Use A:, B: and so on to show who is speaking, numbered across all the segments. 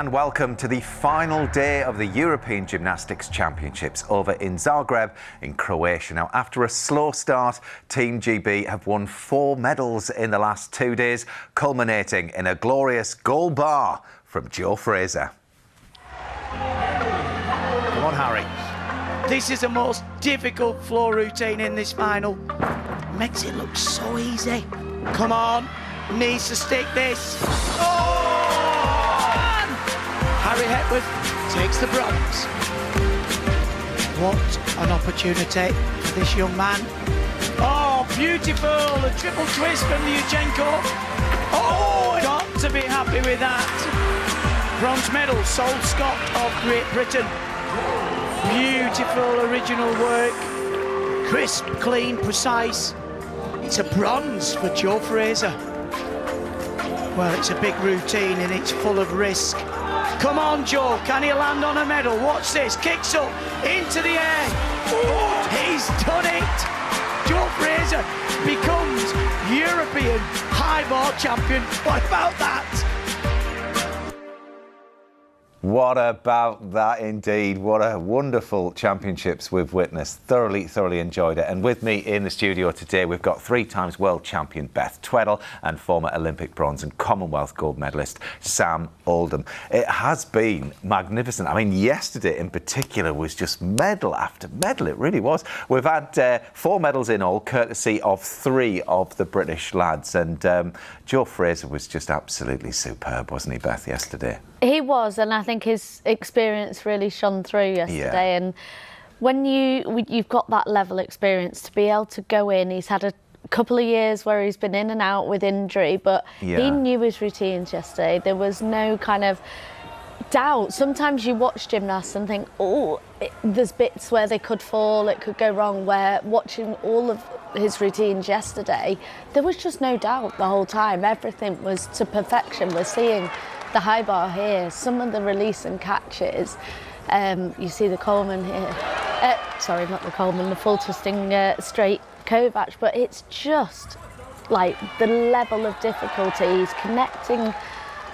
A: And welcome to the final day of the European Gymnastics Championships over in Zagreb in Croatia. Now, after a slow start, Team GB have won 4 medals in the last 2 days, culminating in a glorious gold bar from Joe Fraser.
B: Come on, Harry.
C: This is the most difficult floor routine in this final. Makes it look so easy. Come on, needs to stick this. Oh! Harry Hepworth takes the bronze. What an opportunity for this young man. Oh, beautiful, a triple twist from Lyuchenko. Oh, got to be happy with that. Bronze medal, Sol Scott of Great Britain. Beautiful original work. Crisp, clean, precise. It's a bronze for Joe Fraser. Well, it's a big routine and it's full of risk. Come on, Joe, can he land on a medal? Watch this, kicks up, into the air. Oh, he's done it. Joe Fraser becomes European high bar champion. What about that?
A: What about that indeed? What a wonderful championships we've witnessed. Thoroughly enjoyed it. And with me in the studio today, we've got 3-time world champion Beth Tweddle and former Olympic bronze and Commonwealth gold medalist Sam Oldham. It has been magnificent. I mean, yesterday in particular was just medal after medal. It really was. We've had 4 medals in all, courtesy of 3 of the British lads. And Joe Fraser was just absolutely superb, wasn't he, Beth, yesterday?
D: He was, and I think his experience really shone through yesterday. Yeah. And when you've got that level of experience to be able to go in, he's had a couple of years where he's been in and out with injury, but he knew his routines yesterday. There was no kind of doubt. Sometimes you watch gymnasts and think, there's bits where they could fall, it could go wrong, where watching all of his routines yesterday, there was just no doubt the whole time. Everything was to perfection. We're seeing the high bar here, some of the release and catches. You see the Coleman here. Sorry, not the Coleman, the full twisting straight Kovac, but it's just like the level of difficulty. He's connecting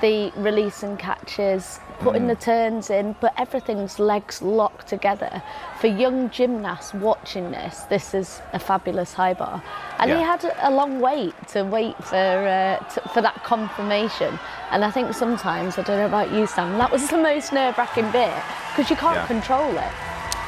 D: the release and catches, putting the turns in, but everything's legs locked together. For young gymnasts watching this is a fabulous high bar. And he had a long wait for that confirmation. And I think sometimes, I don't know about you, Sam, that was the most nerve-wracking bit, because you can't control it.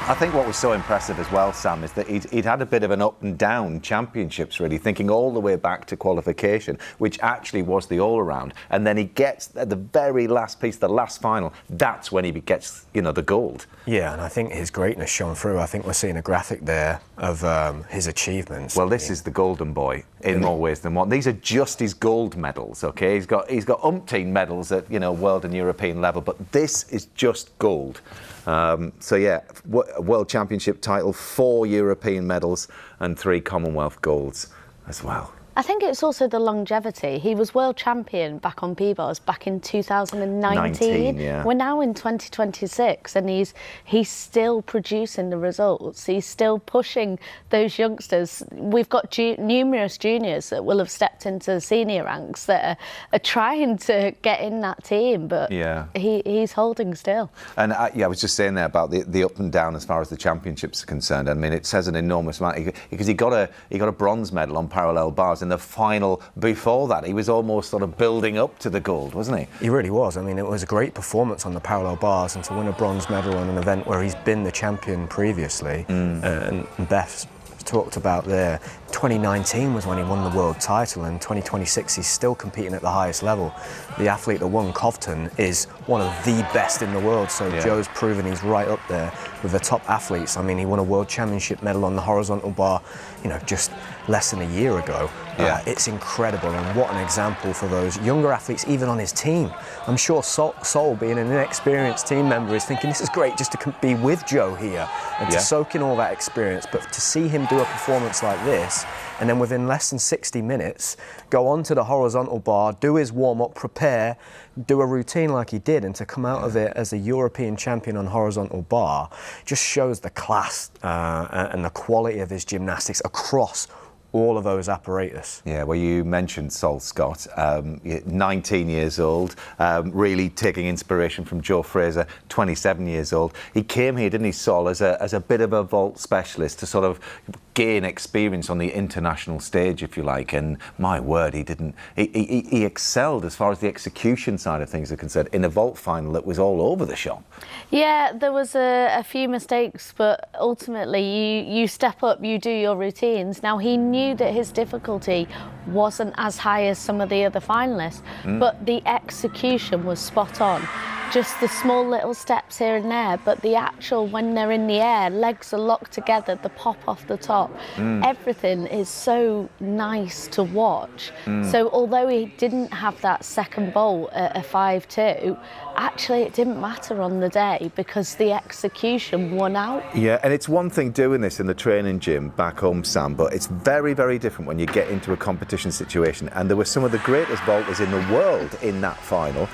A: I think what was so impressive as well, Sam, is that he'd had a bit of an up and down championships, really, thinking all the way back to qualification, which actually was the all-around. And then he gets at the very last piece, the last final, that's when he gets, the gold.
B: Yeah, and I think his greatness shone through. I think we're seeing a graphic there of his achievements.
A: Well, this is the golden boy in more ways than one. These are just his gold medals, OK? He's got umpteen medals at, world and European level, but this is just gold. World Championship title, 4 European medals and 3 Commonwealth golds as well.
D: I think it's also the longevity. He was world champion back on P-bars back in 2019. We're now in 2026 and he's still producing the results. He's still pushing those youngsters. We've got numerous juniors that will have stepped into the senior ranks that are trying to get in that team, but he's holding still.
A: And I was just saying there about the up and down as far as the championships are concerned. I mean, it says an enormous amount, because he got a bronze medal on parallel bars. In the final before that, he was almost sort of building up to the gold, wasn't he?
B: He really was. I mean, it was a great performance on the parallel bars, and to win a bronze medal on an event where he's been the champion previously, and Beth talked about there, 2019 was when he won the world title, and 2026 he's still competing at the highest level. The athlete that won Covington is one of the best in the world, so Joe's proven he's right up there with the top athletes. I mean, he won a world championship medal on the horizontal bar, just less than a year ago. It's incredible, and what an example for those younger athletes, even on his team. I'm sure Sol, being an inexperienced team member, is thinking this is great just to be with Joe here and to soak in all that experience, but to see him do a performance like this, and then within less than 60 minutes, go onto the horizontal bar, do his warm-up, prepare, do a routine like he did, and to come out of it as a European champion on horizontal bar just shows the class and the quality of his gymnastics across all of those apparatus.
A: Yeah, well, you mentioned Sol Scott, 19 years old, really taking inspiration from Joe Fraser, 27 years old. He came here, didn't he, Sol, as a bit of a vault specialist to sort of gain experience on the international stage, if you like. And my word, he excelled as far as the execution side of things are concerned in a vault final that was all over the shop.
D: Yeah, there was a few mistakes, but ultimately you step up, you do your routines. Now, he knew that his difficulty wasn't as high as some of the other finalists, but the execution was spot on. Just the small little steps here and there, but the actual, when they're in the air, legs are locked together, the pop off the top, everything is so nice to watch. So although he didn't have that second vault at a 5-2, actually it didn't matter on the day because the execution won out.
A: Yeah, and it's one thing doing this in the training gym back home, Sam, but it's very, very different when you get into a competition situation. And there were some of the greatest vaulters in the world in that final.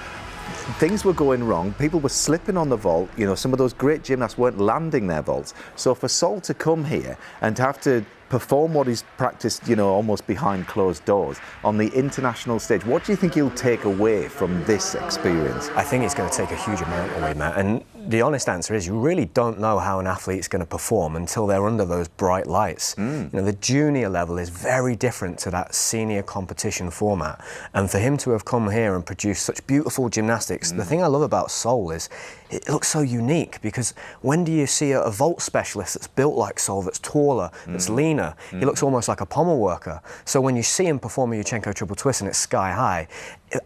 A: Things were going wrong, people were slipping on the vault, you know, some of those great gymnasts weren't landing their vaults. So for Sol to come here and to have to perform what he's practiced, you know, almost behind closed doors on the international stage, what do you think he'll take away from this experience?
B: I think it's going to take a huge amount away, Matt. And the honest answer is you really don't know how an athlete's going to perform until they're under those bright lights. You know, the junior level is very different to that senior competition format. And for him to have come here and produced such beautiful gymnastics, the thing I love about Sol is it looks so unique, because when do you see a vault specialist that's built like Sol, that's taller, that's leaner? He looks almost like a pommel worker. So when you see him perform a Yurchenko triple twist and it's sky high,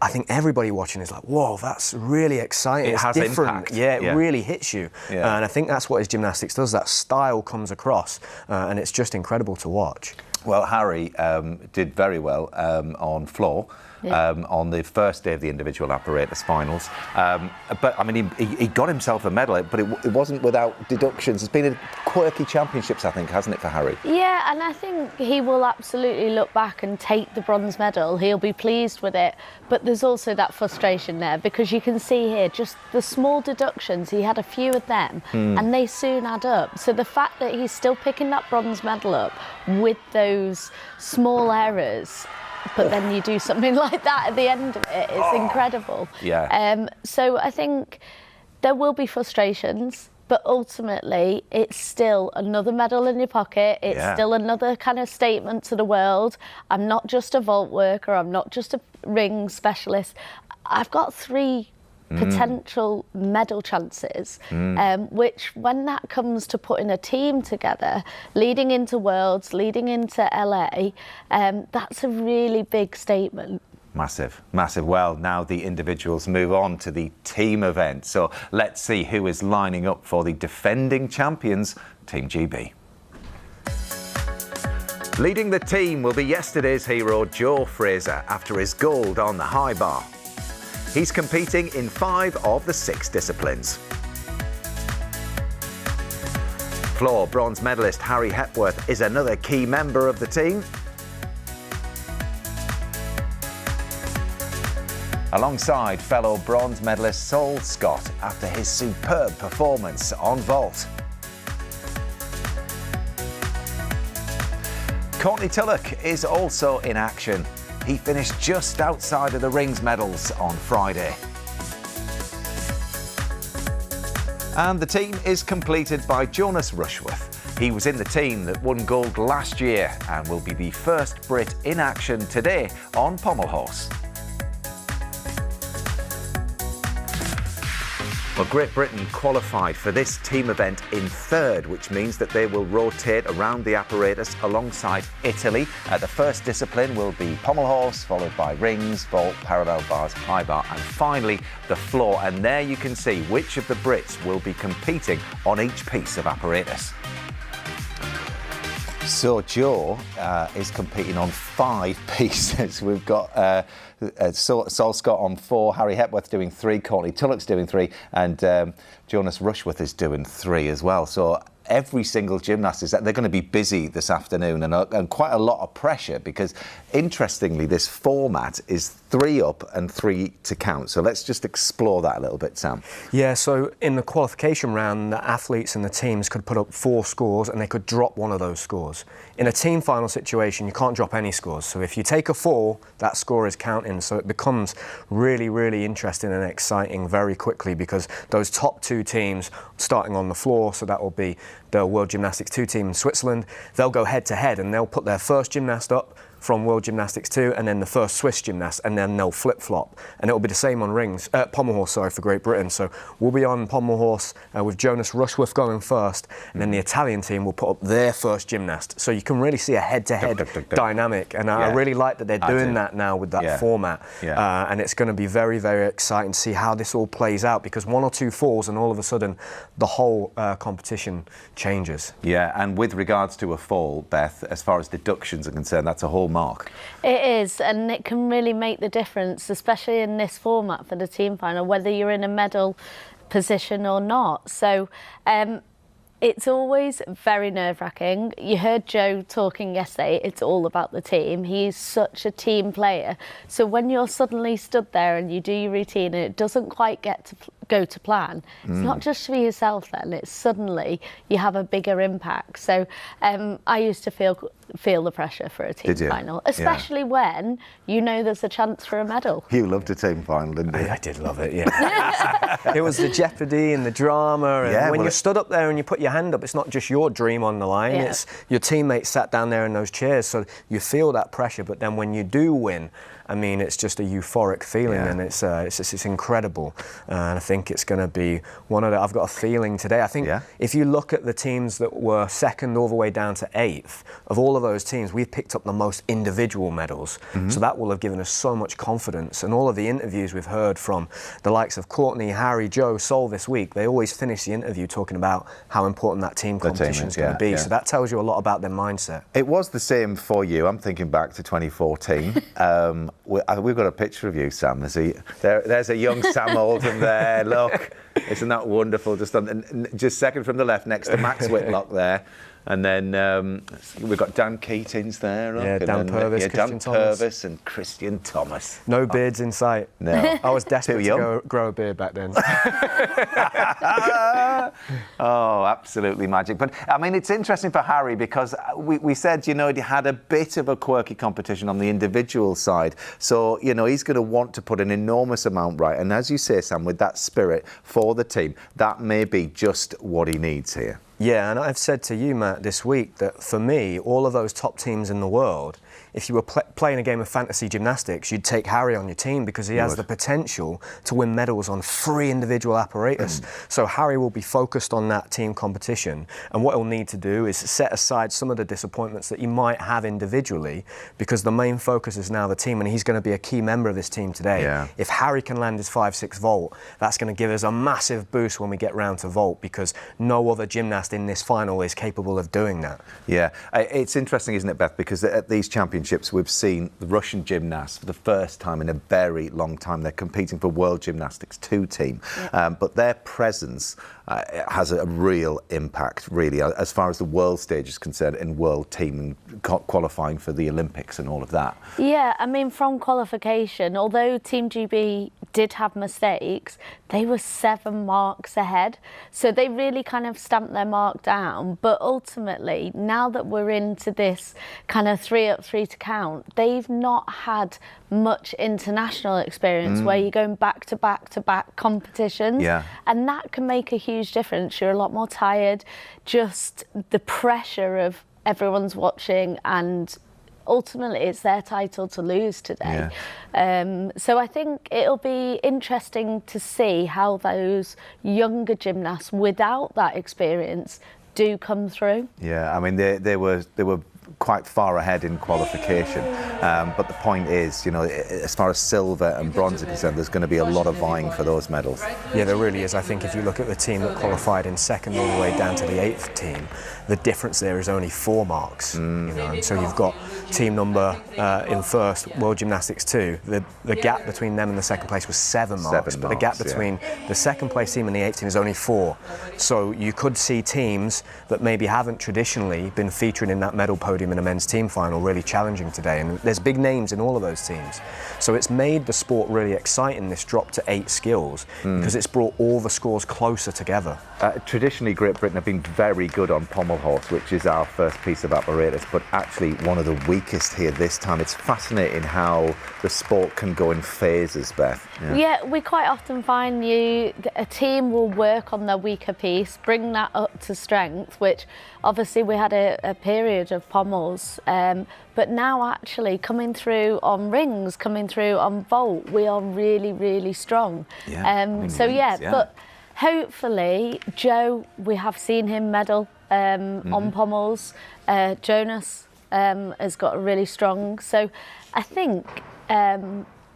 B: I think everybody watching is like, whoa, that's really exciting.
A: It has
B: different.
A: impact.
B: Yeah, it really hits you. Yeah. And I think that's what his gymnastics does. That style comes across, and it's just incredible to watch.
A: Well, Harry did very well on floor. On the first day of the individual apparatus finals. But, I mean, he got himself a medal, but it wasn't without deductions. It's been a quirky championships, I think, hasn't it, for Harry?
D: Yeah, and I think he will absolutely look back and take the bronze medal. He'll be pleased with it. But there's also that frustration there, because you can see here just the small deductions. He had a few of them, and they soon add up. So the fact that he's still picking that bronze medal up with those small errors, but then you do something like that at the end of it, it's incredible.
A: Yeah.
D: So I think there will be frustrations, but ultimately it's still another medal in your pocket. It's still another kind of statement to the world. I'm not just a vault worker, I'm not just a ring specialist. I've got 3 potential medal chances, which when that comes to putting a team together, leading into Worlds, leading into LA, that's a really big statement.
A: Massive, massive. Well, now the individuals move on to the team event. So let's see who is lining up for the defending champions, Team GB. Leading the team will be yesterday's hero, Joe Fraser, after his gold on the high bar. He's competing in 5 of the 6 disciplines. Floor bronze medalist Harry Hepworth is another key member of the team. Alongside fellow bronze medalist Sol Scott after his superb performance on vault. Courtney Tulloch is also in action. He finished just outside of the rings medals on Friday. And the team is completed by Jonas Rushworth. He was in the team that won gold last year and will be the first Brit in action today on pommel horse. Well, Great Britain qualified for this team event in 3rd, which means that they will rotate around the apparatus alongside Italy. The first discipline will be pommel horse, followed by rings, vault, parallel bars, high bar, and finally the floor. And there you can see which of the Brits will be competing on each piece of apparatus. So Joe is competing on 5 pieces. We've got Sol Scott on 4, Harry Hepworth doing 3, Courtney Tulloch's doing 3, and Jonas Rushworth is doing 3 as well. So every single gymnast they're going to be busy this afternoon, and quite a lot of pressure, because interestingly this format is 3 up and 3 to count. So let's just explore that a little bit, Sam.
B: Yeah, so in the qualification round, the athletes and the teams could put up 4 scores and they could drop one of those scores. In a team final situation, you can't drop any scores. So if you take a 4, that score is counting. So it becomes really, really interesting and exciting very quickly, because those top 2 teams starting on the floor, so that will be the World Gymnastics 2 team in Switzerland, they'll go head to head and they'll put their first gymnast up from World Gymnastics 2, and then the first Swiss gymnast, and then they'll flip-flop. And it'll be the same on rings, pommel horse, sorry, for Great Britain. So we'll be on pommel horse with Jonas Rushworth going first, and then the Italian team will put up their first gymnast. So you can really see a head-to-head dynamic, and I really like that they're doing that now with that format. And it's going to be very, very exciting to see how this all plays out, because 1 or 2 falls and all of a sudden the whole competition changes.
A: Yeah, and with regards to a fall, Beth, as far as deductions are concerned, that's a whole mark.
D: It is, and it can really make the difference, especially in this format for the team final, whether you're in a medal position or not. So it's always very nerve-wracking. You heard Joe talking yesterday, it's all about the team. He's such a team player. So when you're suddenly stood there and you do your routine and it doesn't quite get to go to plan, it's not just for yourself then, it's suddenly you have a bigger impact. So I used to feel the pressure for a team final, especially when you know there's a chance for a medal.
A: You loved a team final, didn't you?
B: I did love it, yeah. It was the jeopardy and the drama, and when you stood up there and you put your hand up, it's not just your dream on the line, it's your teammates sat down there in those chairs, so you feel that pressure. But then when you do win, I mean, it's just a euphoric feeling, and it's incredible. And I think it's going to be one of the... I've got a feeling today. I think if you look at the teams that were second all the way down to 8th, of all of those teams, we've picked up the most individual medals. So that will have given us so much confidence. And all of the interviews we've heard from the likes of Courtney, Harry, Joe, Sol this week, they always finish the interview talking about how important that team competition is going to be. So that tells you a lot about their mindset.
A: It was the same for you. I'm thinking back to 2014. We've got a picture of you, Sam. There's a young Sam Oldham there. Look, isn't that wonderful? Just second from the left, next to Max Whitlock there. And then we've got Dan Keatings there. Look,
B: Dan Purvis,
A: Dan Purvis and Christian Thomas.
B: No beards in sight.
A: No.
B: I was desperate to grow a beard back then.
A: Oh, absolutely magic. But, I mean, it's interesting for Harry, because we said, you know, he had a bit of a quirky competition on the individual side. So, you know, he's going to want to put an enormous amount right. And as you say, Sam, with that spirit for the team, that may be just what he needs here.
B: Yeah, and I've said to you, Matt, this week that for me, all of those top teams in the world, if you were playing a game of fantasy gymnastics, you'd take Harry on your team, because he has the potential to win medals on 3 individual apparatus. So Harry will be focused on that team competition, and what he'll need to do is set aside some of the disappointments that he might have individually, because the main focus is now the team, and he's going to be a key member of this team today. If Harry can land his 5-6 vault, that's going to give us a massive boost when we get round to vault, because no other gymnast in this final is capable of doing that.
A: Yeah, it's interesting, isn't it, Beth, because at these championships we've seen the Russian gymnasts for the first time in a very long time. They're competing for World Gymnastics 2 team, but their presence has a real impact, really, as far as the world stage is concerned, in world team and qualifying for the Olympics and all of that. Yeah,
D: I mean, from qualification, although Team GB did have mistakes, they were 7 marks ahead. So they really kind of stamped their mark down. But ultimately, now that we're into this kind of 3 up, 3 to count, they've not had much international experience where you're going back to back to back competitions. And that can make a huge difference. You're a lot more tired, just the pressure of everyone's watching, and ultimately it's their title to lose today. So I think it'll be interesting to see how those younger gymnasts without that experience do come through.
A: Yeah, I mean, they were quite far ahead in qualification. But the point is, you know, as far as silver and bronze are concerned, there's going to be a lot of vying for those medals.
B: Yeah, there really is. I think if you look at the team that qualified in second all the way down to the 8th team, the difference there is only 4 marks. You know, and so you've got team number in first, World Gymnastics 2. The gap between them and the second place was 7 marks, but the gap between the second place team and the 8th team is only 4. So you could see teams that maybe haven't traditionally been featured in that medal podium in a men's team final really challenging today, and there's big names in all of those teams. So it's made the sport really exciting, this drop to 8 skills, because it's brought all the scores closer together.
A: Traditionally, Great Britain have been very good on pommel horse, which is our first piece of apparatus, but actually one of the weakest here this time. It's fascinating how the sport can go in phases, Beth.
D: Yeah, we quite often find a team will work on their weaker piece, bring that up to strength, which obviously we had a period of pommels, but now actually coming through on rings, coming through on vault, we are really, really strong. But hopefully, Joe, we have seen him medal on pommels. Jonas has got a really strong. So I think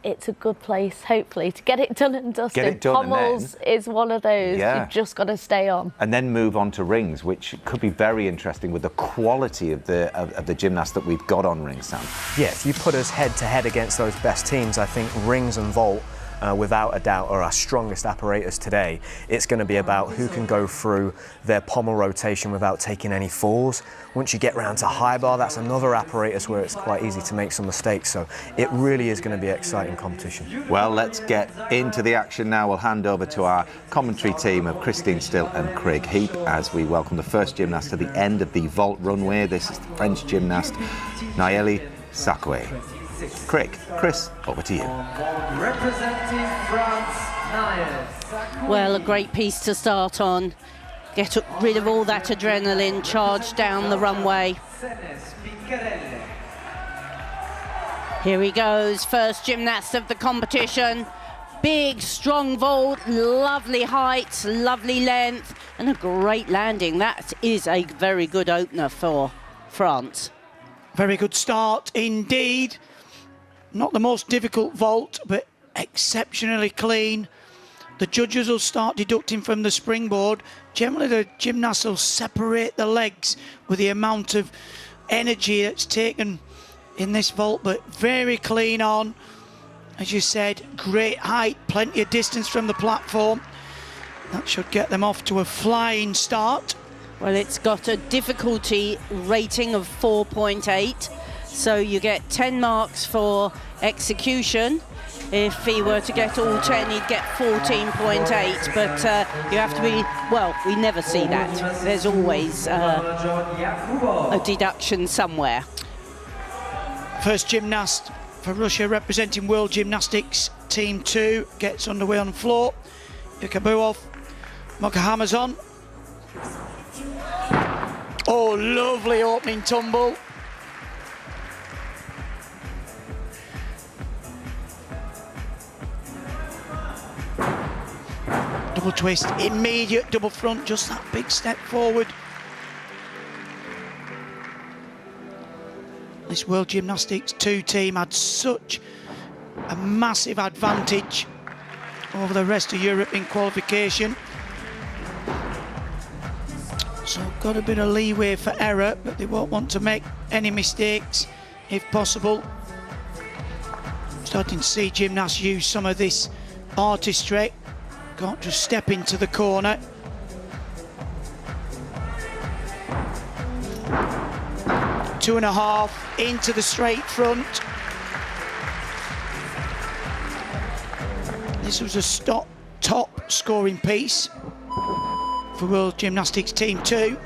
D: it's a good place, hopefully, to get it done and dusted.
A: Get it done.
D: Pommels is one of those you've just got to stay on.
A: And then move on to rings, which could be very interesting with the quality of the gymnasts that we've got on rings, Sam.
B: Yeah, if you put us head to head against those best teams, I think rings and vault, without a doubt, are our strongest apparatus today. It's going to be about who can go through their pommel rotation without taking any falls. Once you get round to high bar, that's another apparatus where it's quite easy to make some mistakes. So it really is going to be an exciting competition.
A: Well, let's get into the action now. We'll hand over to our commentary team of Christine Still and Craig Heap as we welcome the first gymnast to the end of the vault runway. This is the French gymnast Nayeli Sakwe. Craig, Chris, over to you.
E: Representing France, Nayeli.
F: Well, a great piece to start on. Get rid of all that adrenaline, charge down the runway. Here he goes, first gymnast of the competition. Big, strong vault, lovely height, lovely length, and a great landing. That is a very good opener for France.
C: Very good start indeed. Not the most difficult vault, but exceptionally clean. The judges will start deducting from the springboard. Generally, the gymnasts will separate the legs with the amount of energy that's taken in this vault, but very clean on. As you said, great height, plenty of distance from the platform. That should get them off to a flying start.
F: Well, it's got a difficulty rating of 4.8, so you get 10 marks for execution. If he were to get all 10, he'd get 14.8, but you have to be, well, we never see that. There's always a deduction somewhere.
C: First gymnast for Russia representing World Gymnastics, Team 2, gets underway on the floor. Yakabuov, Mokahammer's on. Oh, lovely opening tumble. Double twist, immediate double front, just that big step forward. This World Gymnastics 2 team had such a massive advantage over the rest of Europe in qualification. So got a bit of leeway for error, but they won't want to make any mistakes if possible. Starting to see gymnasts use some of this artistry. Can't just step into the corner. Two and a half into the straight front. This was a top scoring piece for World Gymnastics Team 2.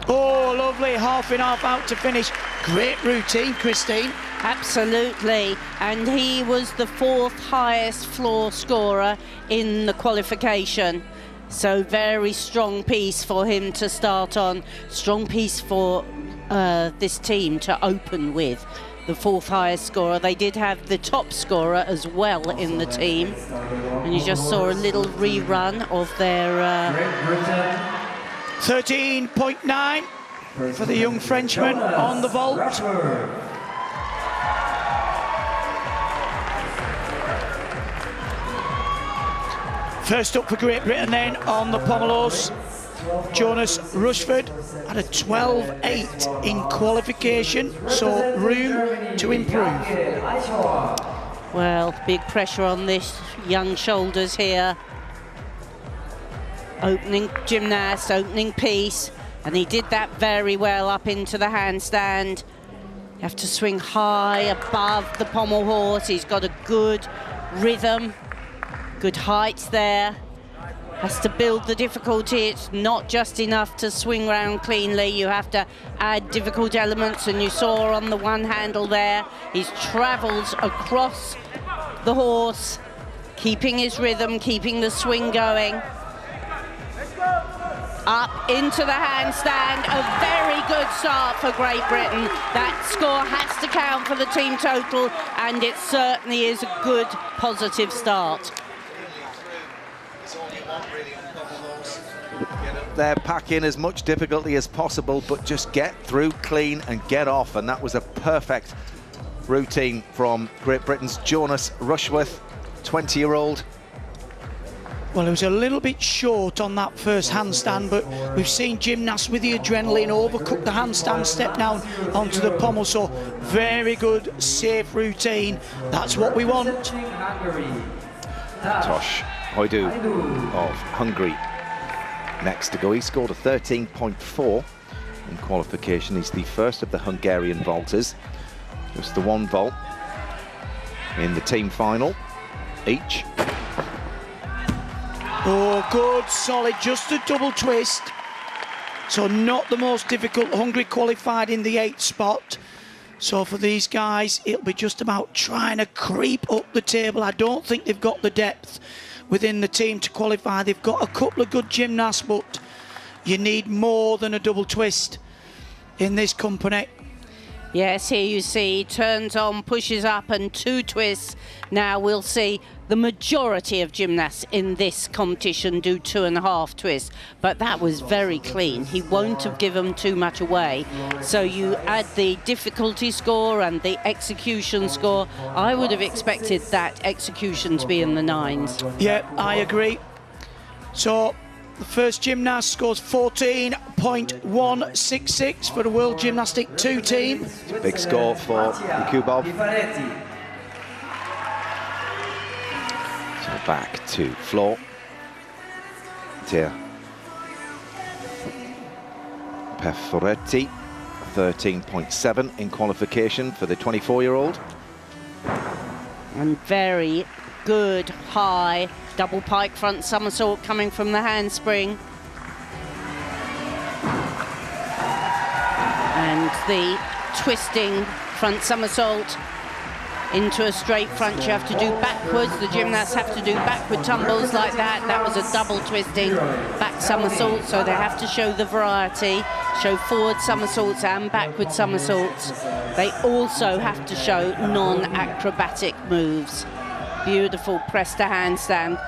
C: Oh, lovely, half and half out to finish. Great routine, Christine.
F: Absolutely, and he was the 4th highest floor scorer in the qualification. So very strong piece for him to start on. Strong piece for this team to open with. The 4th highest scorer. They did have the top scorer as well in the team. And you just saw a little rerun of their...
C: 13.9. for the young Frenchman on the vault. First up for Great Britain then on the pommelos, Jonas Rushford had a 12.8 in qualification, so room to improve.
F: Well, big pressure on this young shoulders here. Opening gymnast, opening piece, and he did that very well up into the handstand. You have to swing high above the pommel horse. He's got a good rhythm, good height there. Has to build the difficulty. It's not just enough to swing round cleanly. You have to add difficult elements, and you saw on the one handle there, he's travels across the horse, keeping his rhythm, keeping the swing going. Up into the handstand, a very good start for Great Britain. That score has to count for the team total, and it certainly is a good, positive start.
A: They're packing as much difficulty as possible, but just get through clean and get off, and that was a perfect routine from Great Britain's Jonas Rushworth, 20-year-old.
C: Well, it was a little bit short on that first handstand, but we've seen gymnasts with the adrenaline overcook the handstand, step down onto the pommel, so very good, safe routine. That's what we want.
A: Tosh Hoidu of Hungary next to go. He scored a 13.4 in qualification. He's the first of the Hungarian vaulters. Just the one vault in the team final each.
C: Oh, good, solid, just a double twist. So not the most difficult. Hungary qualified in the 8th spot. So for these guys, it'll be just about trying to creep up the table. I don't think they've got the depth within the team to qualify. They've got a couple of good gymnasts, but you need more than a double twist in this company.
F: Yes, here you see, turns on, pushes up, and 2 twists. Now we'll see the majority of gymnasts in this competition do 2.5 twists, but that was very clean. He won't have given too much away. So you add the difficulty score and the execution score. I would have expected that execution to be in the 9s.
C: Yeah, I agree. So the first gymnast scores 14.166 for the World Gymnastic 2 team.
A: It's a big score for Yakubov. So back to floor. Tia Perforetti, 13.7 in qualification for the 24-year-old.
F: And very good high double pike front somersault coming from the handspring. And the twisting front somersault into a straight front. You have to do backwards. The gymnasts have to do backward tumbles like that. That was a double twisting back somersault, so they have to show the variety, show forward somersaults and backward somersaults. They also have to show non-acrobatic moves. Beautiful press to handstand.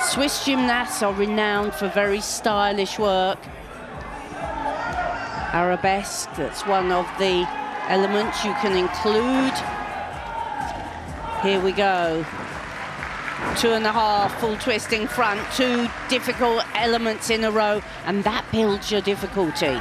F: Swiss gymnasts are renowned for very stylish work. Arabesque, that's one of the elements you can include. Here we go. 2.5 full twisting front, 2 difficult elements in a row, and that builds your difficulty.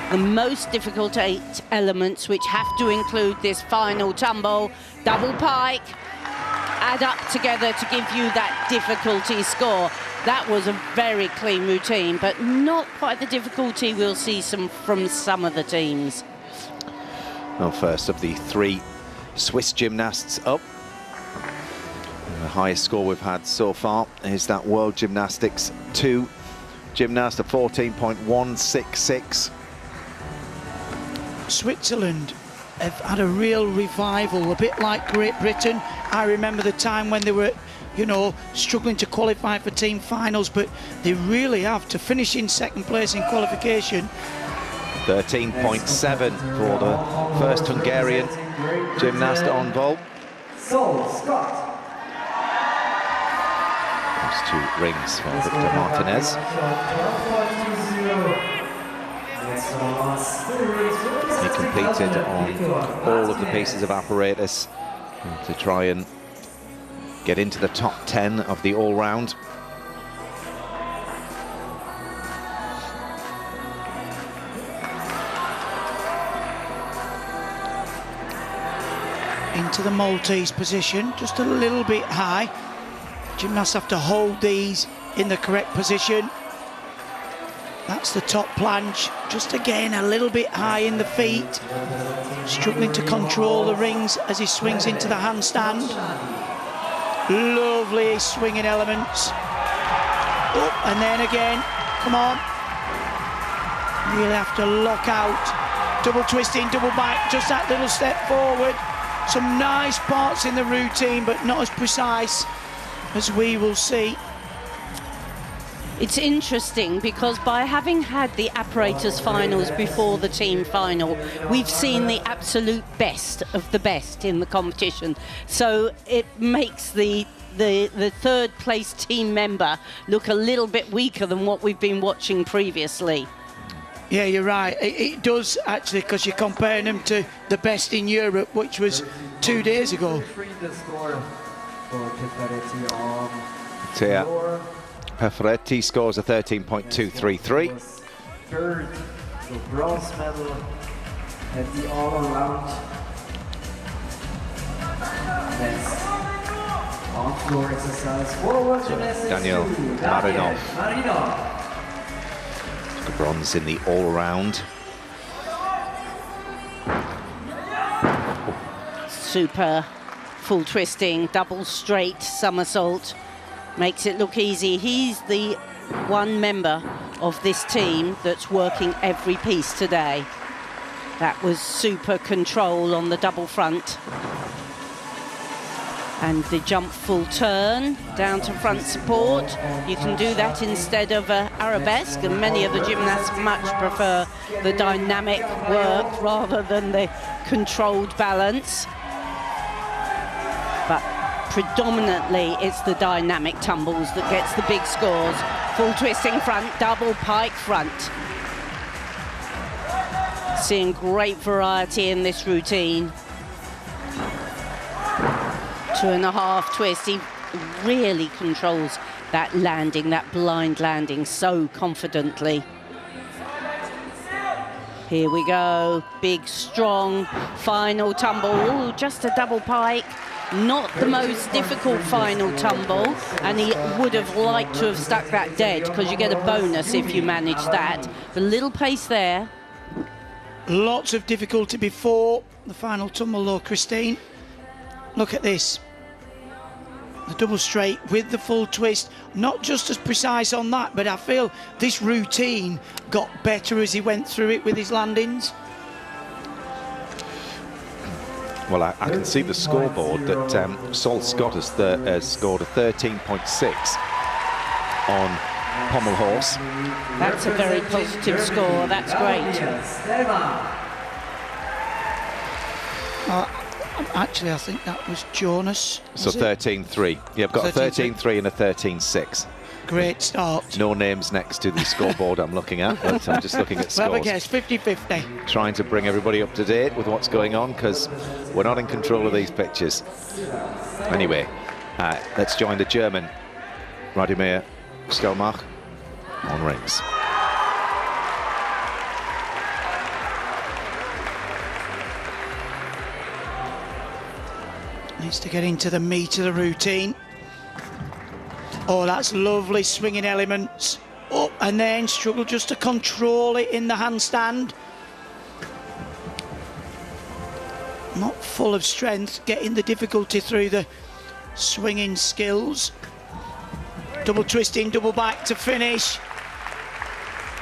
F: The most difficult 8 elements, which have to include this final tumble, double pike, add up together to give you that difficulty score. That was a very clean routine, but not quite the difficulty we'll see from some of the teams.
A: Well, first of the 3 Swiss gymnasts up. And the highest score we've had so far is that World Gymnastics 2 gymnast, a 14.166.
C: Switzerland have had a real revival, a bit like Great Britain. I remember the time when they were, you know, struggling to qualify for team finals, but they really have to finish in 2nd place in qualification.
A: 13.7 for the first Hungarian gymnast on vault. Those 2 rings for Victor Martinez.
G: He competed on all of the pieces of apparatus to try and get into the top 10 of the all-round.
C: Into the Maltese position, just a little bit high. Gymnasts have to hold these in the correct position. That's the top planche, just again a little bit high in the feet. Struggling to control the rings as he swings into the handstand. Lovely swinging elements. Up and then again, come on. Really have to lock out. Double twisting, double back, just that little step forward. Some nice parts in the routine, but not as precise as we will see.
F: It's interesting because by having had the apparatus finals before the team final, we've seen the absolute best of the best in the competition. So it makes the third place team member look a little bit weaker than what we've been watching previously.
C: Yeah, you're right. It does actually, because you're comparing them to the best in Europe, which was 2 days ago.
G: Perfetti scores a 13.233.
E: Third, the bronze medal at the all-around. Next, on-floor exercise, forward gymnastics.
G: Daniel Marinov. Took a bronze in the all-around.
F: Super full twisting, double straight somersault. Makes it look easy. He's the one member of this team that's working every piece today. That was super control on the double front. And the jump full turn down to front support. You can do that instead of arabesque, and many of the gymnasts much prefer the dynamic work rather than the controlled balance. But predominantly it's the dynamic tumbles that gets the big scores. Full twisting front, double pike front. Seeing great variety in this routine. 2.5 twist. He really controls that landing, that blind landing so confidently. Here we go, big, strong, final tumble. Ooh, just a double pike. Not the most difficult final tumble, and he would have liked to have stuck that dead because you get a bonus if you manage that. The little pace there.
C: Lots of difficulty before the final tumble though, Christine. Look at this. The double straight with the full twist, not just as precise on that, but I feel this routine got better as he went through it with his landings.
G: Well, I can see the scoreboard that Sol Scott has scored a 13.6 on Pommel Horse.
F: That's a very positive score. That's great.
C: Actually, I think that was Jonas.
G: So 13.3. Yeah, I've got a 13.3 and a 13.6.
C: Great start.
G: No names next to the scoreboard I'm looking at, but I'm just looking at scores.
C: Clever guess, 50-50.
G: Trying to bring everybody up to date with what's going on, because we're not in control of these pictures. Anyway, let's join the German, Radimir Stelmach, on rings.
C: Needs to get into the meat of the routine. Oh, that's lovely swinging elements. Up and then struggle just to control it in the handstand. Not full of strength, getting the difficulty through the swinging skills. Double twisting, double back to finish.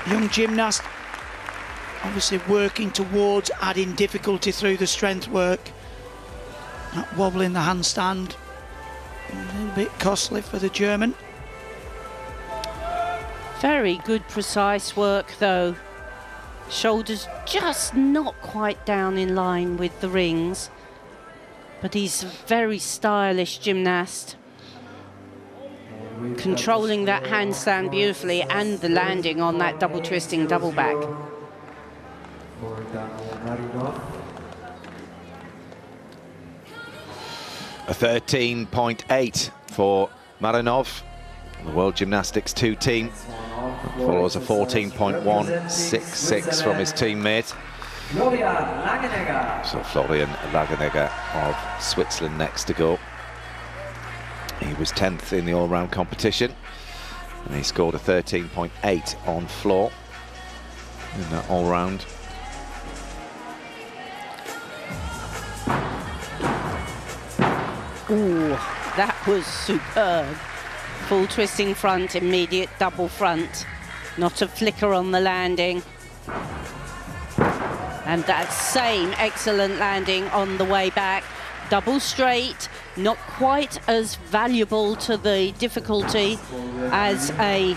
C: Young gymnast obviously working towards adding difficulty through the strength work. That wobble in the handstand. A little bit costly for the German.
F: Very good, precise work, though. Shoulders just not quite down in line with the rings. But he's a very stylish gymnast. Controlling that handstand beautifully and the landing on that double twisting double back.
G: A 13.8 for Marinov, the World Gymnastics 2 team. Follows a 14.166 from his teammate. So Florian Lagenegger of Switzerland next to go. He was 10th in the all-round competition, and he scored a 13.8 on floor in that all-round.
F: Ooh, that was superb. Full twisting front, immediate double front. Not a flicker on the landing. And that same excellent landing on the way back. Double straight, not quite as valuable to the difficulty as a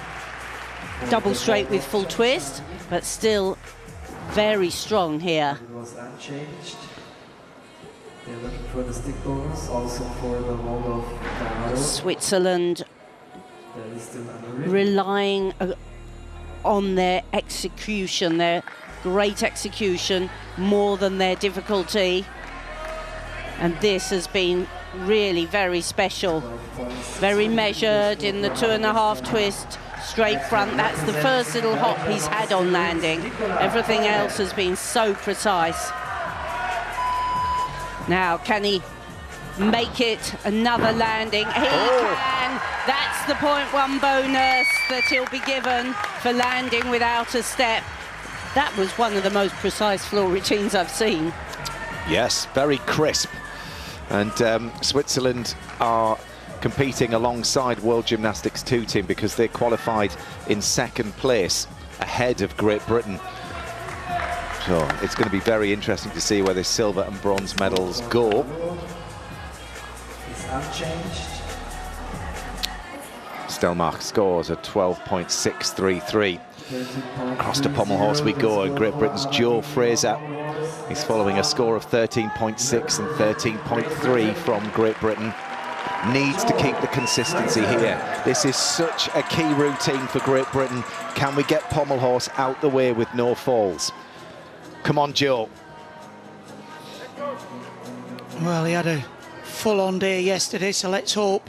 F: double straight with full twist, but still very strong here.
E: It was unchanged. They're looking for the stick bonus, also for the wall of Daro.
F: Switzerland
E: That is still under review.
F: relying on their execution, their great execution, more than their difficulty. And this has been really very special. Very measured in the 2.5 twist, straight front. That's the first little hop he's had on landing. Everything else has been so precise. Now, can he make it another landing? He can. That's the 0.1 bonus that he'll be given for landing without a step. That was one of the most precise floor routines I've seen.
G: Yes, very crisp. And Switzerland are competing alongside World Gymnastics 2 team because they qualified in 2nd place ahead of Great Britain. So it's going to be very interesting to see where the silver and bronze medals go.
E: It's unchanged.
G: Stelmach scores a 12.633. Across to pommel horse we go, and Great Britain's Joe Fraser. He's following a score of 13.6 and 13.3 from Great Britain. Needs to keep the consistency here. This is such a key routine for Great Britain. Can we get pommel horse out the way with no falls? Come on, Joe.
C: Well, he had a full-on day yesterday, so let's hope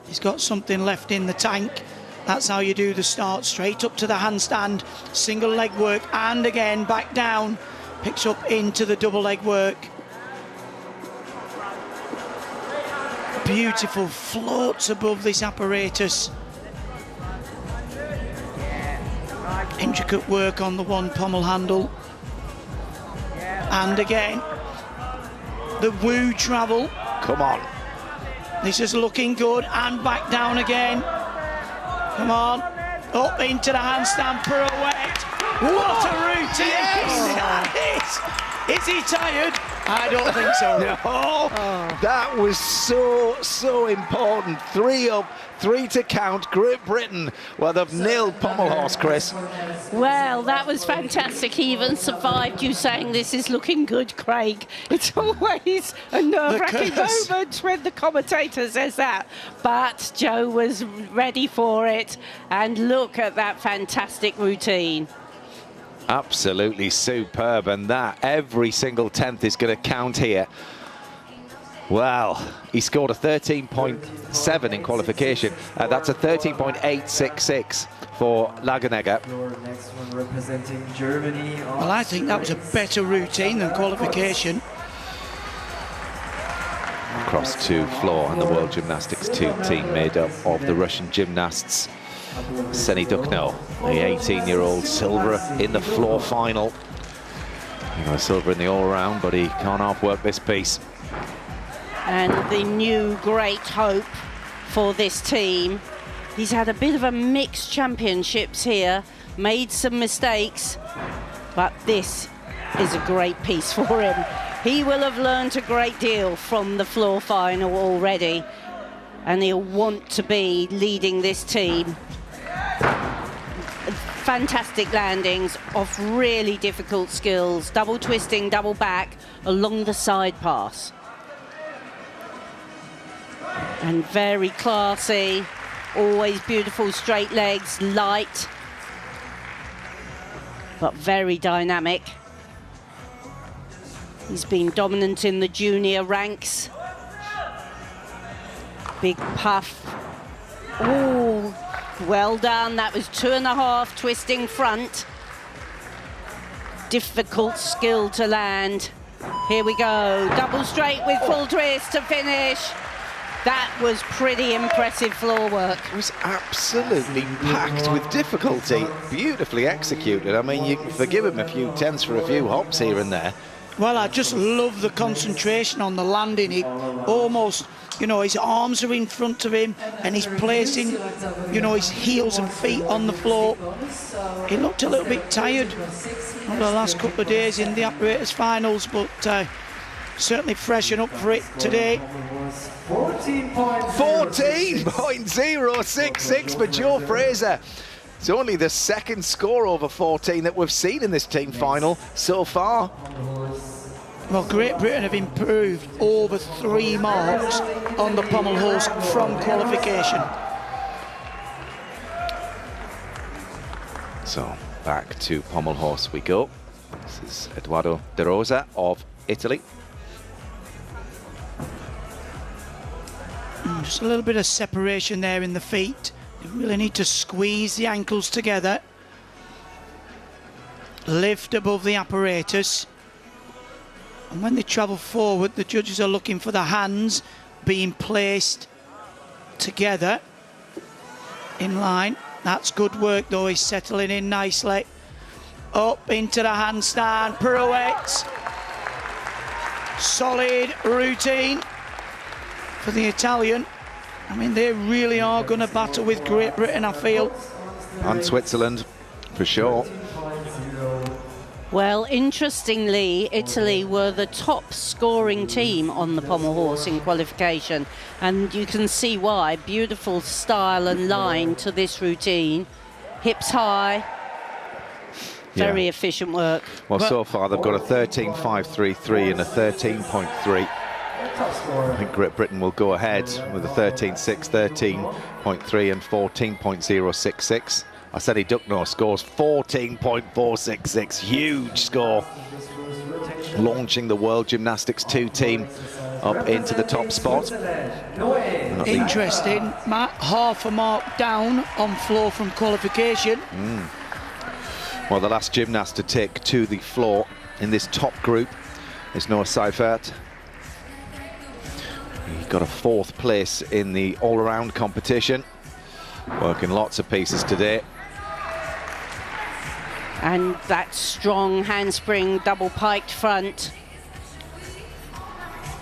C: he's got something left in the tank. That's how you do the start, straight up to the handstand, single leg work, and again back down, picks up into the double leg work. Beautiful, floats above this apparatus. Intricate work on the one pommel handle. And again, the woo travel.
G: Come on.
C: This is looking good, and back down again. Come on, up into the handstand pirouette. What a routine that is! Is he tired? I don't think so.
G: No, that was so important. 3 up, 3 to count. Great Britain, well, they've nailed pommel horse, Chris.
F: Well, that was fantastic. He even survived you saying this is looking good, Craig. It's always a nerve-wracking moment when the commentator says that. But Joe was ready for it. And look at that fantastic routine.
G: Absolutely superb, and that every single 10th is going to count here. Well, he scored a 13.7 in qualification. That's a 13.866 for Lagenegger.
E: Your next one representing Germany.
C: Well, I think that was a better routine than qualification.
G: Across to floor, and the World Gymnastics 2 team made up of the Russian gymnasts. Seni Dukno, the 18-year-old, silver in the floor final. He got silver in the all-round, but he can't half-work this piece.
F: And the new great hope for this team. He's had a bit of a mixed championships here, made some mistakes, but this is a great piece for him. He will have learned a great deal from the floor final already, and he'll want to be leading this team. Fantastic landings off really difficult skills, double twisting, double back along the side pass. And very classy, always beautiful straight legs, light, but very dynamic. He's been dominant in the junior ranks. Big puff. Oh, well done. That was 2.5 twisting front. Difficult skill to land. Here we go. Double straight with full twist to finish. That was pretty impressive floor work.
G: It was absolutely packed with difficulty. Beautifully executed. I mean, you can forgive him a few tenths for a few hops here and there.
C: Well, I just love the concentration on the landing. He almost, you know, his arms are in front of him and he's placing, you know, his heels and feet on the floor. He looked a little bit tired over the last couple of days in the apparatus finals, but certainly freshen up for it today.
G: 14.066 for Joe Fraser. It's only the second score over 14 that we've seen in this team final so far.
C: Well, Great Britain have improved over 3 marks on the pommel horse from qualification.
G: So back to pommel horse we go. This is Edoardo De Rosa of Italy.
C: Just a little bit of separation there in the feet. You really need to squeeze the ankles together. Lift above the apparatus. And when they travel forward, the judges are looking for the hands being placed together in line. That's good work though, he's settling in nicely. Up into the handstand, pirouettes. Solid routine for the Italian. I mean, they really are going to battle with Great Britain, I feel.
G: And Switzerland, for sure.
F: Well, interestingly, Italy were the top scoring team on the pommel horse in qualification, and you can see why. Beautiful style and line to this routine. Hips high. Very efficient work.
G: Well, so far they've got a 13.533 and a 13.3. I think Great Britain will go ahead with a 13.6, 13.3 and 14.066. I said he ducked no scores, 14.466, huge score. Launching the World Gymnastics 2 team up into the top spot.
C: Interesting, Matt, half a mark down on floor from qualification.
G: Well, the last gymnast to take to the floor in this top group is Noah Seifert. He got a 4th place in the all-around competition, working lots of pieces today.
F: And that strong handspring double piked front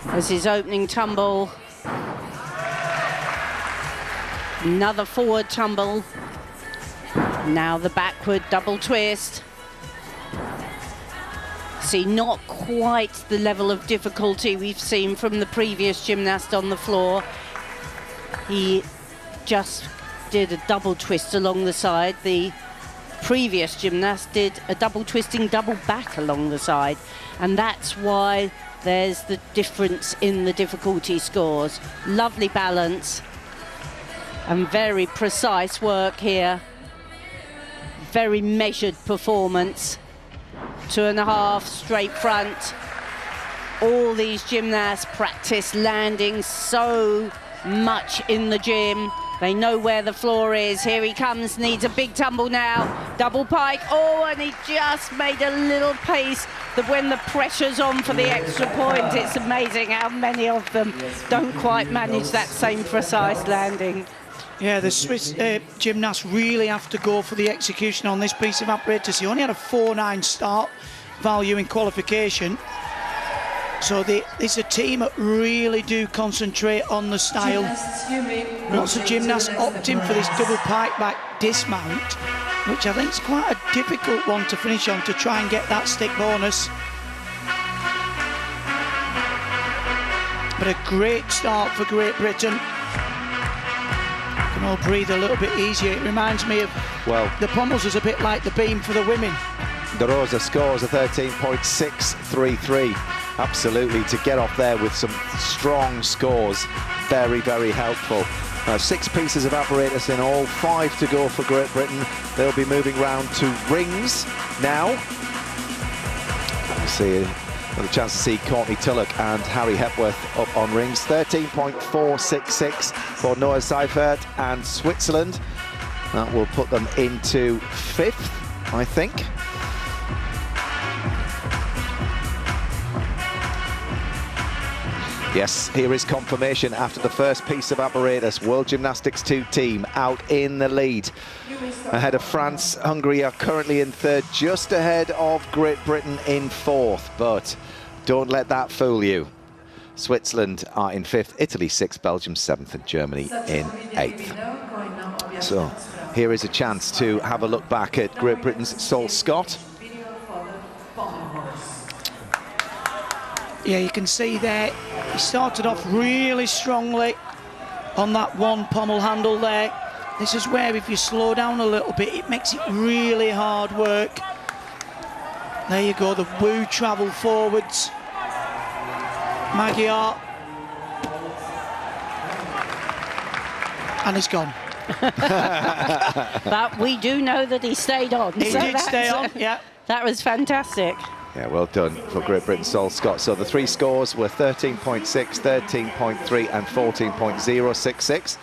F: as his opening tumble. Another forward tumble. Now the backward double twist. See, not quite the level of difficulty we've seen from the previous gymnast on the floor. He just did a double twist along the side. The previous gymnast did a double twisting double back along the side, and that's why there's the difference in the difficulty scores. Lovely balance and very precise work here. Very measured performance. 2.5 straight front. All these gymnasts practice landing so much in the gym. They know where the floor is. Here he comes, needs a big tumble now. Double pike, oh, and he just made a little pace that when the pressure's on for the extra point, it's amazing how many of them don't quite manage that same precise landing.
C: Yeah, the Swiss gymnasts really have to go for the execution on this piece of apparatus. He only had a 4.9 start value in qualification. So it's a team that really do concentrate on the style. Lots of gymnasts opting for this double pike back dismount, which I think is quite a difficult one to finish on to try and get that stick bonus. But a great start for Great Britain. Can all breathe a little bit easier. It reminds me of, well, the pommels is a bit like the beam for the women.
G: De Rosa scores a 13.633. Absolutely, to get off there with some strong scores, very, very helpful. 6 pieces of apparatus in all, 5 to go for Great Britain. They'll be moving round to rings now. You see Got a chance to see Courtney Tulloch and Harry Hepworth up on rings. 13.466 for Noah Seifert and Switzerland. That will put them into 5th, I think. Yes, here is confirmation after the first piece of apparatus. World Gymnastics 2 team out in the lead. Ahead of France, Hungary are currently in 3rd, just ahead of Great Britain in 4th. But don't let that fool you. Switzerland are in 5th, Italy 6th, Belgium 7th, and Germany in 8th. So here is a chance to have a look back at Great Britain's Sol Scott.
C: Yeah, you can see there, he started off really strongly on that one pommel handle there. This is where if you slow down a little bit, it makes it really hard work. There you go, the Wu travel forwards. Magyar. And he's gone.
F: But we do know that he stayed on.
C: He did stay on, yeah.
F: That was fantastic.
G: Yeah, well done for Great Britain, Sol Scott. So the 3 scores were 13.6, 13.3 and 14.066.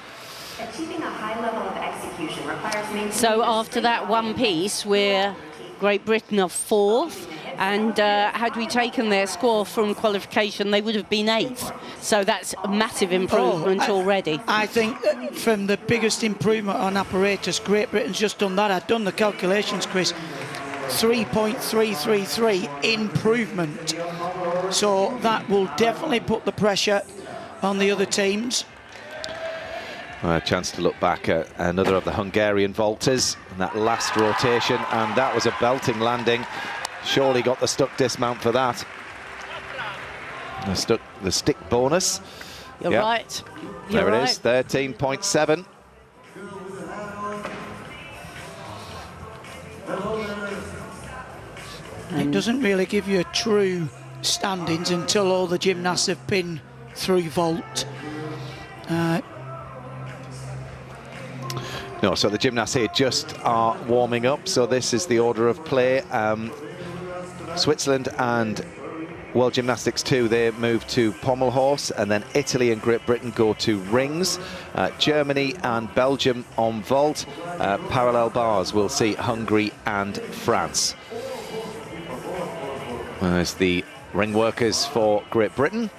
H: Achieving a high level of execution requires maintaining...
F: So after that one piece, we're Great Britain are 4th. And had we taken their score from qualification, they would have been 8th. So that's a massive improvement already.
C: I think from the biggest improvement on apparatus, Great Britain's just done that. I've done the calculations, Chris. 3.333 improvement. So that will definitely put the pressure on the other teams.
G: A chance to look back at another of the Hungarian vaulters in that last rotation, and that was a belting landing. Surely got the stuck dismount for that. The stick bonus.
F: You're right.
G: There it is, 13.7.
C: It doesn't really give you a true standings until all the gymnasts have been through vault.
G: No, so the gymnasts here just are warming up. So this is the order of play. Switzerland and World Gymnastics 2, they move to pommel horse, and then Italy and Great Britain go to rings. Germany and Belgium on vault. Parallel bars, we'll see Hungary and France. There's the ring workers for Great Britain.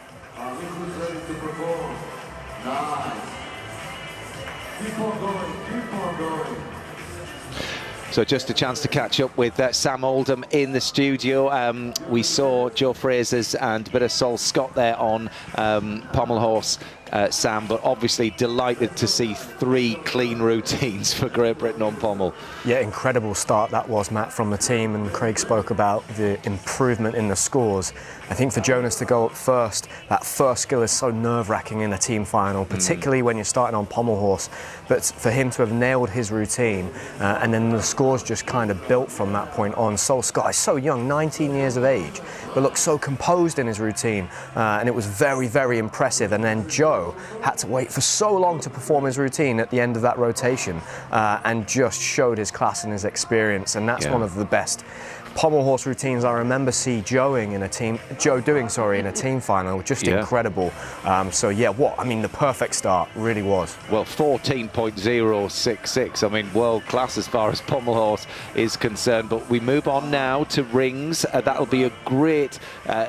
G: So just a chance to catch up with Sam Oldham in the studio. We saw Joe Fraser's and a bit of Sol Scott there on pommel horse, Sam, but obviously delighted to see 3 clean routines for Great Britain on pommel.
B: Yeah, incredible start that was, Matt, from the team, and Craig spoke about the improvement in the scores. I think for Jonas to go up first, that first skill is so nerve-wracking in a team final, particularly when you're starting on pommel horse. But for him to have nailed his routine, and then the scores just kind of built from that point on. Sol Scott is so young, 19 years of age, but looks so composed in his routine, and it was very, very impressive. And then Joe had to wait for so long to perform his routine at the end of that rotation, and just showed his class and his experience, and that's one of the best pommel horse routines I remember Joe doing in a team final. Just incredible. So yeah, the perfect start really was.
G: Well, 14.066. I mean, world class as far as pommel horse is concerned. But we move on now to rings. That'll be a great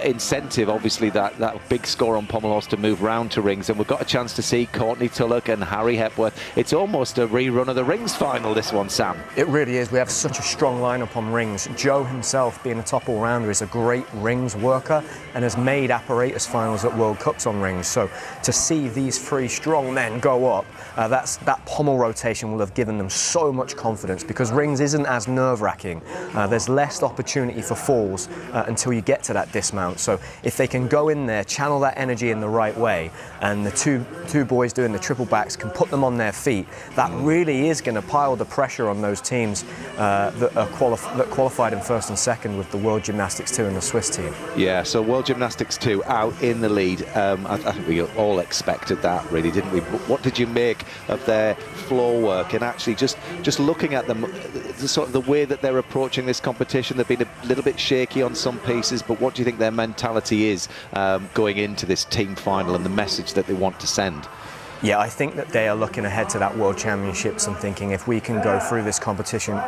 G: incentive, obviously, that big score on pommel horse to move round to rings. And we've got a chance to see Courtney Tulloch and Harry Hepworth. It's almost a rerun of the rings final, this one, Sam.
B: It really is. We have such a strong lineup on rings. Joe himself, being a top all-rounder, is a great rings worker and has made apparatus finals at World Cups on rings. So to see these 3 strong men go up, that pommel rotation will have given them so much confidence, because rings isn't as nerve-wracking. There's less opportunity for falls until you get to that dismount. So if they can go in there, channel that energy in the right way, and the two boys doing the triple backs can put them on their feet, that really is going to pile the pressure on those teams that qualified in first and second with the World Gymnastics 2 and the Swiss team.
G: Yeah, so World Gymnastics 2 out in the lead. I think we all expected that, really, didn't we? But what did you make of their floor work, and actually just looking at them, the way that they're approaching this competition? They've been a little bit shaky on some pieces, but what do you think their mentality is going into this team final and the message that they want to send?
B: Yeah, I think that they are looking ahead to that World Championships and thinking if we can go through this competition,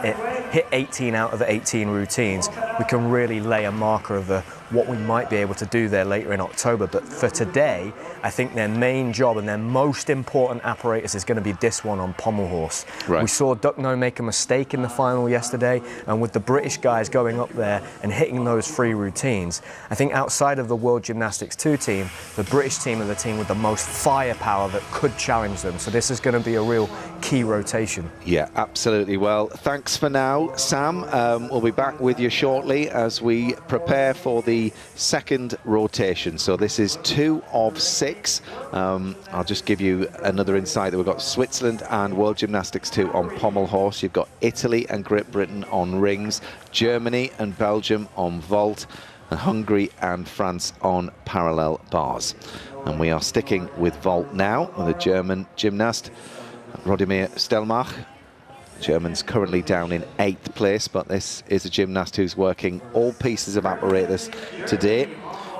B: hit 18 out of the 18 routines, we can really lay a marker of what we might be able to do there later in October. But for today, I think their main job and their most important apparatus is going to be this one on pommel horse.
G: Right.
B: We saw Duckno make a mistake in the final yesterday, and with the British guys going up there and hitting those 3 routines, I think outside of the World Gymnastics 2 team, the British team are the team with the most firepower that could challenge them. So this is going to be a real key rotation.
G: Yeah, absolutely. Well, thanks for now, Sam. We'll be back with you shortly as we prepare for the second rotation. So this is 2 of 6. I'll just give you another insight that we've got Switzerland and World Gymnastics 2 on pommel horse. You've got Italy and Great Britain on rings, Germany and Belgium on vault, and Hungary and France on parallel bars. And we are sticking with vault now with a German gymnast, Rodimir Stelmach. German's currently down in 8th place, but this is a gymnast who's working all pieces of apparatus today.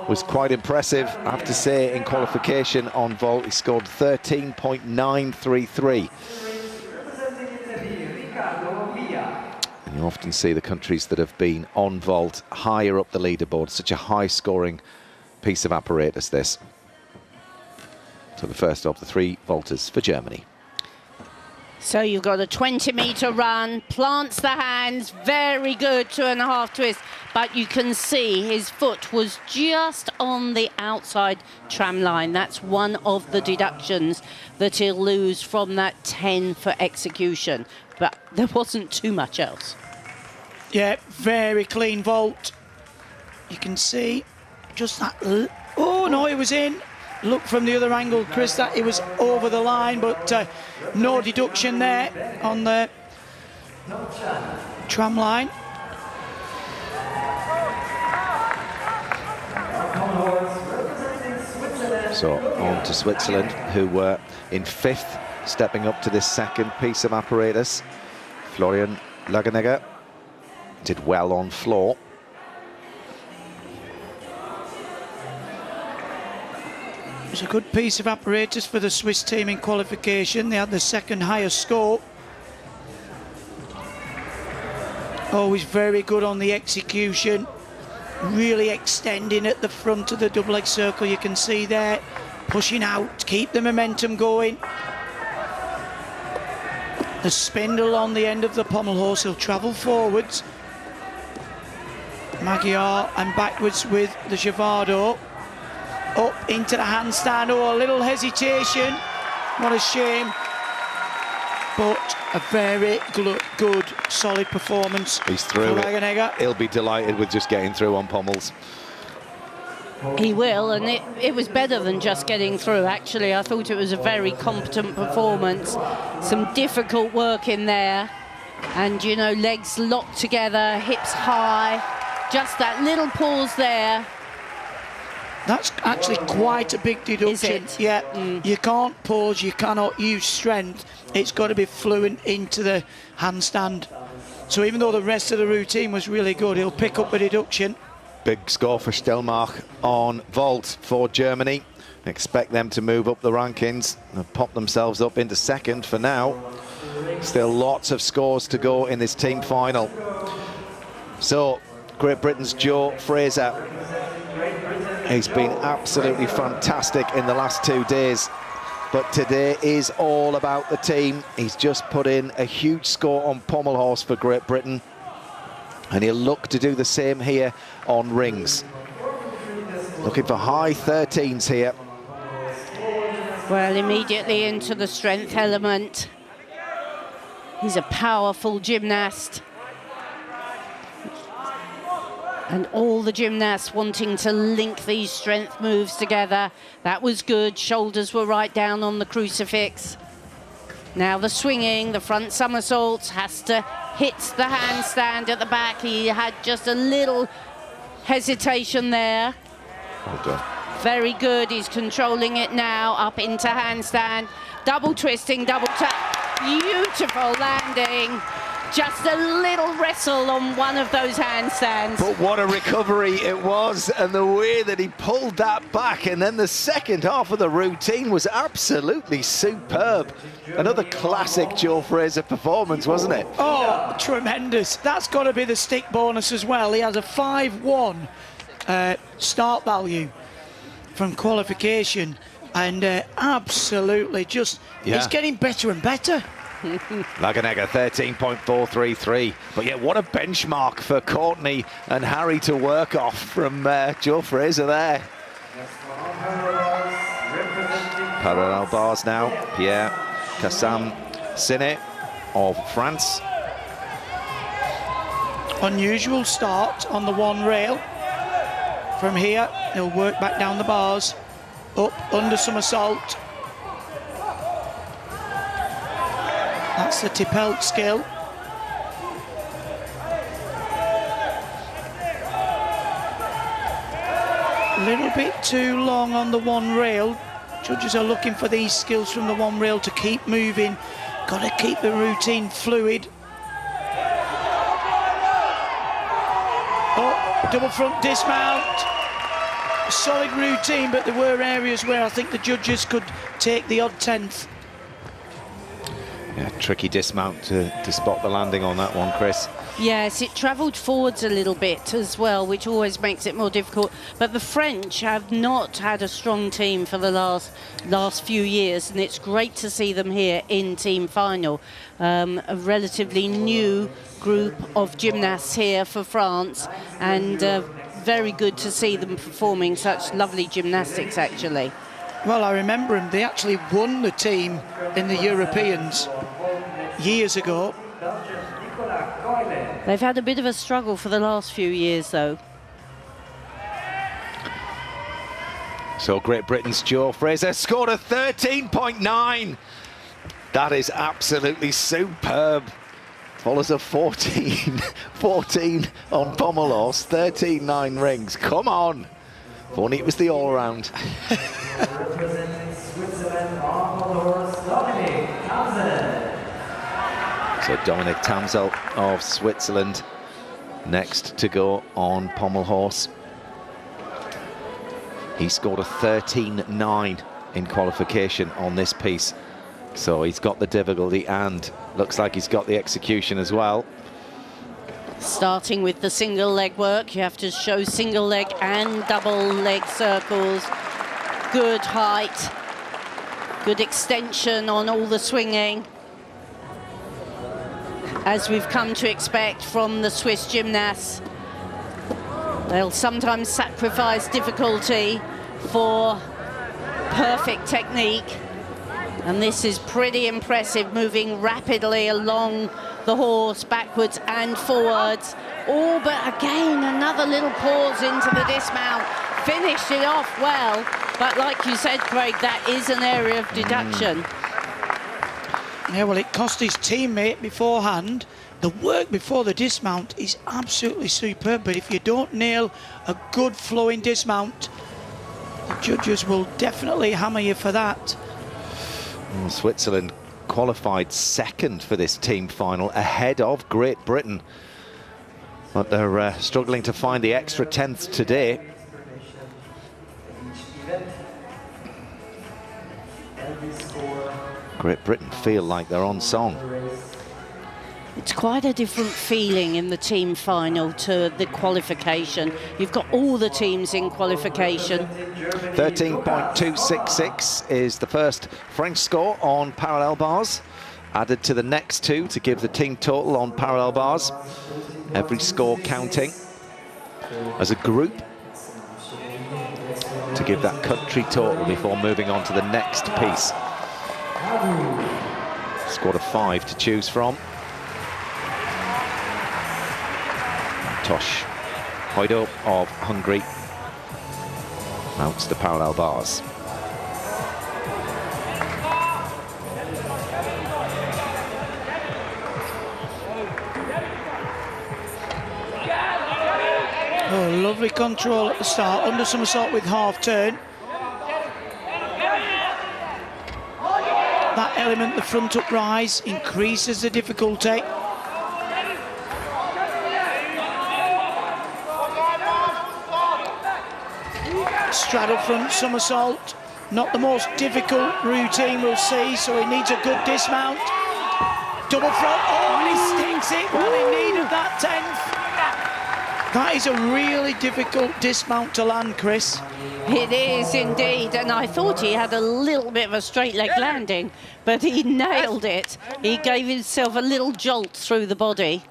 G: Was quite impressive, I have to say, in qualification on vault. He scored 13.933. And you often see the countries that have been on vault higher up the leaderboard. Such a high-scoring piece of apparatus, this. So the first of the 3 vaulters for Germany.
F: So you've got a 20-metre run, plants the hands, very good 2.5 twist, but you can see his foot was just on the outside tram line. That's one of the deductions that he'll lose from that 10 for execution, but there wasn't too much else.
C: Yeah, very clean vault. You can see just that. Oh no, it was in. Look from the other angle, Chris, that it was over the line, but no deduction there on the tram line.
G: So on to Switzerland, who were in 5th, stepping up to this second piece of apparatus. Florian Lagenegger did well on floor.
C: It was a good piece of apparatus for the Swiss team in qualification. They had the second highest score. Always very good on the execution. Really extending at the front of the double-leg circle, you can see there. Pushing out, keep the momentum going. The spindle on the end of the pommel horse, he'll travel forwards. Magyar and backwards with the Javado. Up into the handstand. Oh, a little hesitation. What a shame. But a very good, solid performance.
G: He's through it. He'll be delighted with just getting through on pommels.
F: He will, and it was better than just getting through, actually. I thought it was a very competent performance. Some difficult work in there. And, you know, legs locked together, hips high. Just that little pause there.
C: That's actually quite a big deduction.
F: Is it?
C: Yeah, you can't pause, you cannot use strength. It's got to be fluent into the handstand. So even though the rest of the routine was really good, he'll pick up a deduction.
G: Big score for Stelmach on vault for Germany. Expect them to move up the rankings and pop themselves up into 2nd for now. Still lots of scores to go in this team final. So, Great Britain's Joe Fraser. He's been absolutely fantastic in the last 2 days, but today is all about the team. He's just put in a huge score on pommel horse for Great Britain, and he'll look to do the same here on rings. Looking for high 13s here.
F: Well, immediately into the strength element. He's a powerful gymnast. And all the gymnasts wanting to link these strength moves together. That was good. Shoulders were right down on the crucifix. Now the swinging, the front somersaults, has to hit the handstand at the back. He had just a little hesitation there.
G: Well done.
F: Very good. He's controlling it now. Up into handstand. Double twisting, double tap. Beautiful landing. just a little wrestle on one of those handstands.
G: But what a recovery it was, and the way that he pulled that back, and then the second half of the routine was absolutely superb. Another classic Joe Fraser performance, wasn't it?
C: Oh, tremendous. That's got to be the stick bonus as well. He has a 5-1 start value from qualification, and absolutely just, it's getting better and better.
G: Laganega 13.433, but yeah, what a benchmark for Courtney and Harry to work off from Joe Fraser there. Parallel bars now, Pierre Cassam-Sinet of France.
C: Unusual start on the one rail. From here, he'll work back down the bars, up under somersault. That's the Tipelt skill. A little bit too long on the one rail. Judges are looking for these skills from the one rail to keep moving. Got to keep the routine fluid. Oh, double front dismount. Solid routine, but there were areas where I think the judges could take the odd 10th.
G: Yeah, tricky dismount to spot the landing on that one, Chris.
F: Yes, it travelled forwards a little bit as well, which always makes it more difficult. But the French have not had a strong team for the last few years, and it's great to see them here in team final. A relatively new group of gymnasts here for France, and very good to see them performing such lovely gymnastics, actually.
C: Well, I remember them. They actually won the team in the Europeans years ago.
F: They've had a bit of a struggle for the last few years, though.
G: So Great Britain's Joe Fraser scored a 13.9. That is absolutely superb. Follows a 14 on pommel horse, 13.9 rings. Come on. If only it was the all-round. So Dominic Tamzel of Switzerland next to go on pommel horse. He scored a 13.9 in qualification on this piece. So he's got the difficulty and looks like he's got the execution as well.
F: Starting with the single leg work, you have to show single leg and double leg circles. Good height, good extension on all the swinging, as we've come to expect from the Swiss gymnasts. They'll sometimes sacrifice difficulty for perfect technique, and this is pretty impressive, moving rapidly along the horse, backwards and forwards. Oh, but again, another little pause into the dismount. Finished it off well, but like you said, Craig, that is an area of deduction.
C: Yeah, well, it cost his teammate beforehand. The work before the dismount is absolutely superb, but if you don't nail a good flowing dismount, the judges will definitely hammer you for that.
G: Switzerland qualified second for this team final, ahead of Great Britain. But they're struggling to find the extra 10th today. Great Britain feel like they're on song.
F: It's quite a different feeling in the team final to the qualification. You've got all the teams in qualification.
G: 13.266 is the first French score on parallel bars, added to the next two to give the team total on parallel bars. Every score counting as a group to give that country total before moving on to the next piece. Squad of 5 to choose from. Tosh Hoido of Hungary mounts the parallel bars.
C: Oh, lovely control at the start, under somersault with half turn. That element, the front up rise, increases the difficulty. Straddle front somersault. Not the most difficult routine we'll see, so he needs a good dismount. Double front, oh, and he sticks it while in need of that 10th. That is a really difficult dismount to land, Chris.
F: It is indeed, and I thought he had a little bit of a straight leg landing, but he nailed it. He gave himself a little jolt through the body.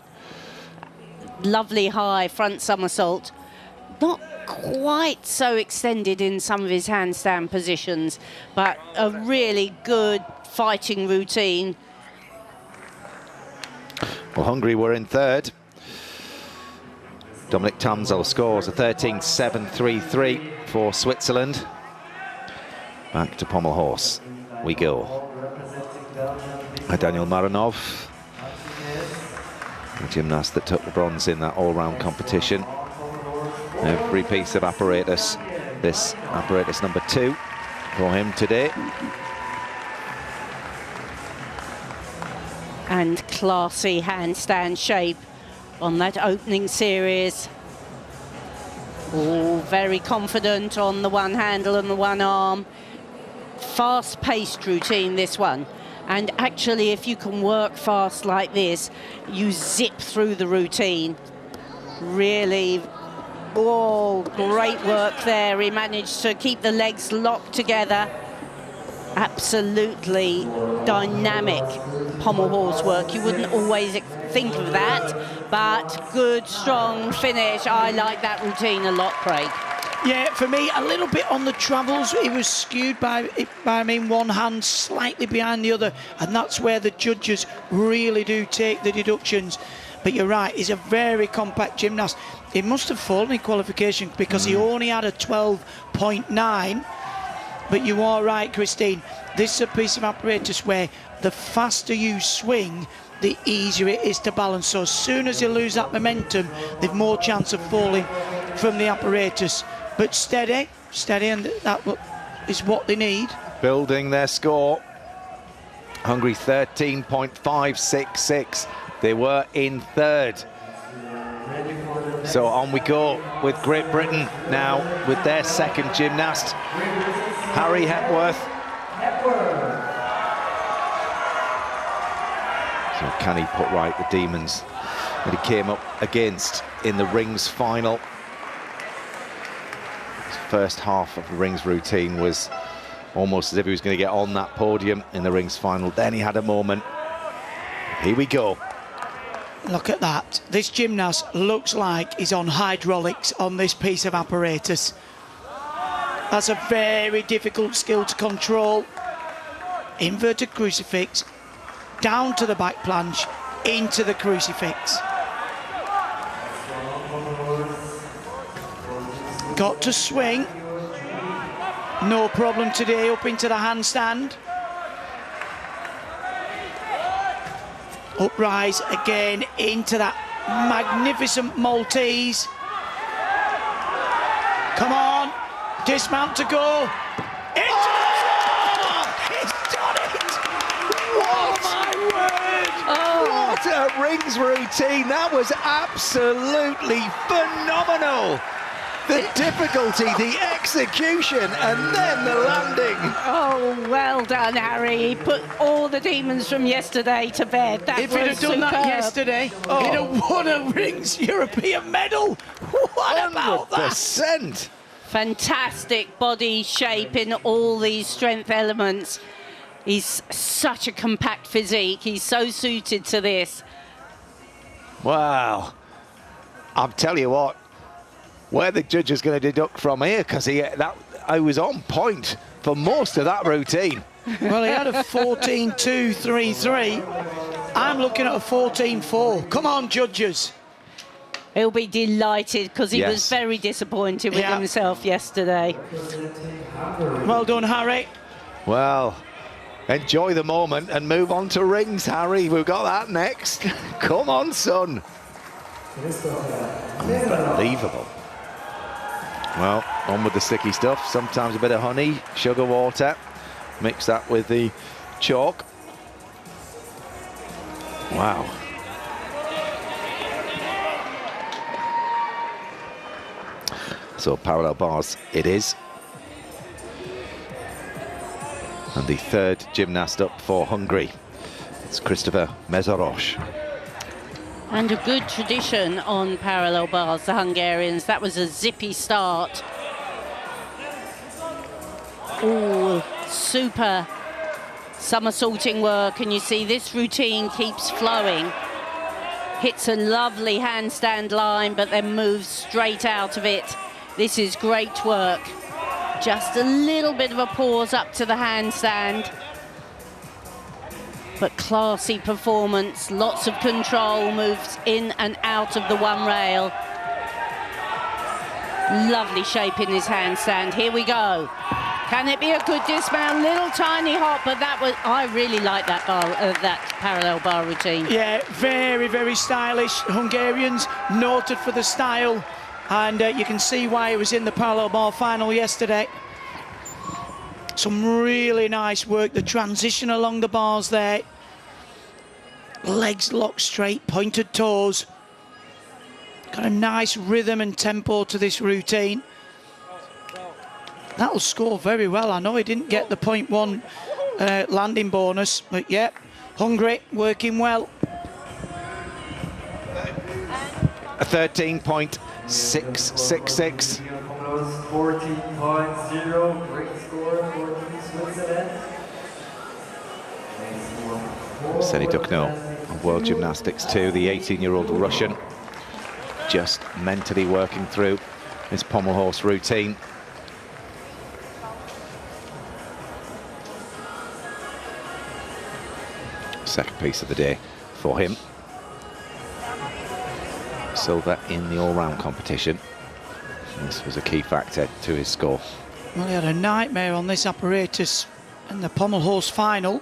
F: Lovely high front somersault. Not quite so extended in some of his handstand positions, but a really good fighting routine.
G: Well, Hungary were in third. Dominic Tamzel scores a 13.733 for Switzerland. Back to pommel horse we go. Daniel Maranov, the gymnast that took the bronze in that all-round competition. Every piece of apparatus, this apparatus number 2 for him today.
F: And classy handstand shape on that opening series. All very confident on the one handle and the one arm. Fast-paced routine, this one. And actually, if you can work fast like this, you zip through the routine. Really, oh, great work there. He managed to keep the legs locked together. Absolutely dynamic pommel horse work. You wouldn't always think of that, but good, strong finish. I like that routine a lot, Craig.
C: Yeah, for me, a little bit on the travels. He was skewed by one hand slightly behind the other, and that's where the judges really do take the deductions. But you're right, he's a very compact gymnast. He must have fallen in qualification because he only had a 12.9. But you are right, Christine. This is a piece of apparatus where the faster you swing, the easier it is to balance. So as soon as you lose that momentum, they've more chance of falling from the apparatus. But steady, and that is what they need.
G: Building their score. Hungary 13.566. They were in third. So on we go with Great Britain now with their second gymnast, Harry Hepworth. So can he put right the demons that he came up against in the rings final? His first half of the rings routine was almost as if he was going to get on that podium in the rings final. Then he had a moment. Here we go.
C: Look at that. This gymnast looks like he's on hydraulics on this piece of apparatus. That's a very difficult skill to control. Inverted crucifix, down to the back planche, into the crucifix. Got to swing. No problem today, up into the handstand. Uprise again into that magnificent Maltese. Come on, dismount to go. Into He's done it! Oh my word!
G: Oh, what a rings routine. That was absolutely phenomenal. The difficulty, the execution, and then the landing.
F: Oh, well done, Harry. He put all the demons from yesterday to bed. That
C: if he'd have done that yesterday, he'd have won a rings European medal. What about that?
G: 100%.
F: Fantastic body shape in all these strength elements. He's such a compact physique. He's so suited to this.
G: Wow. I'll tell you what, where the judge is going to deduct from here, because I was on point for most of that routine.
C: Well, he had a 14.233. I'm looking at a 14.4. Come on, judges.
F: He'll be delighted because he was very disappointed with himself yesterday.
C: Well done, Harry.
G: Well, enjoy the moment and move on to rings, Harry. We've got that next. Come on, son. Unbelievable. Well, on with the sticky stuff. Sometimes a bit of honey, sugar water. Mix that with the chalk. Wow. So parallel bars it is. And the third gymnast up for Hungary, it's Christopher Mészáros.
F: And a good tradition on parallel bars, the Hungarians. That was a zippy start. Oh, super somersaulting work, and you see this routine keeps flowing. Hits a lovely handstand line, but then moves straight out of it. This is great work. Just a little bit of a pause up to the handstand. But classy performance, lots of control, moves in and out of the one rail. Lovely shape in his handstand. Here we go. Can it be a good dismount? Little tiny hop, but that was, I really like that bar, that parallel bar routine.
C: Yeah, very, very stylish. Hungarians noted for the style, and you can see why he was in the parallel bar final yesterday. Some really nice work, the transition along the bars there. Legs locked straight, pointed toes. Got a nice rhythm and tempo to this routine. That'll score very well. I know he didn't get the 0.1 landing bonus, but yeah, Hungary working well.
G: A 13.666.
E: 14.0, great score for Team Switzerland.
G: Seni Dukno of World Gymnastics 2, the 18-year-old Russian, just mentally working through his pommel horse routine. Second piece of the day for him. Silver in the all-round competition. This was a key factor to his score.
C: Well, he had a nightmare on this apparatus in the pommel horse final,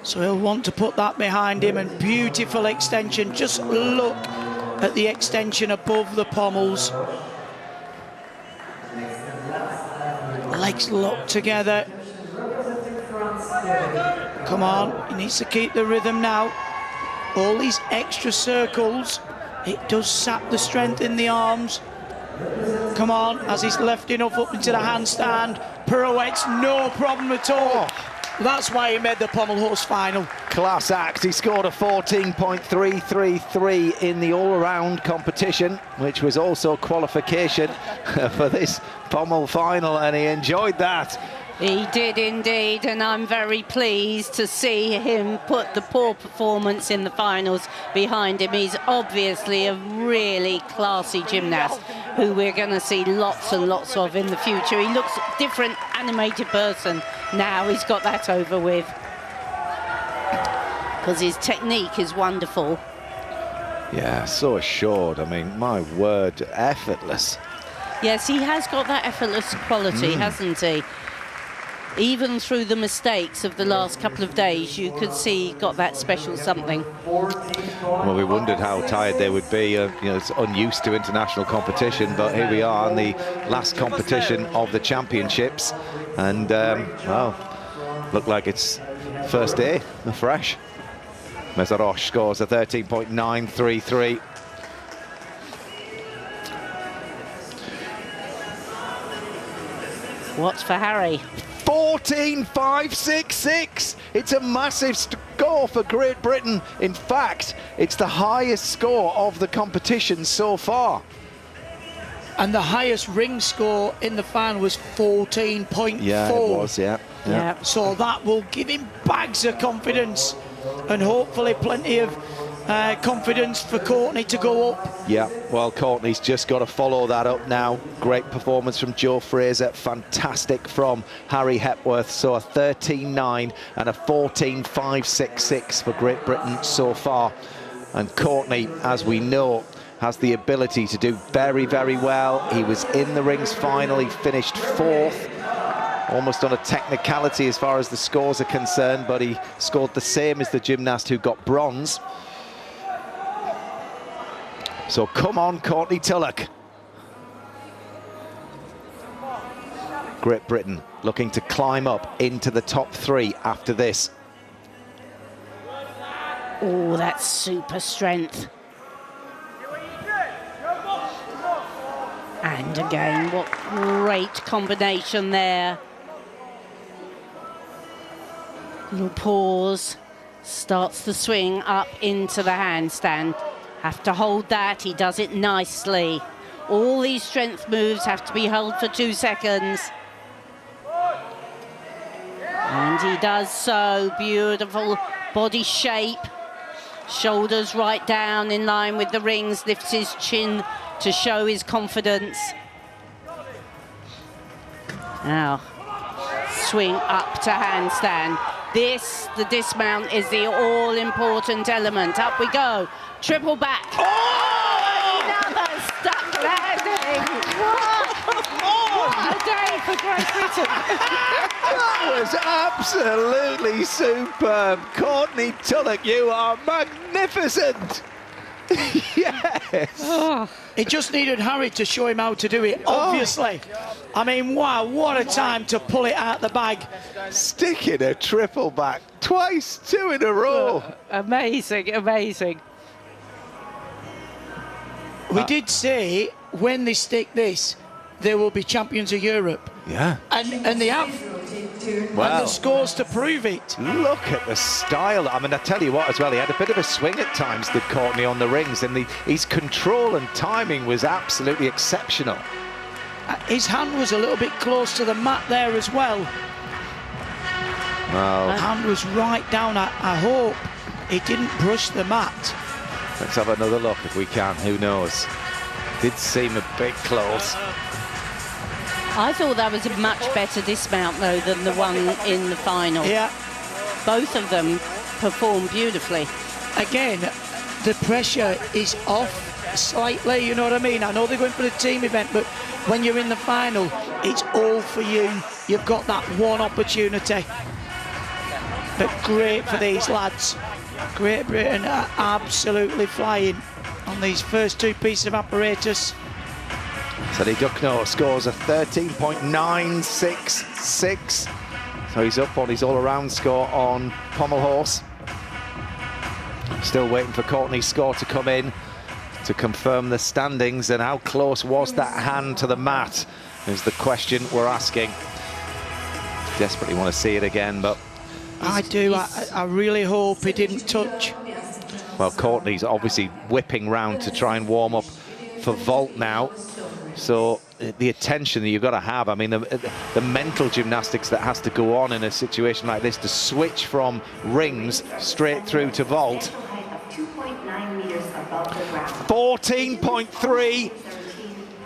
C: so he'll want to put that behind him. And beautiful extension. Just look at the extension above the pommels. Legs locked together. Come on, he needs to keep the rhythm now. All these extra circles, it does sap the strength in the arms. Come on, as he's left enough up into the handstand. Pirouettes, no problem at all. That's why he made the pommel horse final.
G: Class act. He scored a 14.333 in the all-around competition, which was also qualification for this pommel final, and he enjoyed that.
F: He did indeed, and I'm very pleased to see him put the poor performance in the finals behind him. He's obviously a really classy gymnast who we're going to see lots and lots of in the future. He looks a different animated person now. He's got that over with, because his technique is wonderful.
G: Yeah, so assured. I mean, my word, effortless.
F: Yes, he has got that effortless quality, hasn't he? Even through the mistakes of the last couple of days, you could see he got that special something.
G: Well, we wondered how tired they would be. You know, it's unused to international competition, but here we are in the last competition of the championships, and well, look like it's first day afresh. Mészáros scores a 13.933.
F: What's for Harry?
G: 14.566. It's a massive score for Great Britain. In fact, it's the highest score of the competition so far.
C: And the highest ring score in the final was 14.4.
G: Yeah, it was, yeah.
C: So that will give him bags of confidence, and hopefully plenty of confidence for Courtney to go up.
G: Yeah, well, Courtney's just got to follow that up now. Great performance from Joe Fraser, fantastic from Harry Hepworth. So a 13.9 and a 14.566 for Great Britain so far. And Courtney, as we know, has the ability to do very, very well. He was in the rings final, he finished fourth, almost on a technicality as far as the scores are concerned, but he scored the same as the gymnast who got bronze. So come on, Courtney Tulloch. Great Britain looking to climb up into the top three after this.
F: Oh, that's super strength. And again, what great combination there. Little pause. Starts the swing up into the handstand. Have to hold that. He does it nicely. All these strength moves have to be held for 2 seconds. And he does so. Beautiful body shape. Shoulders right down in line with the rings. Lifts his chin to show his confidence. Now, swing up to handstand. The dismount is the all-important element. Up we go. Triple back.
G: Oh!
F: Another stuck landing. What a day for Great Britain.
G: That was absolutely superb. Courtney Tulloch, you are magnificent. Yes.
C: He just needed Harry to show him how to do it, obviously. I mean, wow, what a time to pull it out the bag.
G: Sticking a triple back twice, 2 in a row.
F: Amazing, amazing.
C: We did say when they stick this, they will be champions of Europe.
G: Yeah.
C: And they have.
G: Well,
C: And the scores to prove it.
G: look at the style. I mean, I tell you what, as well, he had a bit of a swing at times, did Courtney, on the rings, and his control and timing was absolutely exceptional.
C: His hand was a little bit close to the mat there as well.
G: Well,
C: Hand was right down. I hope he didn't brush the mat.
G: let's have another look if we can. Who knows? Did seem a bit close.
F: I thought that was a much better dismount, though, than the one in the final.
C: Yeah.
F: Both of them performed beautifully.
C: Again, the pressure is off slightly, you know what I mean? I know they're going for the team event, but when you're in the final, it's all for you. You've got that one opportunity. But great for these lads. Great Britain are absolutely flying on these first 2 pieces of apparatus.
G: Teddy Ducknor scores a 13.966. So he's up on his all-around score on Pommel Horse. Still waiting for Courtney's score to come in to confirm the standings, and how close was that hand to the mat is the question we're asking. Desperately want to see it again, but...
C: I do. I really hope he didn't touch.
G: Well, Courtney's obviously whipping round to try and warm up for vault now. So the attention that you've got to have, I mean, the mental gymnastics that has to go on in a situation like this to switch from rings straight through to vault. 14.3.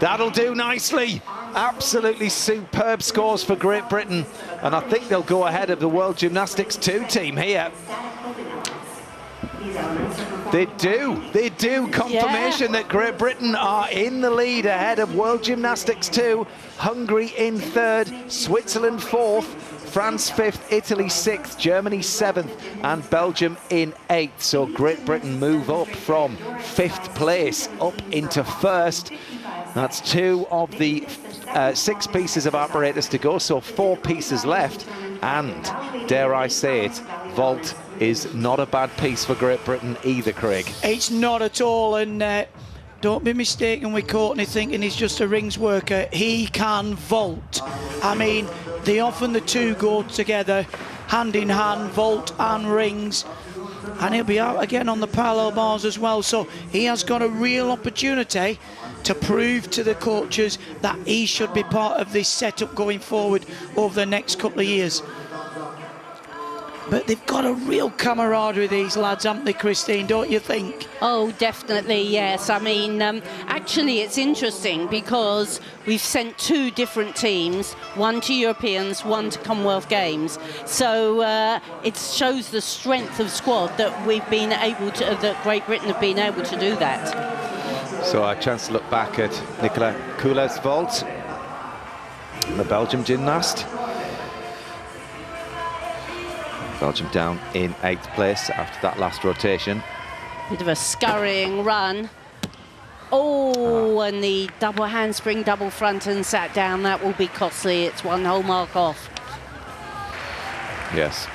G: That'll do nicely. Absolutely superb scores for Great Britain. And I think they'll go ahead of the World Gymnastics 2 team here. They do. Confirmation that Great Britain are in the lead ahead of World Gymnastics 2. Hungary in 3rd, Switzerland 4th, France 5th, Italy 6th, Germany 7th, and Belgium in 8th. So Great Britain move up from 5th place up into 1st. That's 2 of the 6 pieces of apparatus to go, so 4 pieces left. And, dare I say it, vault is not a bad piece for Great Britain either, Craig.
C: It's not at all, and don't be mistaken with Courtney thinking he's just a rings worker. He can vault. I mean, they often the two go together, hand in hand, vault and rings. And he'll be out again on the parallel bars as well. So he has got a real opportunity to prove to the coaches that he should be part of this setup going forward over the next couple of years. But they've got a real camaraderie, these lads, haven't they, Christine, don't you think?
F: Oh, definitely, yes. I mean, actually, it's interesting because we've sent 2 different teams, one to Europeans, one to Commonwealth Games. So it shows the strength of squad that we've been able to, that Great Britain have been able to do that.
G: So a chance to look back at Nicola Coulet's vault, the Belgium gymnast. Belgium down in 8th place after that last rotation.
F: Bit of a scurrying run. Oh, and the double handspring, double front and sat down. That will be costly. It's 1 whole mark off.
G: Yes.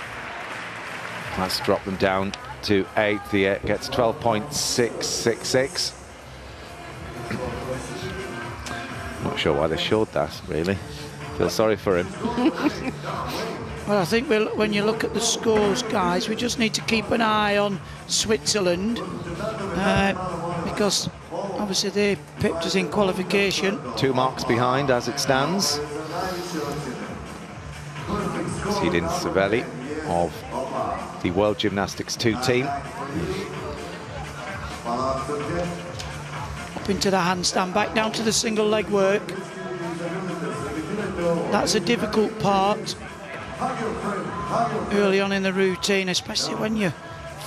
G: That's dropped them down to 8th. He gets 12.666. Not sure why they showed that, really. Feel sorry for him.
C: Well, I think when you look at the scores, guys, we just need to keep an eye on Switzerland because obviously they pipped us in qualification.
G: 2 marks behind as it stands. Zidane Savelli of the World Gymnastics 2 team.
C: Up into the handstand, back down to the single leg work. That's a difficult part early on in the routine, especially when you're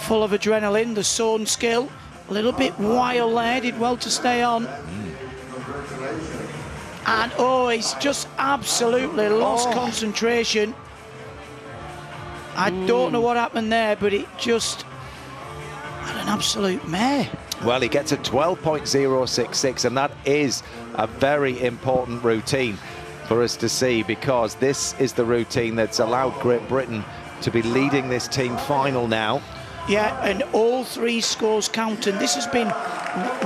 C: full of adrenaline. The Sohn skill, a little bit wild there, did well to stay on. And oh, he's just absolutely lost concentration. I don't know what happened there, but it just had an absolute mare.
G: Well, he gets a 12.066, and that is a very important routine for us to see, because this is the routine that's allowed Great Britain to be leading this team final now.
C: Yeah, and all 3 scores count, and this has been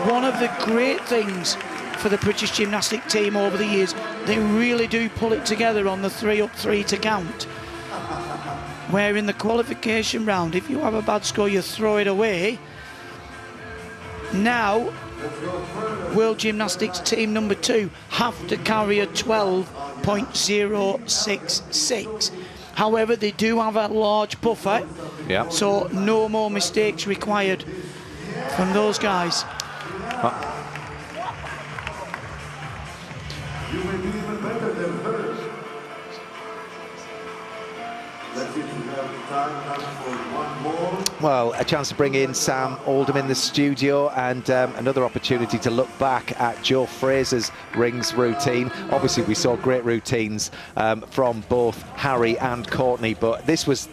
C: one of the great things for the British gymnastic team over the years. They really do pull it together on the 3 up 3 to count. Where in the qualification round, if you have a bad score, you throw it away. Now, World Gymnastics team number 2 have to carry a 12.066. However, they do have a large buffer, so no more mistakes required from those guys.
I: You may be even better than first. Let's see if we have time for one more.
G: Well, a chance to bring in Sam Oldham in the studio, and another opportunity to look back at Joe Fraser's rings routine. Obviously, we saw great routines from both Harry and Courtney, but this was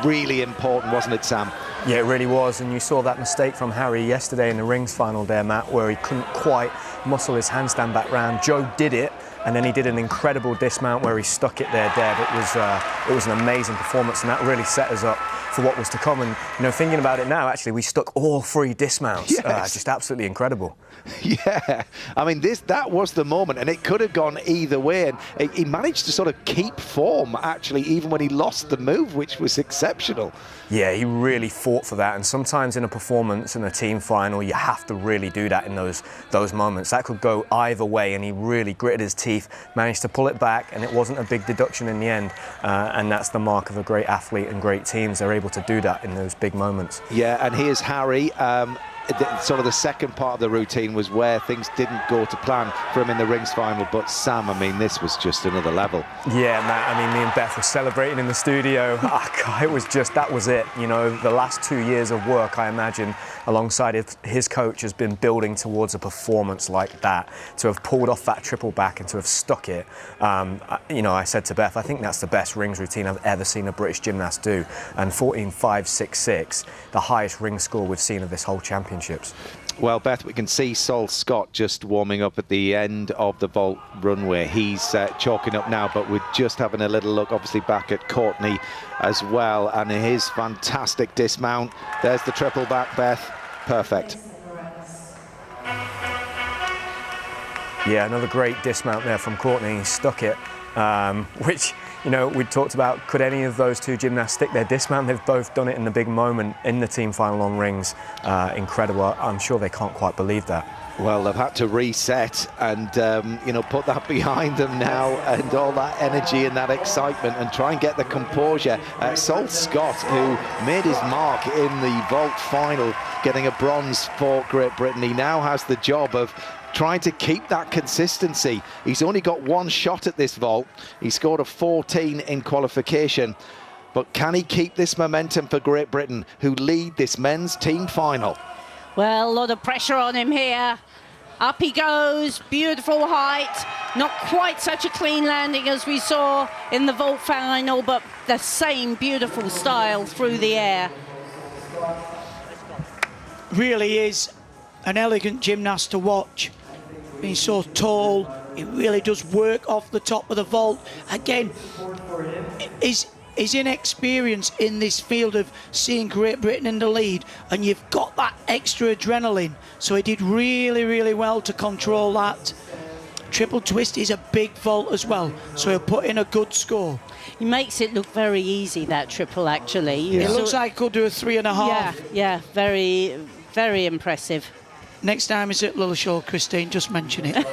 G: really important, wasn't it, Sam?
B: Yeah, it really was, and you saw that mistake from Harry yesterday in the rings final there, Matt, where he couldn't quite muscle his handstand back round. Joe did it, and then he did an incredible dismount where he stuck it there dead. It was an amazing performance, and that really set us up for what was to come. And you know, thinking about it now, actually, we stuck all 3 dismounts.
G: Yes.
B: Just absolutely incredible.
G: Yeah, I mean, that was the moment, and it could have gone either way, and he managed to sort of keep form, actually, even when he lost the move, which was exceptional.
B: Yeah, he really fought for that, and sometimes in a performance in a team final, you have to really do that in those moments. That could go either way, and he really gritted his teeth, managed to pull it back, and it wasn't a big deduction in the end, and that's the mark of a great athlete and great teams. They're able to do that in those big moments.
G: Yeah, and here's Harry. Sort of the second part of the routine was where things didn't go to plan for him in the rings final, but Sam, I mean, this was just another level.
B: Yeah, Matt, I mean, me and Beth were celebrating in the studio. It was just, that was it. You know, the last 2 years of work, I imagine, alongside his coach, has been building towards a performance like that. To have pulled off that triple back and to have stuck it, you know, I said to Beth, I think that's the best rings routine I've ever seen a British gymnast do. And 14.566, the highest ring score we've seen of this whole championships.
G: Well, Beth, we can see Sol Scott just warming up at the end of the vault runway. He's chalking up now, but we're just having a little look, obviously, back at Courtney as well, and his fantastic dismount. There's the triple back, Beth. Perfect.
B: Yeah, another great dismount there from Courtney. He stuck it, which, you know, we talked about, could any of those 2 gymnasts stick their dismount? They've both done it in the big moment in the team final on rings. Incredible. I'm sure they can't quite believe that.
G: Well, they've had to reset and, you know, put that behind them now, and all that energy and that excitement, and try and get the composure. Sol Scott, who made his mark in the vault final, getting a bronze for Great Britain, he now has the job of trying to keep that consistency. He's only got 1 shot at this vault. He scored a 14 in qualification. But can he keep this momentum for Great Britain, who lead this men's team final?
F: Well, a lot of pressure on him here. Up he goes, beautiful height. Not quite such a clean landing as we saw in the vault final, but the same beautiful style through the air.
C: Really is an elegant gymnast to watch. Being so tall, he really does work off the top of the vault. Again, his inexperience in this field of seeing Great Britain in the lead, and you've got that extra adrenaline. So he did really, really well to control that. triple twist is a big vault as well, so he'll put in a good score.
F: He makes it look very easy, that triple, actually.
C: It looks like he'll do a 3.5.
F: Yeah, very, very impressive.
C: Next time he's at Lilleshall, Christine, just mention it.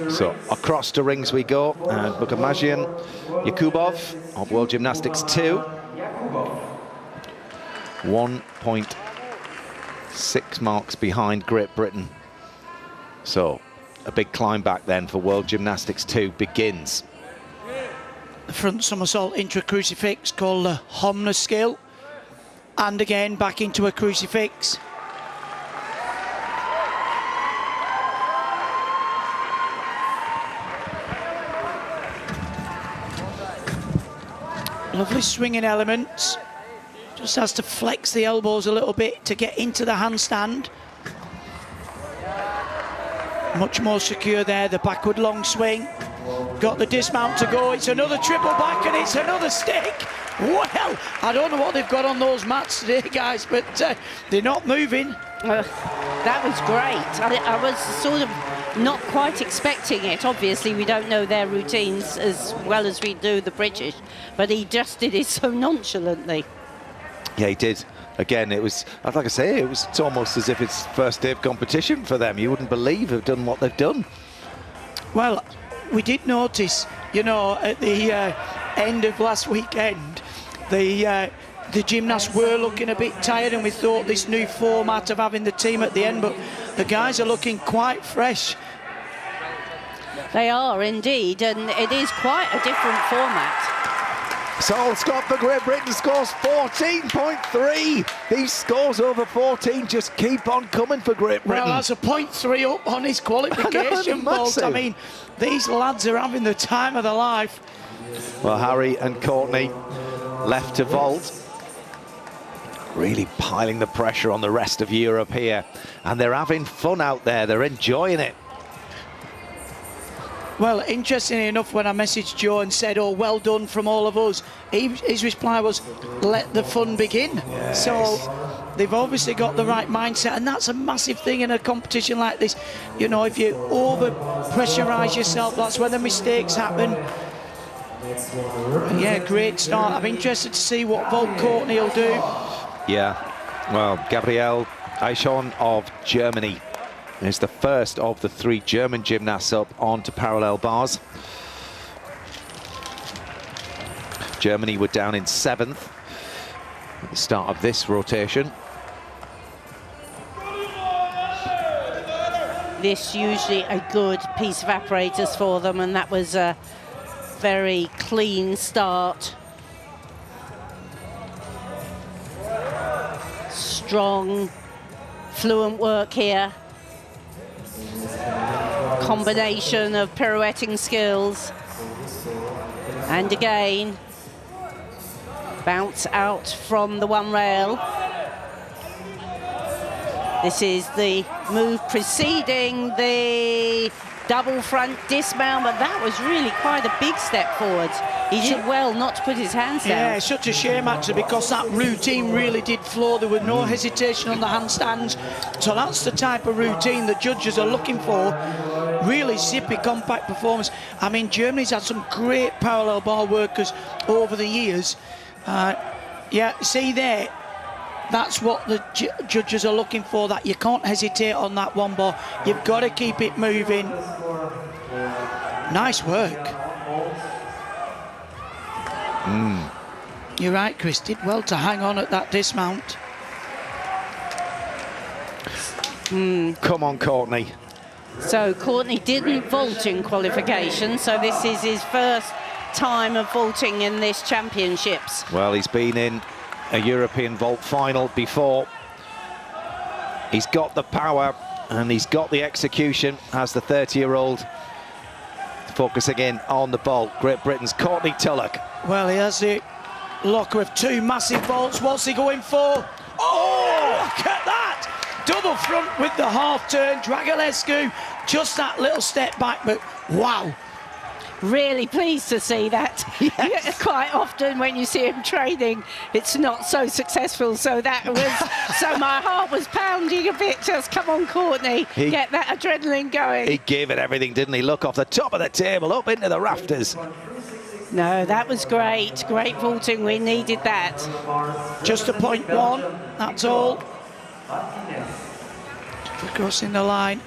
G: So across the rings we go, and look at Majian Yakubov of World Gymnastics 2. 1.6 marks behind Great Britain. So a big climb back then for World Gymnastics 2 begins.
C: The front somersault into a crucifix called the Homner skill. And again back into a crucifix. Lovely swinging elements. Just has to flex the elbows a little bit to get into the handstand. Much more secure there, the backward long swing. Got the dismount to go, it's another triple back and it's another stick. Well, I don't know what they've got on those mats today, guys, but they're not moving.
F: That was great. I was sort of not quite expecting it. Obviously, we don't know their routines as well as we do the British, but he just did it so nonchalantly.
G: Yeah, he did. Again, it was, like I say, it's almost as if it's first day of competition for them. You wouldn't believe they've done what they've done.
C: Well, we did notice, you know, at the end of last weekend, the gymnasts were looking a bit tired, and we thought this new format of having the team at the end, but the guys are looking quite fresh.
F: They are indeed, and it is quite a different format.
G: Sol Scott for Great Britain scores 14.3. These scores over 14 just keep on coming for Great Britain.
C: Well, that's a 0.3 up on his qualification vault. I mean, these lads are having the time of their life.
G: Well, Harry and Courtney left to vault. Really piling the pressure on the rest of Europe here. And they're having fun out there. They're enjoying it.
C: Well, interestingly enough, when I messaged Joe and said, oh, well done from all of us, his reply was, let the fun begin. Yes. So they've obviously got the right mindset, and that's a massive thing in a competition like this. You know, if you over-pressurise yourself, that's when the mistakes happen. Yeah, great start. I'm interested to see what Vault Courtney will do.
G: Yeah, well, Gabrielle Eichhorn of Germany is the first of the 3 German gymnasts up onto parallel bars. Germany were down in 7th at the start of this rotation.
F: This usually a good piece of apparatus for them, and that was a very clean start. Strong, fluent work here. Combination of pirouetting skills. And again, bounce out from the one rail. This is the move preceding the double front dismount, but that was really quite a big step forward. He did well not to put his hands down.
C: Yeah, it's such a shame actually, because that routine really did flow. There was no hesitation on the handstands. So that's the type of routine the judges are looking for. Really zippy, compact performance. I mean, Germany's had some great parallel bar workers over the years. Yeah, see there, that's what the judges are looking for, that you can't hesitate on that one bar. You've got to keep it moving. Nice work. You're right, Chris, did well to hang on at that dismount.
G: Come on, Courtney.
F: So Courtney didn't vault in qualification, so this is his first time of vaulting in this championships.
G: Well, he's been in a European vault final before. He's got the power and he's got the execution as the 30-year-old. Focusing in on the vault, Great Britain's Courtney Tulloch.
C: Well, he has the locker of 2 massive vaults. What's he going for? Oh, look at that! Double front with the half turn. Dragulescu, just that little step back, but wow.
F: really pleased to see that.
C: Yes.
F: Quite often when you see him training, it's not so successful. So that was, so my heart was pounding a bit. Just come on, Courtney, get that adrenaline going.
G: He gave it everything, didn't he? Look off the top of the table, up into the rafters.
F: No, that was great. Great vaulting. We needed that.
C: Just a 0.1, that's all. Crossing the line.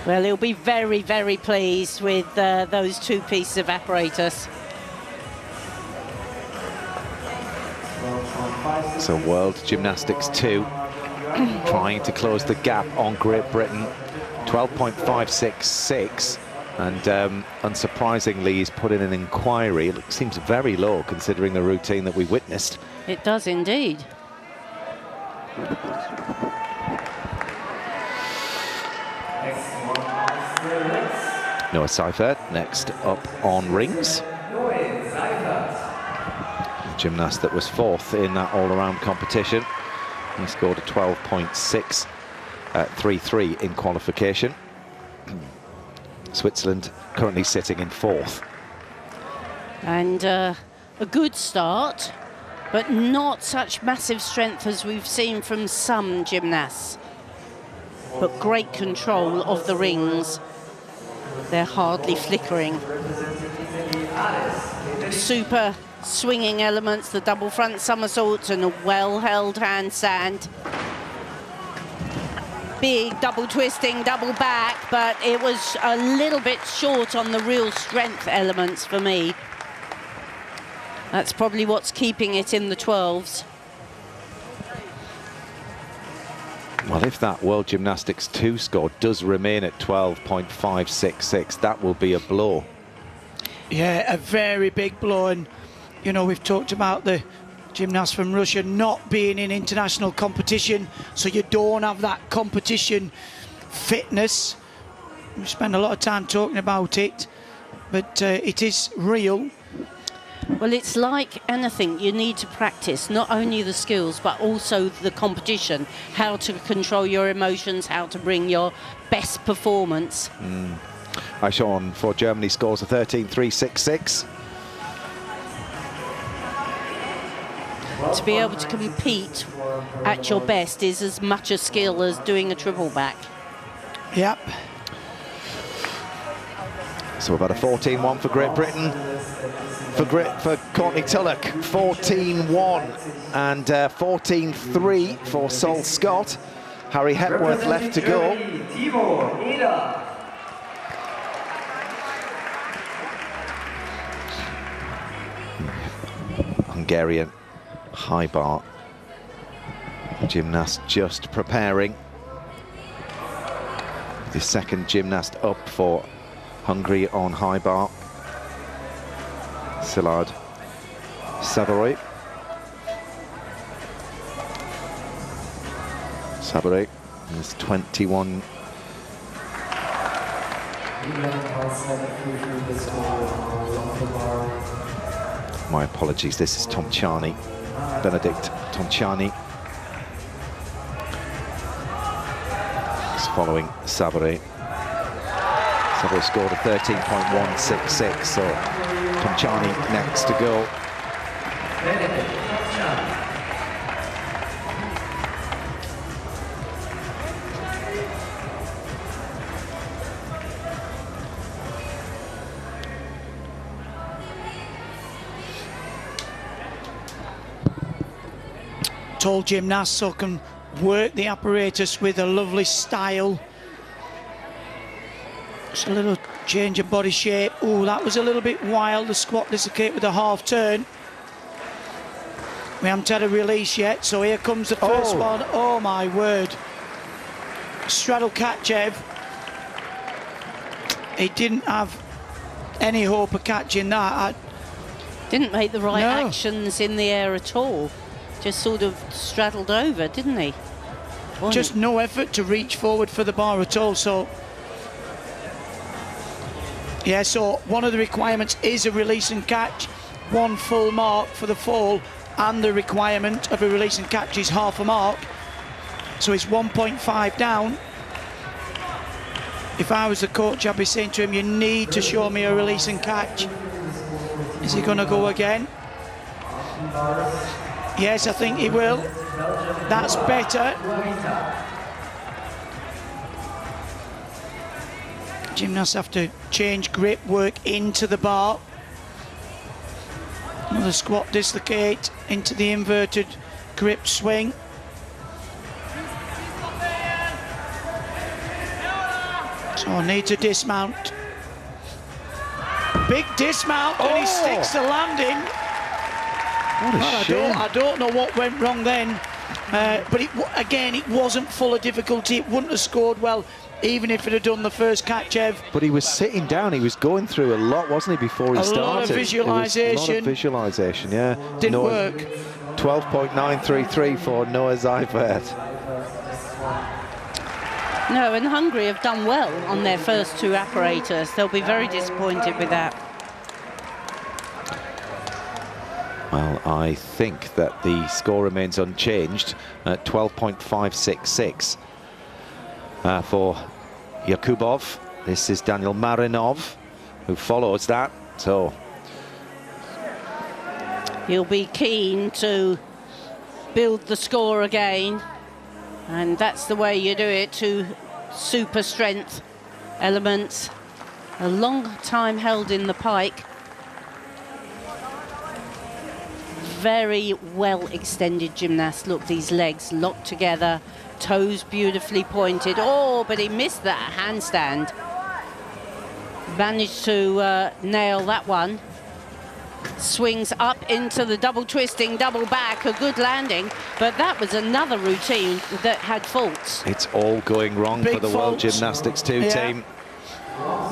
F: Well, he'll be very, very pleased with those two pieces of apparatus.
G: So World Gymnastics 2 trying to close the gap on Great Britain. 12.566. And unsurprisingly, he's put in an inquiry. It seems very low considering the routine that we witnessed.
F: It does indeed.
G: Noah Seifert next up on rings. Gymnast that was fourth in that all-around competition. He scored a 12.633 in qualification. Switzerland currently sitting in fourth.
F: And a good start, but not such massive strength as we've seen from some gymnasts. But great control of the rings. They're hardly flickering. Super swinging elements, the double front somersaults and a well-held handstand. Big double twisting, double back, but it was a little bit short on the real strength elements for me. That's probably what's keeping it in the 12s.
G: Well, if that World Gymnastics 2 score does remain at 12.566, that will be a blow.
C: Yeah, a very big blow. And, you know, we've talked about the gymnasts from Russia not being in international competition, so you don't have that competition fitness. We spend a lot of time talking about it, but it is real.
F: Well, it's like anything, you need to practice not only the skills but also the competition, how to control your emotions, how to bring your best performance.
G: Aishon for Germany scores a 13.366.
F: To be able to compete at your best is as much a skill as doing a triple back.
C: Yep.
G: So we've had a 14-1 for Great Britain. For Courtney Tulloch, 14-1 and 14-3 for Sol Scott. Harry Hepworth left to go. Hungarian high bar gymnast just preparing. The second gymnast up for Hungary on high bar. Szilard Szaboly. Szaboly is 21. My apologies, this is Tomczany, Benedict Tomczany. It's following Szaboly. Szaboly scored a 13.166, so Tomczany next to go.
C: Tall gymnast, so can work the apparatus with a lovely style. Just a little change of body shape. Oh, that was a little bit wild. The squat dislocate with a half turn. We haven't had a release yet, so here comes the first one. Oh my word. Straddle Katchev. He didn't have any hope of catching that.
F: Didn't make the right actions in the air at all. Just sort of straddled over, didn't he?
C: Just no effort to reach forward for the bar at all. So yeah, so one of the requirements is a release and catch, 1 full mark for the fall, and the requirement of a release and catch is half a mark. So it's 1.5 down. If I was the coach, I'd be saying to him, you need to show me a release and catch. Is he going to go again? Yes, I think he will. That's better. Gymnasts have to change grip, work into the bar. Another squat dislocate into the inverted grip swing. So needs a dismount. Big dismount, and he sticks the landing.
G: What a shame.
C: I don't know what went wrong then, but again, it wasn't full of difficulty. It wouldn't have scored well, even if it had done the first catch, Ev.
G: But he was sitting down. He was going through a lot, wasn't he, before he started?
C: A lot of visualisation.
G: A lot of visualisation, yeah.
C: Didn't work.
G: 12.933 for Noah Seifert.
F: No, and Hungary have done well on their first two apparatus. They'll be very disappointed with that.
G: Well, I think that the score remains unchanged at 12.566 for Yakubov. This is Daniel Marinov, who follows that. So
F: he'll be keen to build the score again. And that's the way you do it, to super strength elements. A long time held in the pike. Very well extended gymnast. Look, these legs locked together, toes beautifully pointed. Oh, but he missed that handstand. Managed to nail that one. Swings up into the double twisting, double back, a good landing, but that was another routine that had faults.
G: it's all going wrong
C: Big
G: for the World
C: faults.
G: Gymnastics 2 team.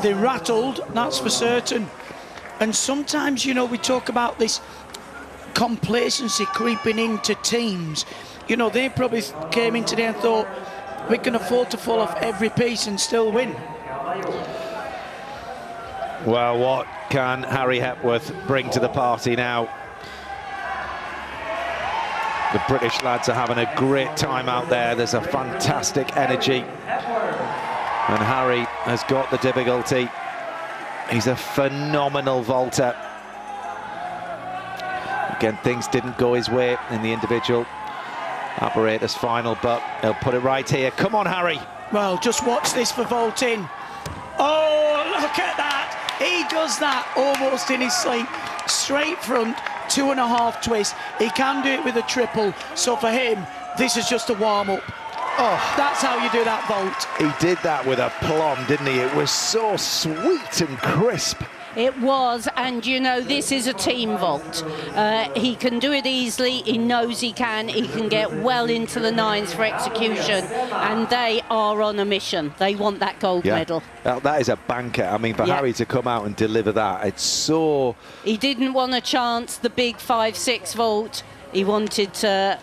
C: They rattled, that's for certain. And sometimes, you know, we talk about this complacency creeping into teams. You know, they probably came in today and thought, we can afford to fall off every piece and still win.
G: Well, what can Harry Hepworth bring to the party now? The British lads are having a great time out there. There's a fantastic energy. And Harry has got the difficulty. He's a phenomenal vaulter. Again, things didn't go his way in the individual apparatus final, but he'll put it right here. Come on, Harry.
C: Well, just watch this for vaulting. Oh, look at that. He does that almost in his sleep. Straight front, 2.5 twists. He can do it with a triple. So for him, this is just a warm-up. Oh, that's how you do that vault.
G: He did that with aplomb, didn't he? It was so sweet and crisp.
F: It was, and you know, this is a team vault. He can do it easily, he knows he can get well into the nines for execution, and they are on a mission. They want that gold medal.
G: That is a banker. I mean, for Harry to come out and deliver that, it's so...
F: He didn't want to chance the big 5-6 vault. He wanted to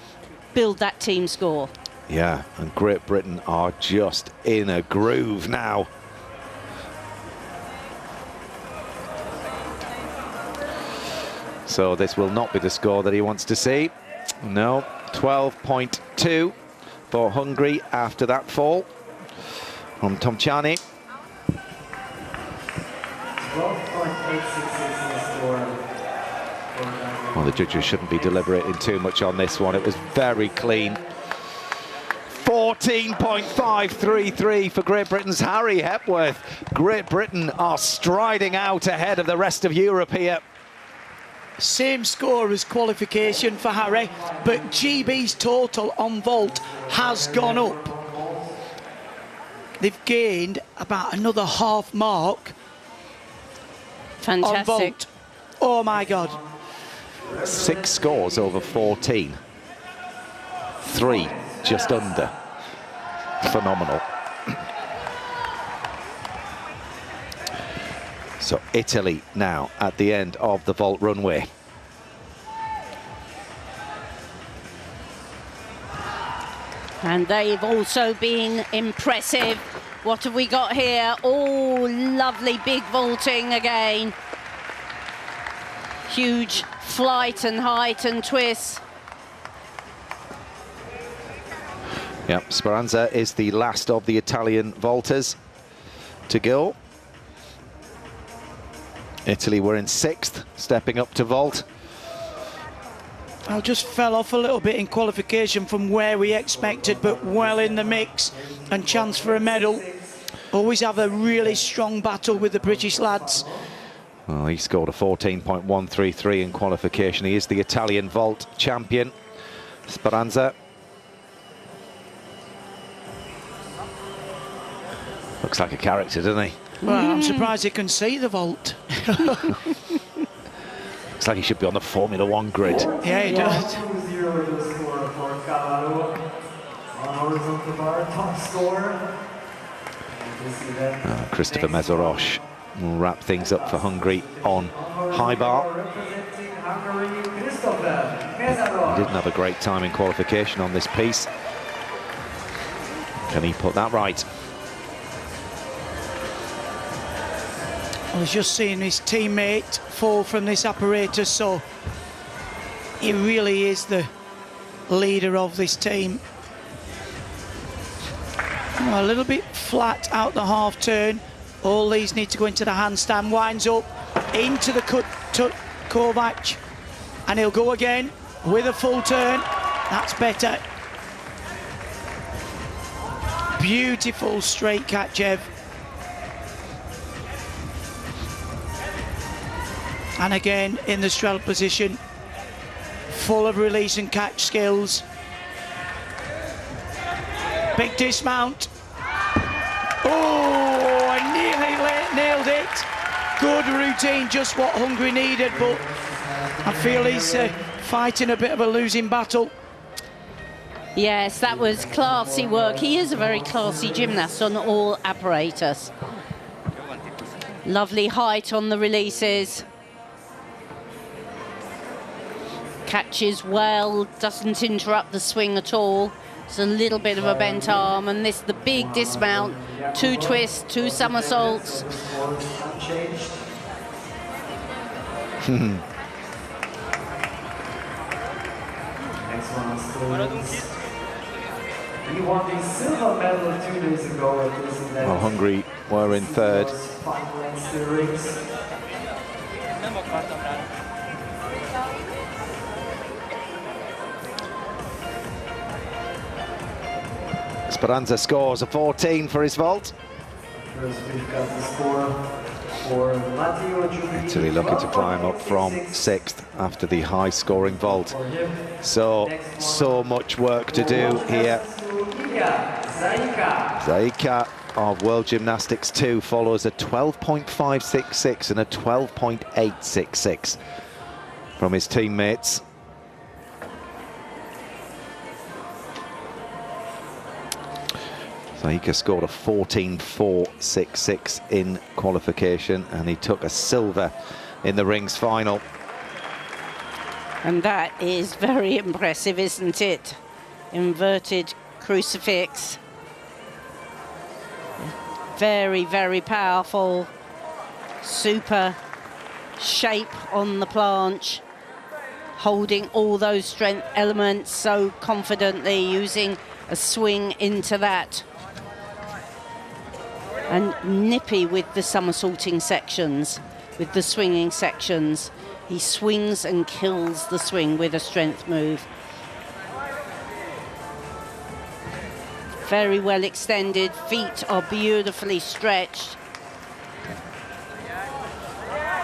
F: build that team score.
G: Yeah, and Great Britain are just in a groove now. So this will not be the score that he wants to see. No, 12.2 for Hungary after that fall from Tomchani.
E: 12.866
G: Well, the judges shouldn't be deliberating too much on this one. It was very clean. 14.533 for Great Britain's Harry Hepworth. Great Britain are striding out ahead of the rest of Europe here.
C: Same score as qualification for Harry, but GB's total on vault has gone up. They've gained about another half mark.
F: Fantastic.
C: On vault. Oh my God.
G: 6 scores over 14. 3 just under. Phenomenal. So Italy now at the end of the vault runway.
F: And they've also been impressive. What have we got here? Oh, lovely big vaulting again. Huge flight and height and twists.
G: Yep, Speranza is the last of the Italian vaulters. to go. Italy were in 6th, stepping up to vault.
C: I just fell off a little bit in qualification from where we expected, but well in the mix and chance for a medal. Always have a really strong battle with the British lads.
G: Well, he scored a 14.133 in qualification. He is the Italian vault champion. Speranza. Looks like a character, doesn't he?
C: Well, I'm surprised he can see the vault.
G: Looks like he should be on the Formula 1 grid.
C: Yeah, he does.
E: 2-0 the score for Cavallo. On horizontal bar, top score.
G: Christopher Mezaros will wrap things up for Hungary on high bar.
E: Representing Hungary, Christopher
G: He
E: Mezaros.
G: didn't have a great time in qualification on this piece. Can he put that right?
C: I was just seeing his teammate fall from this apparatus, so he really is the leader of this team. Oh, a little bit flat out the half turn. All these need to go into the handstand. Winds up into the Kovac, and he'll go again with a full turn. That's better. Beautiful straight catch, Ev. And again in the straddle position, full of release and catch skills. Big dismount. Oh, I nearly nailed it. Good routine, just what Hungary needed, but I feel he's fighting a bit of a losing battle.
F: Yes, that was classy work. He is a very classy gymnast on all apparatus. Lovely height on the releases. Catches well, doesn't interrupt the swing at all. It's a little bit of a bent arm, and this the big dismount, 2 twists, 2 somersaults.
E: Next one is he won the silver medal 2 days ago at this event.
G: Well, Hungary were in 3rd. Speranza scores a 14 for his vault.
E: First we've got the score for Matteo Giubilini.
G: Italy looking to climb up from 6th after the high-scoring vault. So much work to do here. Zaika of World Gymnastics 2 follows a 12.566 and a 12.866 from his teammates. Zaika scored a 14.466 in qualification, and he took a silver in the rings final.
F: And that is very impressive, isn't it? Inverted crucifix. Very, very powerful. Super shape on the planche. Holding all those strength elements so confidently, using a swing into that. And nippy with the somersaulting sections, with the swinging sections. He swings and kills the swing with a strength move. Very well extended, feet are beautifully stretched.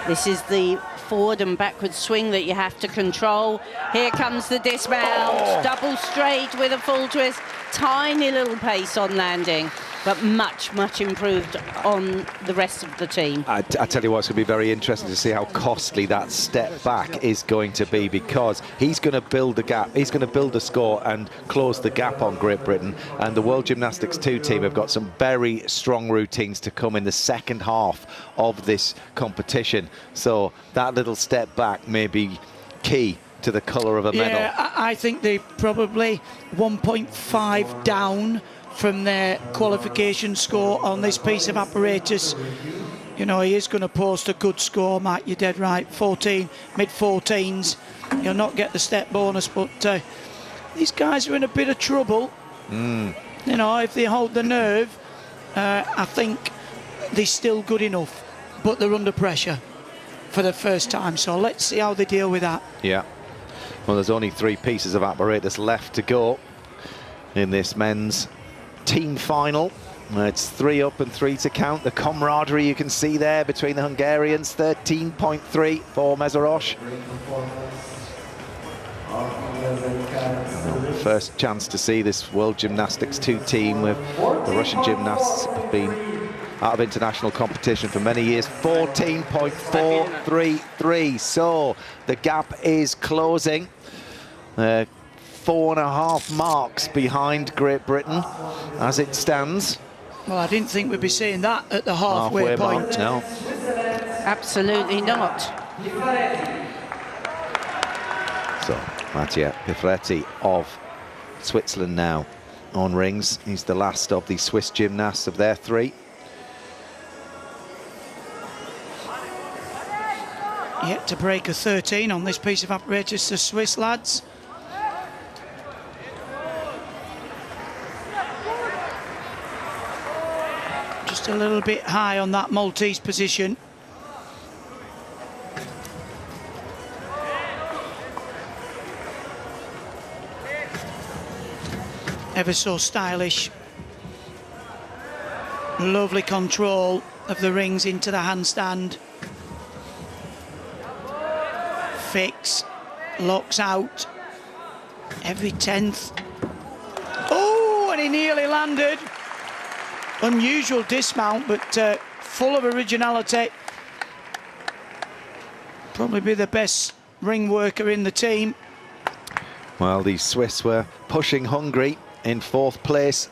F: This is the forward and backward swing that you have to control. Here comes the dismount, double straight with a full twist. Tiny little pace on landing, but much, much improved on the rest of the team.
G: I tell you what, it's going to be very interesting to see how costly that step back is going to be, because he's going to build a gap, he's going to build a score and close the gap on Great Britain. And the World Gymnastics 2 team have got some very strong routines to come in the second half of this competition. So that little step back may be key to the colour of a medal.
C: Yeah, I think they probably 1.5 down from their qualification score on this piece of apparatus. You know, he is going to post a good score, Matt, you're dead right. 14, mid-14s. He'll not get the step bonus, but these guys are in a bit of trouble. You know, if they hold the nerve, I think they're still good enough, but they're under pressure for the first time. So let's see how they deal with that.
G: Yeah. Well, there's only 3 pieces of apparatus left to go in this men's team final. It's 3 up and 3 to count. The camaraderie you can see there between the Hungarians, 13.3 for Mezeros. First chance to see this World Gymnastics 2 team with the Russian gymnasts have been out of international competition for many years. 14.433. So the gap is closing. 4.5 marks behind Great Britain as it stands.
C: Well, I didn't think we'd be seeing that at the halfway point.
G: Mark, no.
F: Absolutely not.
G: So Mattia Piferetti of Switzerland now on rings. He's the last of the Swiss gymnasts of their 3.
C: Yet to break a 13 on this piece of apparatus, the Swiss lads. Just a little bit high on that Maltese position. Ever so stylish. Lovely control of the rings into the handstand. Fix, locks out. Every 10th. Oh, and he nearly landed. Unusual dismount, but full of originality. Probably be the best ring worker in the team.
G: Well, the Swiss were pushing Hungary in 4th place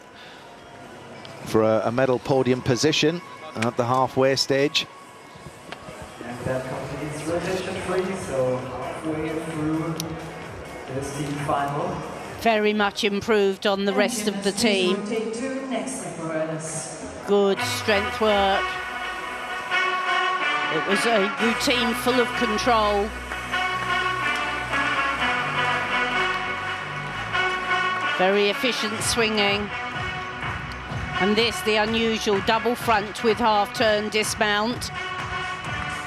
G: for a medal podium position at the halfway stage.
E: And that completes rotation 3, so halfway through this team final.
F: Very much improved on the rest of the team. Good strength work. It was a routine full of control. Very efficient swinging. And this, the unusual double front with half-turn dismount.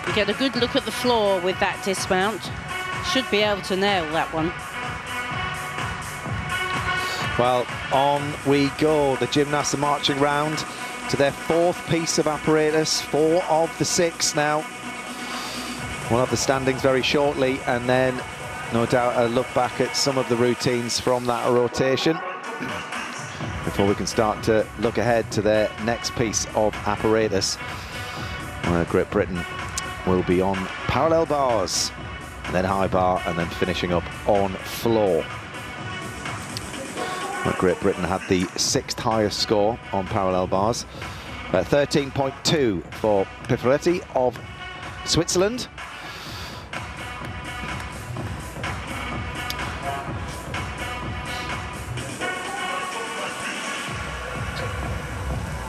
F: You get a good look at the floor with that dismount. Should be able to nail that one.
G: Well, on we go. The gymnasts are marching round to their 4th piece of apparatus, 4 of the 6 now. We'll have the standings very shortly, and then no doubt a look back at some of the routines from that rotation before we can start to look ahead to their next piece of apparatus. Great Britain will be on parallel bars, and then high bar, and then finishing up on floor. Well, Great Britain had the 6th highest score on parallel bars. 13.2 for Piferetti of Switzerland.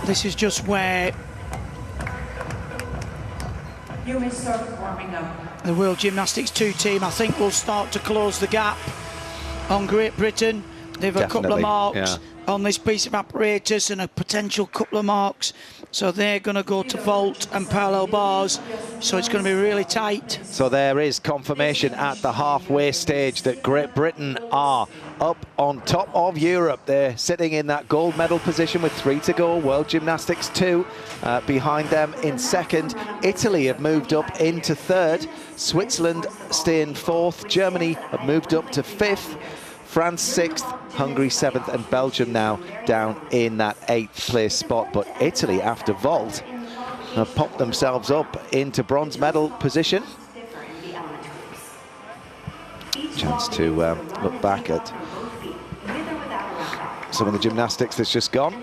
C: This is just where
J: you may start warming up.
C: The World Gymnastics 2 team, I think, will start to close the gap on Great Britain. They've a couple of marks on this piece of apparatus and a potential couple of marks. So they're going to go to vault and parallel bars. So it's going to be really tight.
G: So there is confirmation at the halfway stage that Great Britain are up on top of Europe. They're sitting in that gold medal position with 3 to go. World Gymnastics 2 behind them in 2nd. Italy have moved up into 3rd. Switzerland stay in 4th. Germany have moved up to 5th. France 6th, Hungary 7th, and Belgium now down in that 8th place spot. But Italy, after vault, have popped themselves up into bronze medal position. Chance to look back at some of the gymnastics that's just gone.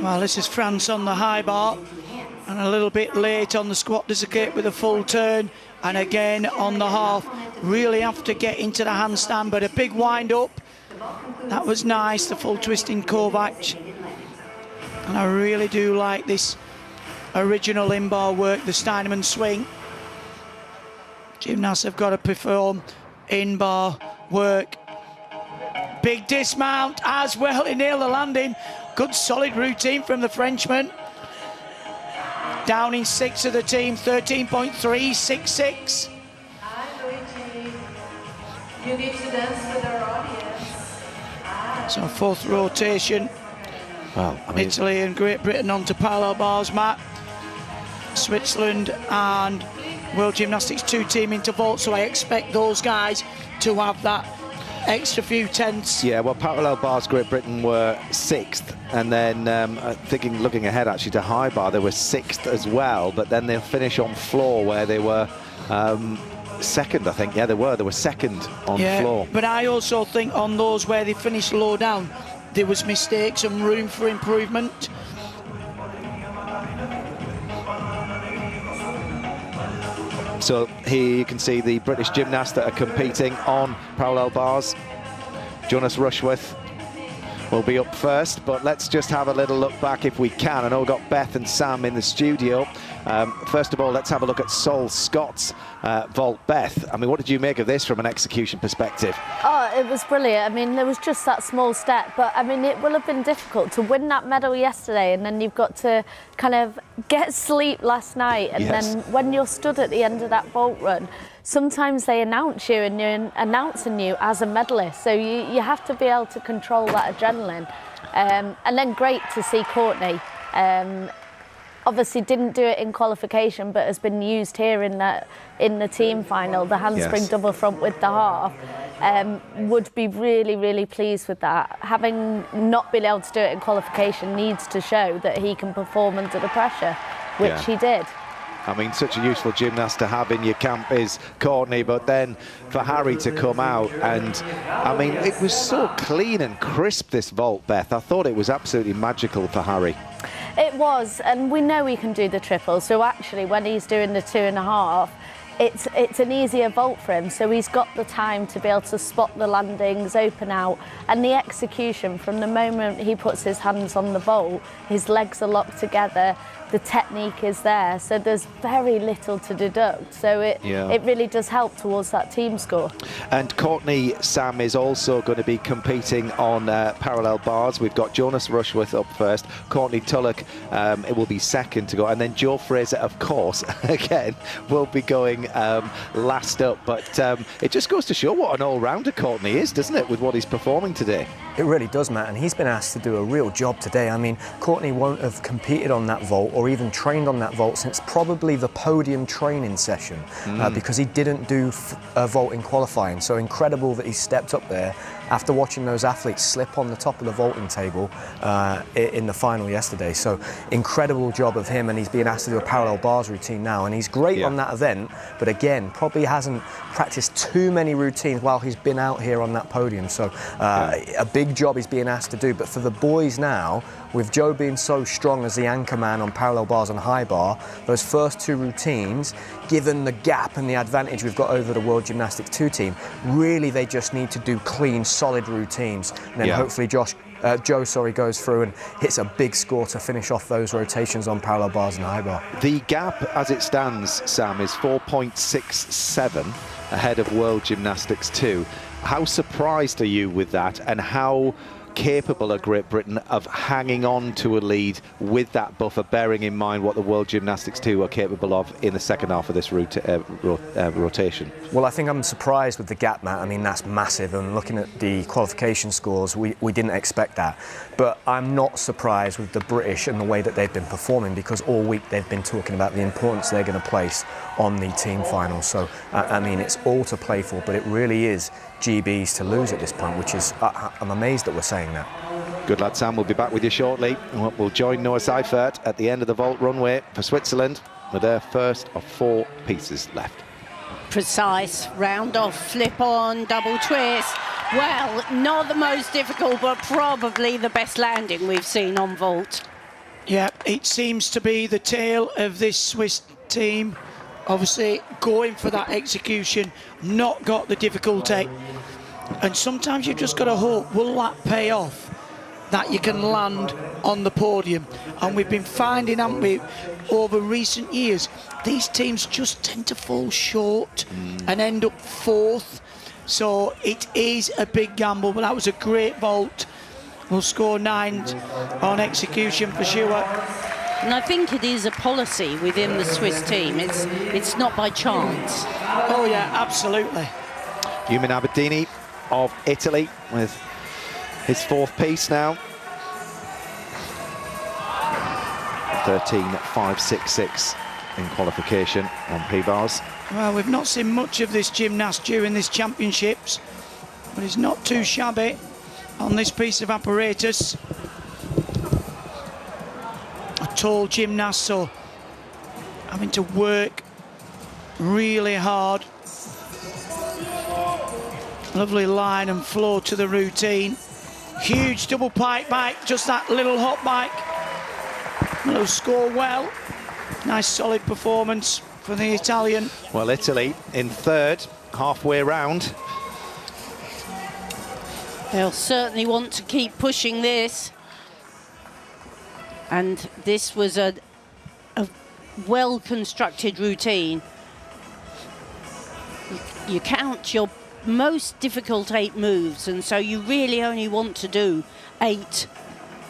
C: Well, this is France on the high bar, and a little bit late on the squat dislocate with a full turn, and again on the half. Really have to get into the handstand, but a big wind up. That was nice, the full twisting Kovac. And I really do like this original in-bar work, the Steinemann swing. Gymnasts have got to perform in-bar work. Big dismount as well, he nailed the landing. Good solid routine from the Frenchman. down in 6 of the team, 13.366.
J: Hi, Luigi. You need to dance with our audience.
C: So 4th rotation.
G: Well, I mean,
C: Italy and Great Britain onto parallel bars, Matt. Switzerland and World Gymnastics 2 team into vault, so I expect those guys to have that extra few tenths.
G: yeah, well, parallel bars, Great Britain were 6th, and then looking ahead actually to high bar, they were 6th as well, but then they'll finish on floor where they were 2nd, I think. Yeah, they were 2nd on floor.
C: But I also think on those where they finished low down, there was mistakes and room for improvement.
G: So here you can see the British gymnasts that are competing on parallel bars. Jonas Rushworth will be up first, but let's just have a little look back if we can. I know we've got Beth and Sam in the studio. First of all, let's have a look at Sol Scott's vault. Beth, I mean, what did you make of this from an execution perspective?
D: Oh, it was brilliant. I mean, there was just that small step, but I mean, it will have been difficult to win that medal yesterday, and then you've got to kind of get sleep last night, and then when you're stood at the end of that vault run, sometimes they announce you and you're announcing you as a medalist, so you have to be able to control that adrenaline. And then great to see Courtney. Obviously didn't do it in qualification, but has been used here in the team final, the handspring double front with the half. Would be really, really pleased with that. Having not been able to do it in qualification needs to show that he can perform under the pressure, which he did.
G: I mean, such a useful gymnast to have in your camp is Courtney, but then for Harry to come out and, I mean, it was so clean and crisp, this vault, Beth. I thought it was absolutely magical for Harry.
D: It was, and we know he can do the triple, so actually when he's doing the 2.5, it's an easier vault for him, so he's got the time to be able to spot the landings, open out, and the execution from the moment he puts his hands on the vault, his legs are locked together, the technique is there, so there's very little to deduct, so it really does help towards that team score.
G: And Courtney, Sam, is also going to be competing on parallel bars. We've got Jonas Rushworth up first, Courtney Tulloch it will be 2nd to go, and then Jo Fraser, of course, again, will be going last up, but it just goes to show what an all-rounder Courtney is, doesn't it, with what he's performing today?
B: It really does, Matt, and he's been asked to do a real job today. I mean, Courtney won't have competed on that vault or even trained on that vault since probably the podium training session because he didn't do a vault in qualifying. So incredible that he stepped up there after watching those athletes slip on the top of the vaulting table in the final yesterday. So incredible job of him, and he's being asked to do a parallel bars routine now, and he's great on that event, but again, probably hasn't practiced too many routines while he's been out here on that podium. So a big job he's being asked to do. But for the boys now, with Joe being so strong as the anchor man on parallel bars and high bar, those first 2 routines, given the gap and the advantage we've got over the World Gymnastics 2 team, really they just need to do clean, solid routines. And then hopefully Joe goes through and hits a big score to finish off those rotations on parallel bars and high bar.
G: The gap as it stands, Sam, is 4.67 ahead of World Gymnastics 2. How surprised are you with that, and how capable are Great Britain of hanging on to a lead with that buffer, bearing in mind what the World Gymnastics 2 are capable of in the second half of this rotation?
B: Well, I think I'm surprised with the gap, Matt. I mean, that's massive, and looking at the qualification scores, we didn't expect that. But I'm not surprised with the British and the way that they've been performing, because all week they've been talking about the importance they're going to place on the team final. So, I mean, it's all to play for, but it really is GBs to lose at this point, which is, I'm amazed that we're saying that.
G: Good lad, Sam. We'll be back with you shortly. We'll join Noah Seifert at the end of the vault runway for Switzerland with their first of 4 pieces left.
F: Precise, round off, flip on, double twist. Well, not the most difficult, but probably the best landing we've seen on vault.
C: Yeah, it seems to be the tale of this Swiss team. Obviously going for that execution, not got the difficulty, and sometimes you've just got to hope, will that pay off, that you can land on the podium? And we've been finding, haven't we, over recent years, these teams just tend to fall short and end up 4th, so it is a big gamble, but that was a great vault. We'll score 9 on execution for sure.
F: And I think it is a policy within the Swiss team. It's not by chance.
C: Oh yeah, absolutely.
G: Yumin Aberdini of Italy with his fourth piece now. 13.566 in qualification on P-bars.
C: Well, we've not seen much of this gymnast during this championships, but he's not too shabby on this piece of apparatus. A tall gymnast, so having to work really hard. Lovely line and flow to the routine. Huge double pike bike, just that little hop bike. He'll score well. Nice solid performance for the Italian.
G: Well, Italy in third, halfway round.
F: They'll certainly want to keep pushing this. And this was a well-constructed routine. You count your most difficult 8 moves, and so you really only want to do 8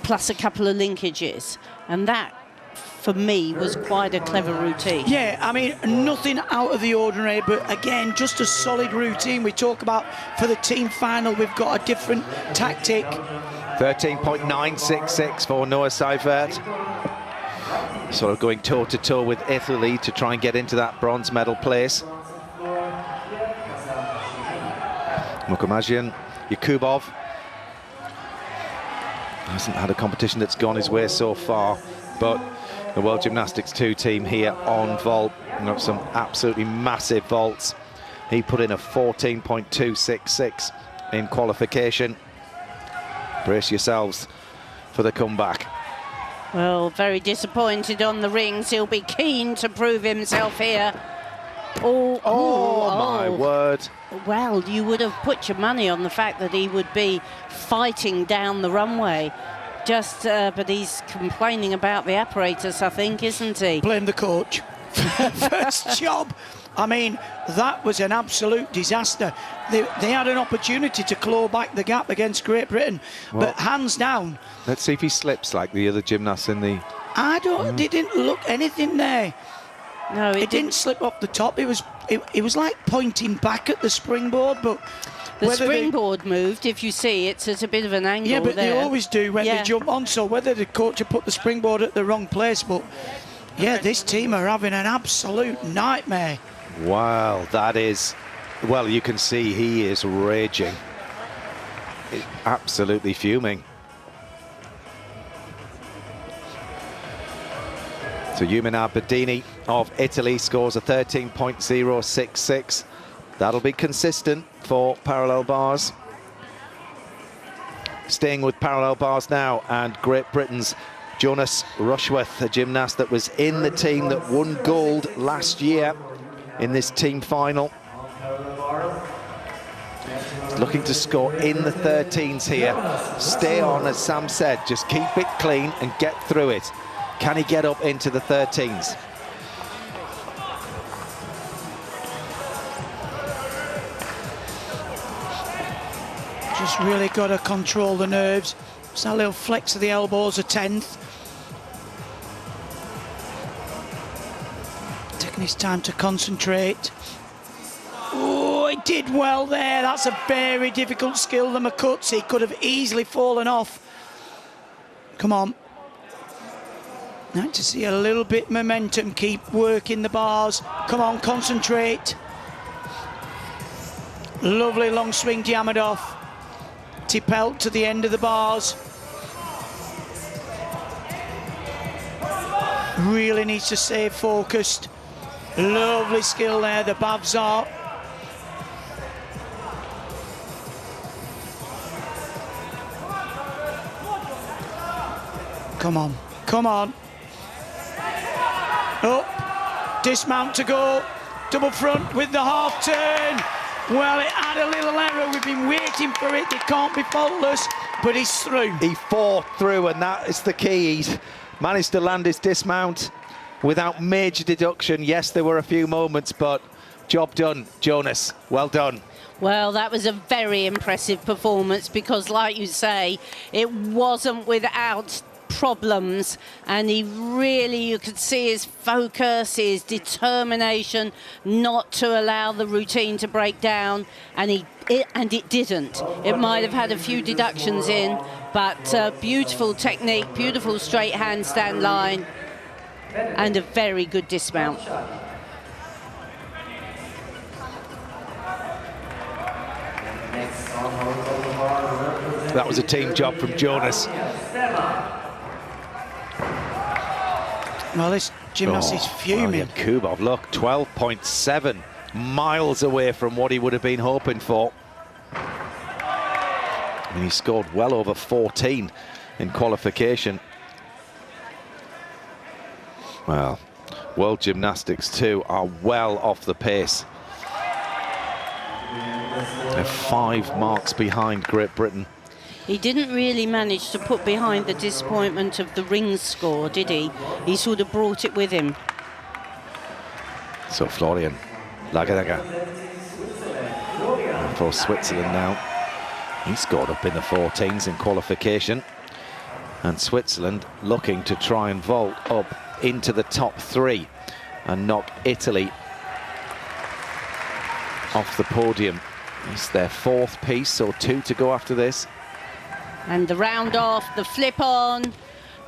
F: plus a couple of linkages. And that, for me, was quite a clever routine.
C: Yeah, I mean, nothing out of the ordinary, but again, just a solid routine. We talk about for the team final, we've got a different tactic.
G: 13.966 for Noah Seifert. Sort of going toe-to-toe with Italy to try and get into that bronze medal place. Mukhamajian, Yakubov hasn't had a competition that's gone his way so far, but the World Gymnastics 2 team here on vault, got some absolutely massive vaults. He put in a 14.266 in qualification. Brace yourselves for the comeback.
F: Well, very disappointed on the rings. He'll be keen to prove himself here. Oh,
G: my word.
F: Well, you would have put your money on the fact that he would be fighting down the runway. But he's complaining about the apparatus, I think, isn't he?
C: Blame the coach. First job. I mean, that was an absolute disaster. They had an opportunity to claw back the gap against Great Britain, well, but hands down.
G: Let's see if he slips like the other gymnasts in the...
C: I don't... They didn't look anything there.
F: No,
C: it didn't slip off the top. It was like pointing back at the springboard, but
F: the springboard moved. If you see, it's at a bit of an angle.
C: Yeah, but
F: there.
C: They always do when they jump on. So whether the coach had put the springboard at the wrong place, but yeah, this team are having an absolute nightmare.
G: Wow, that is... Well, you can see he is raging. He's absolutely fuming. So Yumin Aberdini of Italy scores a 13.066. That'll be consistent for parallel bars. Staying with parallel bars now, and Great Britain's Jonas Rushworth, a gymnast that was in the team that won gold last year in this team final. Looking to score in the 13s here. Stay on, as Sam said, just keep it clean and get through it. Can he get up into the 13s?
C: Just really got to control the nerves. Just that little flex of the elbows, a 10th. Taking his time to concentrate. Oh, he did well there. That's a very difficult skill, the Makutsi. Could have easily fallen off. Come on. Like to see a little bit momentum, keep working the bars. Come on, concentrate. Lovely long swing, Diamidov. Tipelt to the end of the bars. Really needs to stay focused. Lovely skill there, the Bavzar. Come on, come on. Up, dismount to go, double front with the half turn. Well, it had a little error. We've been waiting for it. It can't be faultless, but he's through.
G: He fought through, and that is the key. He's managed to land his dismount without major deduction. Yes, there were a few moments, but job done, Jonas. Well done.
F: Well, that was a very impressive performance because, like you say, it wasn't without problems, and he really, you could see his focus, his determination not to allow the routine to break down, and it didn't. It might have had a few deductions in, but beautiful technique, beautiful straight handstand line, and a very good dismount.
G: That was a team job from Jonas.
C: Well, this gymnast is fuming.
G: Kubov, look, 12.7 miles away from what he would have been hoping for. I mean, he scored well over 14 in qualification. Well, World Gymnastics too are well off the pace. They're 5 marks behind Great Britain.
F: He didn't really manage to put behind the disappointment of the rings score, did he? He sort of brought it with him.
G: So Florian Laganaga for Switzerland now. He scored up in the 14s in qualification. And Switzerland looking to try and vault up into the top 3 and knock Italy off the podium. It's their 4th piece, so 2 to go after this.
F: And the round off, the flip on,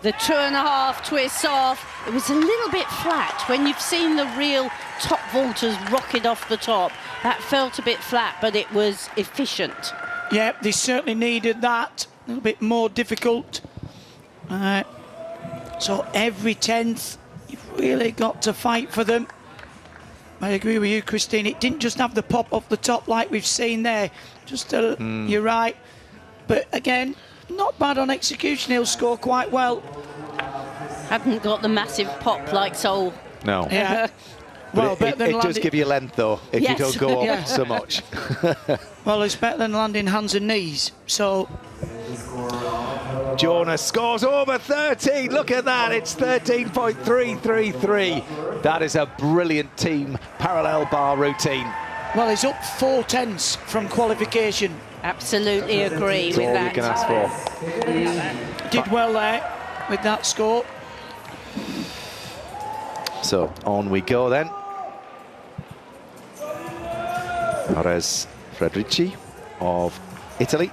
F: the 2.5 twists off. It was a little bit flat. When you've seen the real top vaulters rocket off the top, that felt a bit flat, but it was efficient.
C: Yeah, they certainly needed that. A little bit more difficult. So every 10th, you've really got to fight for them. I agree with you, Christine. It didn't just have the pop off the top like we've seen there. Just, you're right. But again, not bad on execution. He'll score quite well.
F: Hadn't got the massive pop like Seoul.
G: No.
C: Yeah.
G: Well, it does give you length, though, if
F: yes.
G: you don't go up so much.
C: Well, it's better than landing hands and knees. So
G: Jonas scores over 13. Look at that. It's 13.333. That is a brilliant team parallel bar routine.
C: Well, he's up 4 tenths from qualification.
F: Absolutely agree
G: That's
F: with
G: all
F: that.
G: you can ask for.
C: Did well there with that score.
G: So on we go then. Ares Frederici of Italy,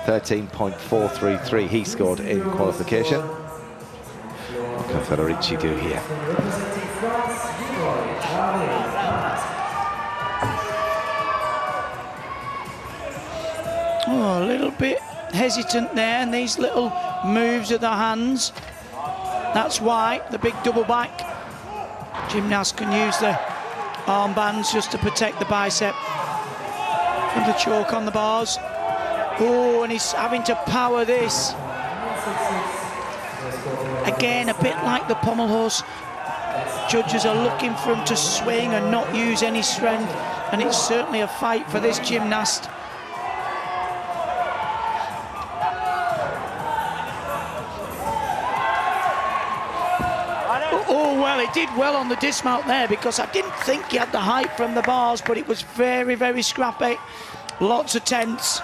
G: 13.433 he scored in qualification. What can Federici do here?
C: Oh, a little bit hesitant there, and these little moves of the hands. That's why the big double back. Gymnasts can use the armbands just to protect the bicep from the choke on the bars. Oh, and he's having to power this. Again, a bit like the pommel horse. Judges are looking for him to swing and not use any strength, and it's certainly a fight for this gymnast. Oh, well, he did well on the dismount there, because I didn't think he had the height from the bars, but it was very, very scrappy. Lots of tenths.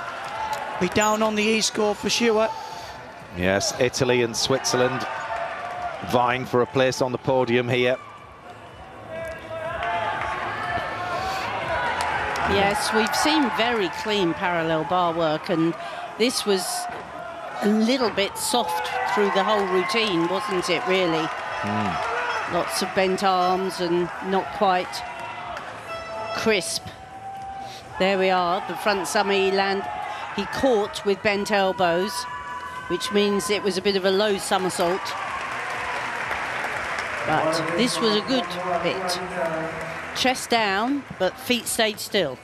C: Be down on the E score for sure.
G: Yes, Italy and Switzerland vying for a place on the podium here.
F: Yes, we've seen very clean parallel bar work, and this was a little bit soft through the whole routine, wasn't it, really? Lots of bent arms and not quite crisp. There we are, the front summer he caught with bent elbows, which means it was a bit of a low somersault. But this was a good bit. Chest down, but feet stayed still.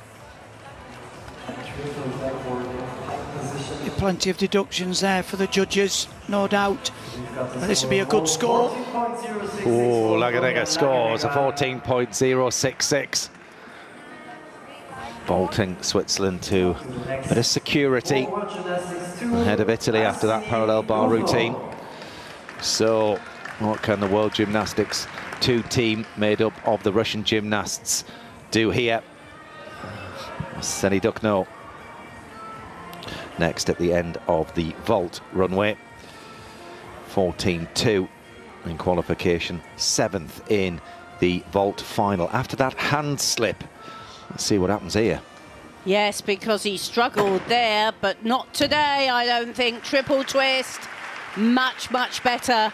C: Plenty of deductions there for the judges, no doubt. This will be a good score.
G: Oh, Laganaga scores a 14.066. Vaulting Switzerland to a bit of security ahead of Italy after that parallel bar routine. So what can the World Gymnastics 2 team made up of the Russian gymnasts do here? Seni Dukno next at the end of the vault runway. 14-2 in qualification, 7th in the vault final. After that hand slip, let's see what happens here.
F: Yes, because he struggled there, but not today, I don't think. Triple twist, much, much better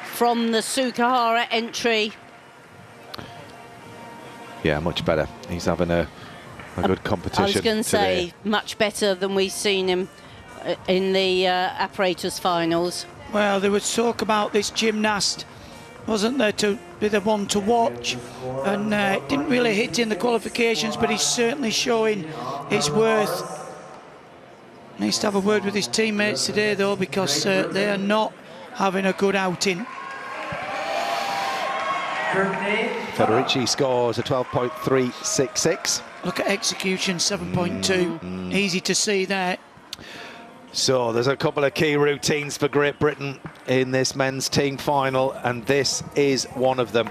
F: from the Sukahara entry.
G: Yeah, much better. He's having a good competition.
F: I was going to say, much better than we've seen him in the apparatus finals.
C: Well, there was talk about this gymnast, wasn't there, to be the one to watch, and it didn't really hit in the qualifications, but he's certainly showing his worth. Needs to have a word with his teammates today, though, because they are not having a good outing.
G: Federici scores a 12.366.
C: Look at execution, 7.2. Easy to see there.
G: So there's a couple of key routines for Great Britain in this men's team final, and this is one of them.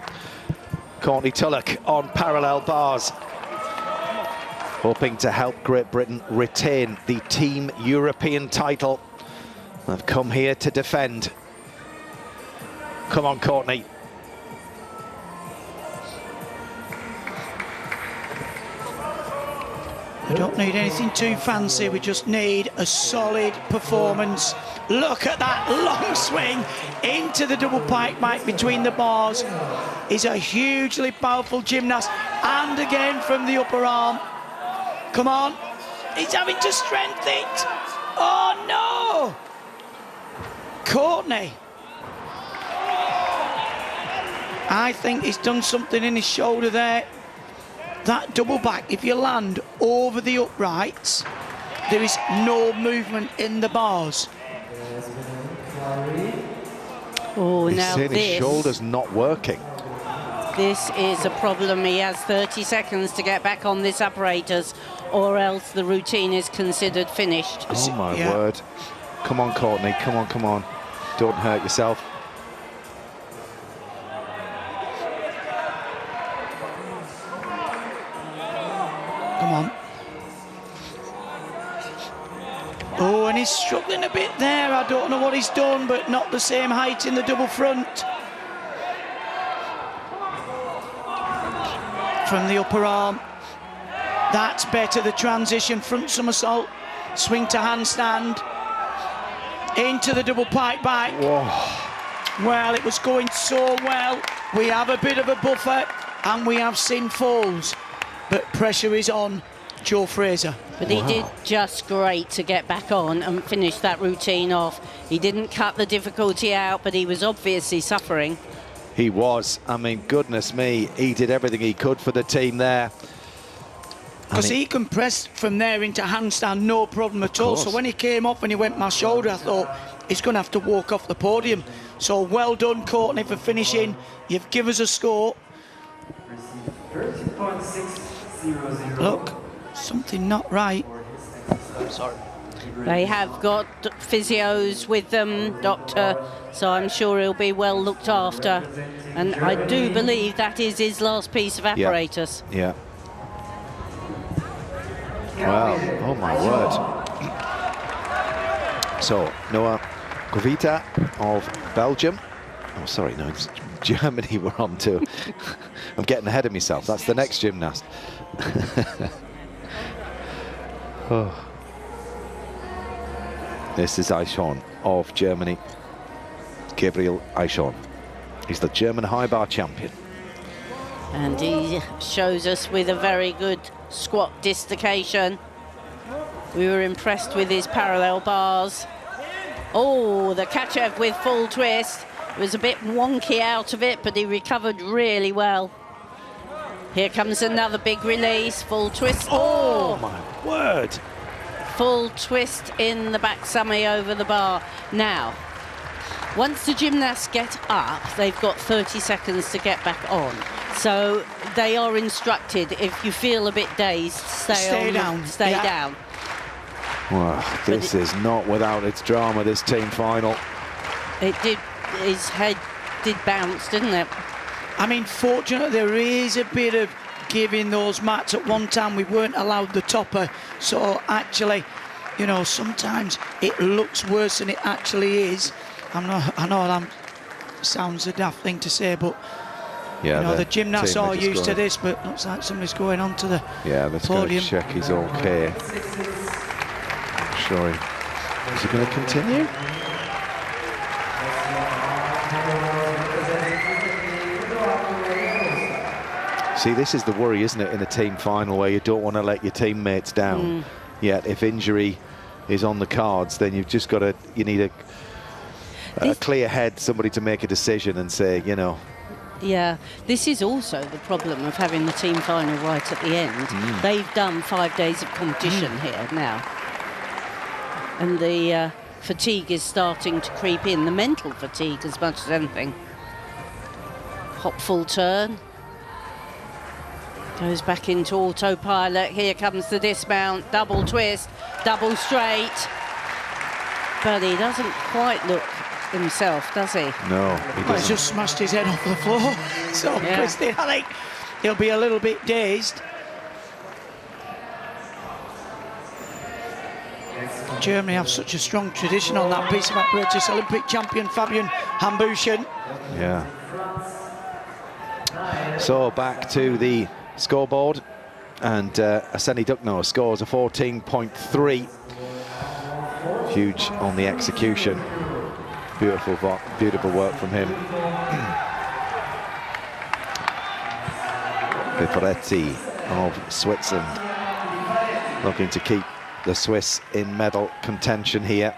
G: Courtney Tulloch on parallel bars, hoping to help Great Britain retain the Team European title. They've come here to defend. Come on, Courtney.
C: We don't need anything too fancy, we just need a solid performance. Look at that long swing into the double pike mic between the bars. He's a hugely powerful gymnast, and again from the upper arm. Come on, he's having to strengthen it. Oh no! Courtney. I think he's done something in his shoulder there. That double back, if you land over the uprights, there is no movement in the bars.
F: Oh,
G: He's
F: now
G: saying his
F: this,
G: shoulder's not working.
F: this is a problem. He has 30 seconds to get back on this apparatus, or else the routine is considered finished.
G: Oh my word. Come on, Courtney, come on, come on. Don't hurt yourself.
C: Come on. Oh, and he's struggling a bit there. I don't know what he's done, but not the same height in the double front. From the upper arm. That's better, the transition, front somersault, swing to handstand, into the double pike back.
G: Whoa.
C: Well, it was going so well. We have a bit of a buffer, and we have seen falls. But pressure is on Joe Fraser.
F: But he did just great to get back on and finish that routine off. He didn't cut the difficulty out, but he was obviously suffering.
G: He was. I mean, goodness me, he did everything he could for the team there.
C: Because he can press from there into handstand, no problem at all. So when he came off and he went my shoulder, I thought he's going to have to walk off the podium. So well done, Courtney, for finishing. You've given us a score.
E: 30.600.
C: Look, something not right.
E: Sorry.
F: They have got physios with them, doctor, so I'm sure he'll be well looked after. And I do believe that is his last piece of apparatus.
G: Yeah. Wow, oh my word. So, Noah Govita of Belgium. Oh, sorry, no, it's Germany we're on to. I'm getting ahead of myself. That's the next gymnast. Oh. This is Eichhorn of Germany. Gabriel Eichhorn. He's the German high bar champion.
F: And he shows us with a very good squat dislocation. We were impressed with his parallel bars. Oh, the Kachev with full twist. It was a bit wonky out of it, but he recovered really well. Here comes another big release, full twist.
G: Oh my word.
F: Full twist in the back summy over the bar. Now, once the gymnasts get up, they've got 30 seconds to get back on. So they are instructed, if you feel a bit dazed, stay down.
G: Well, this is not without its drama, this team final.
F: It did, his head did bounce, didn't it?
C: I mean, fortunately, there is a bit of giving those mats. At one time, we weren't allowed the topper. So actually, you know, sometimes it looks worse than it actually is. I know that sounds a daft thing to say, but
G: yeah,
C: you know, the gymnasts are used to this, but looks like somebody's going on to the
G: let's
C: podium.
G: go check he's okay. Sure. Is he going to continue? See, this is the worry, isn't it, in a team final where you don't want to let your teammates down. Yet if injury is on the cards, then you've just got to, you need a clear head, somebody to make a decision and say, you know.
F: Yeah, this is also the problem of having the team final right at the end. They've done 5 days of competition here now. And the fatigue is starting to creep in, the mental fatigue as much as anything. Hop full turn. Goes back into autopilot. Here comes the dismount, double twist, double straight. But he doesn't quite look himself, does he?
G: No, he doesn't.
C: He's just smashed his head off the floor. So, Christine, I think he'll be a little bit dazed. Germany have such a strong tradition on that piece of apparatus. Olympic champion Fabian Hambuschen.
G: Yeah. So back to the scoreboard, and Arseny Duckno scores a 14.3. Huge on the execution. Beautiful work from him. Piperetti of Switzerland looking to keep the Swiss in medal contention here.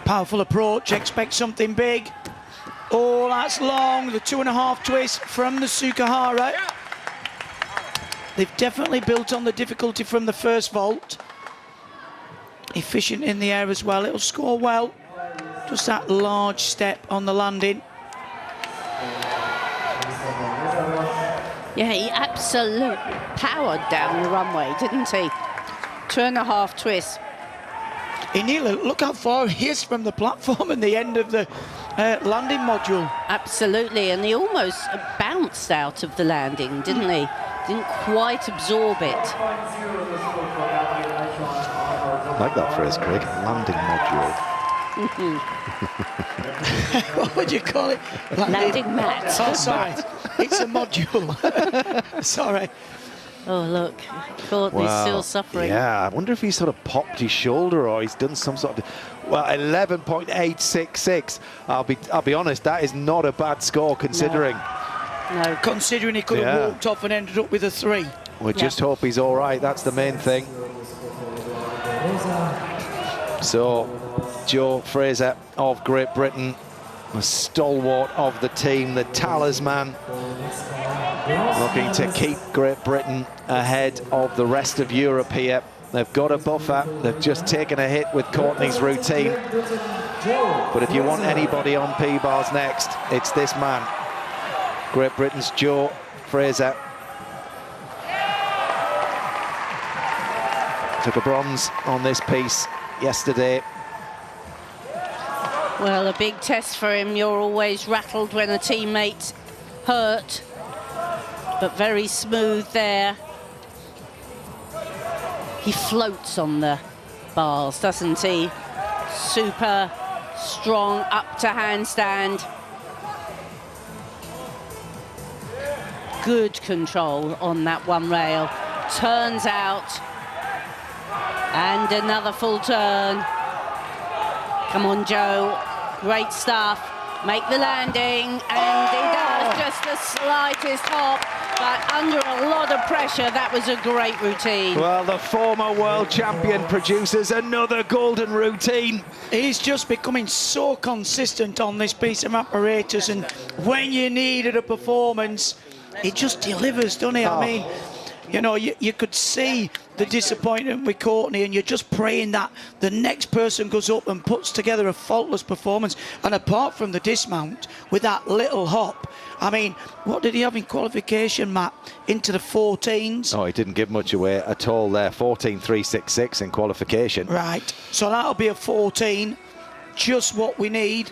C: Powerful approach, expect something big. Oh, that's long, the 2.5 twist from the Sukahara. They've definitely built on the difficulty from the first vault. Efficient in the air as well, it'll score well. Just that large step on the landing.
F: Yeah, he absolutely powered down the runway, didn't he? 2.5 twists.
C: He nearly, look how far he is from the platform and the end of the landing module.
F: Absolutely, and he almost bounced out of the landing, didn't he? Didn't quite absorb it.
G: I like that phrase, Craig. Landing module.
C: What would you call it?
F: Landing mat.
C: Oh, sorry. It's a module. Sorry.
F: Oh, look. Courtney's still suffering.
G: Yeah, I wonder if he sort of popped his shoulder or he's done some sort of... Well, 11.866. I'll be honest, that is not a bad score considering.
F: No.
C: Considering he could have walked off and ended up with a 3.
G: We just hope he's all right. That's the main thing. So, Joe Fraser of Great Britain, the stalwart of the team, the talisman, looking to keep Great Britain ahead of the rest of Europe here. They've got a buffer. They've just taken a hit with Courtney's routine. But if you want anybody on P-bars next, it's this man. Great Britain's Joe Fraser. Took a bronze on this piece yesterday.
F: Well, a big test for him. You're always rattled when a teammate's hurt, but very smooth there. He floats on the bars, doesn't he? Super strong up to handstand. Good control on that one rail. Turns out. And another full turn. Come on, Joe. Great stuff. Make the landing. And he does just the slightest hop. But under a lot of pressure, that was a great routine.
G: Well, the former world champion produces another golden routine.
C: He's just becoming so consistent on this piece of apparatus, and when you needed a performance, he just delivers, doesn't he? I mean, you know, you could see the disappointment with Courtney, and you're just praying that the next person goes up and puts together a faultless performance. And apart from the dismount, with that little hop, I mean, what did he have in qualification, Matt? Into the 14s?
G: Oh, he didn't give much away at all there. 14.366 in qualification.
C: Right, so that'll be a 14, just what we need.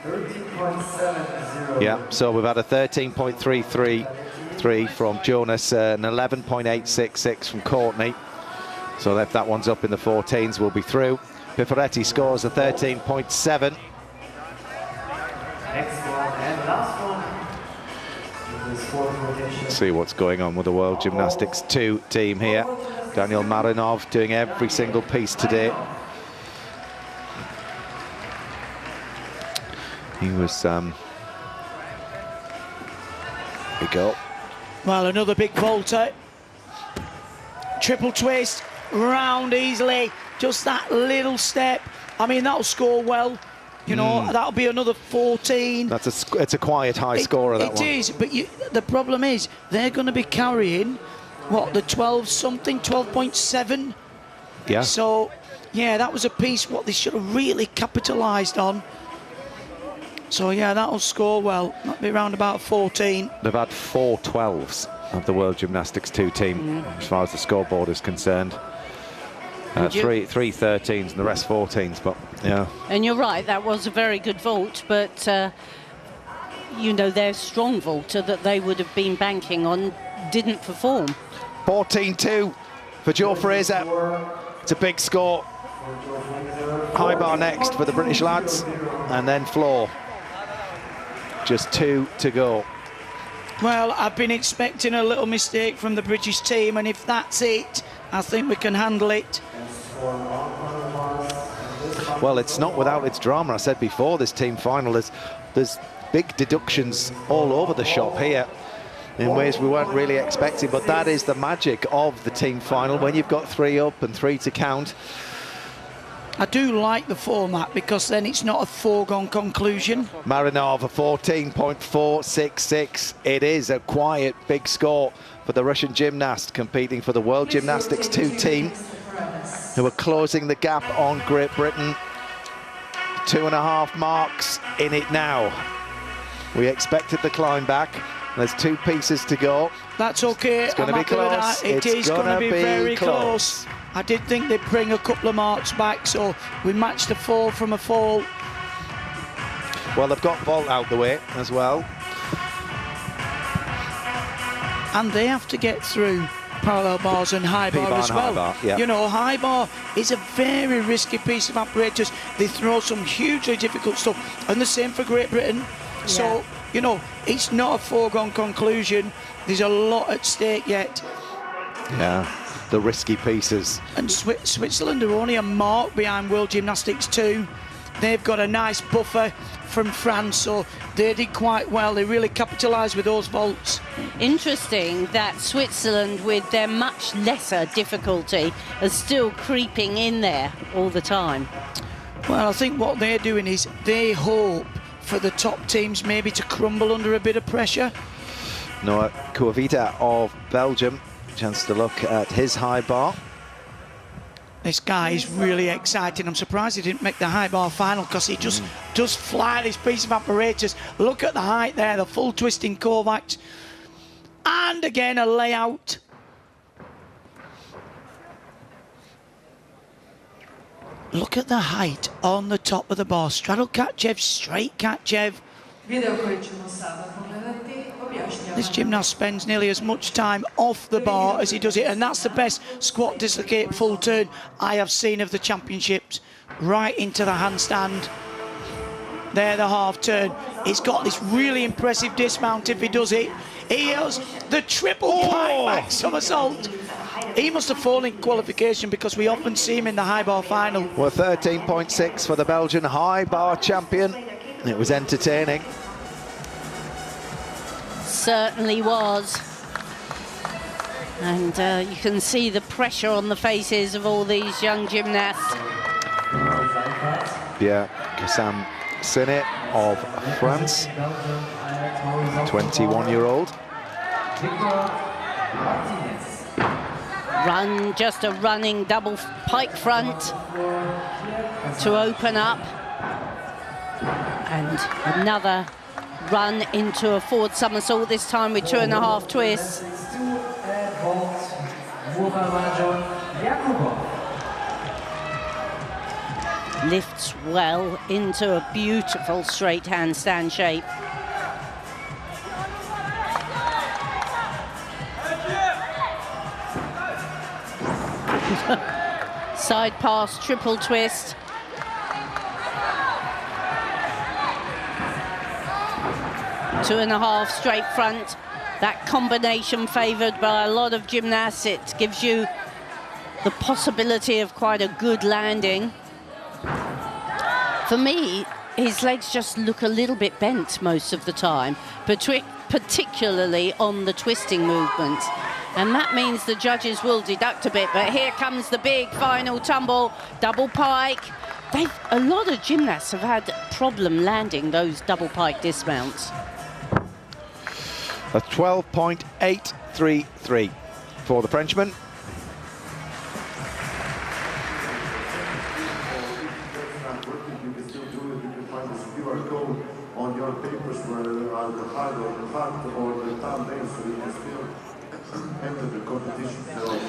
I: 13.70.
G: Yeah, so we've had a 13.333 from Jonas, an 11.866 from Courtney. So if that one's up in the 14s, we'll be through. Pifaretti scores a 13.7.
E: Next one and last one. This fourth rotation.
G: See what's going on with the World Gymnastics 2 team here. Daniel Marinov doing every single piece today. He was, we go.
C: Well, another big vaulter. Triple twist, round easily. Just that little step. I mean, that'll score well. You know, that'll be another 14.
G: It's a quiet high scorer, that one.
C: It is, but the problem is they're going to be carrying, what, the 12-something, 12.7?
G: Yeah.
C: So, yeah, that was a piece what they should have really capitalised on. So, yeah, that'll score well. That'll be around about 14.
G: They've had 4 12s of the World Gymnastics 2 team, as far as the scoreboard is concerned. 3 13s and the rest 14s, but yeah.
F: And you're right, that was a very good vault, but you know, their strong vaulter that they would have been banking on didn't perform.
G: 14-2 for Joe Fraser. It's a big score. High bar next for the British lads, and then floor. Just 2 to go.
C: Well, I've been expecting a little mistake from the British team, and if that's it, I think we can handle it.
G: Well, it's not without its drama. I said before, this team final, there's big deductions all over the shop here in ways we weren't really expecting, but that is the magic of the team final, when you've got 3 up and 3 to count.
C: I do like the format because then it's not a foregone conclusion.
G: Marinov, a 14.466. It is a quiet, big score for the Russian gymnast competing for the World Gymnastics 2 team, who are closing the gap on Great Britain. 2.5 marks in it now. We expected the climb back. There's 2 pieces to go.
C: That's okay.
G: It's going to be close.
C: It is going to be very close. I did think they'd bring a couple of marks back, so we matched a 4 from a fall.
G: Well, they've got vault out the way as well.
C: And they have to get through parallel bars and high bar as well.
G: High bar, yeah.
C: You know, high bar is a very risky piece of apparatus. They throw some hugely difficult stuff, and the same for Great Britain. Yeah. So, you know, it's not a foregone conclusion. There's a lot at stake yet.
G: Yeah, the risky pieces.
C: And Switzerland are only a mark behind World Gymnastics 2. They've got a nice buffer from France, so they did quite well. They really capitalised with those vaults.
F: Interesting that Switzerland, with their much lesser difficulty, are still creeping in there all the time.
C: Well, I think what they're doing is they hope for the top teams maybe to crumble under a bit of pressure.
G: Noah Kuavita of Belgium, chance to look at his high bar.
C: This guy is really exciting. I'm surprised he didn't make the high bar final, because he just does fly this piece of apparatus. Look at the height there, the full twisting Kovacs. And again, a layout. Look at the height on the top of the bar. Straddle Katchev, straight Katchev. This gymnast spends nearly as much time off the bar as he does it, and that's the best squat dislocate full turn I have seen of the championships. Right into the handstand. There, the half turn. He's got this really impressive dismount if he does it. He has the triple pike back somersault. He must have fallen in qualification, because we often see him in the high bar final.
G: Well, 13.6 for the Belgian high bar champion. It was entertaining.
F: Certainly was. And you can see the pressure on the faces of all these young gymnasts.
G: Yeah, Kassam Sene of France, 21-year-old.
F: Run, just a running double pike front to open up. And another run into a forward somersault, this time with 2.5 twists. Lifts well into a beautiful straight handstand shape. Side pass, triple twist. Two and a half straight front. That combination favoured by a lot of gymnastics gives you the possibility of quite a good landing. For me, his legs just look a little bit bent most of the time, particularly on the twisting movements. And that means the judges will deduct a bit, but here comes the big final tumble, double pike. A lot of gymnasts have had problem landing those double pike dismounts.
G: A 12.833 for the Frenchman.
I: On your papers where the hard or the time base, so you can still enter the competition. So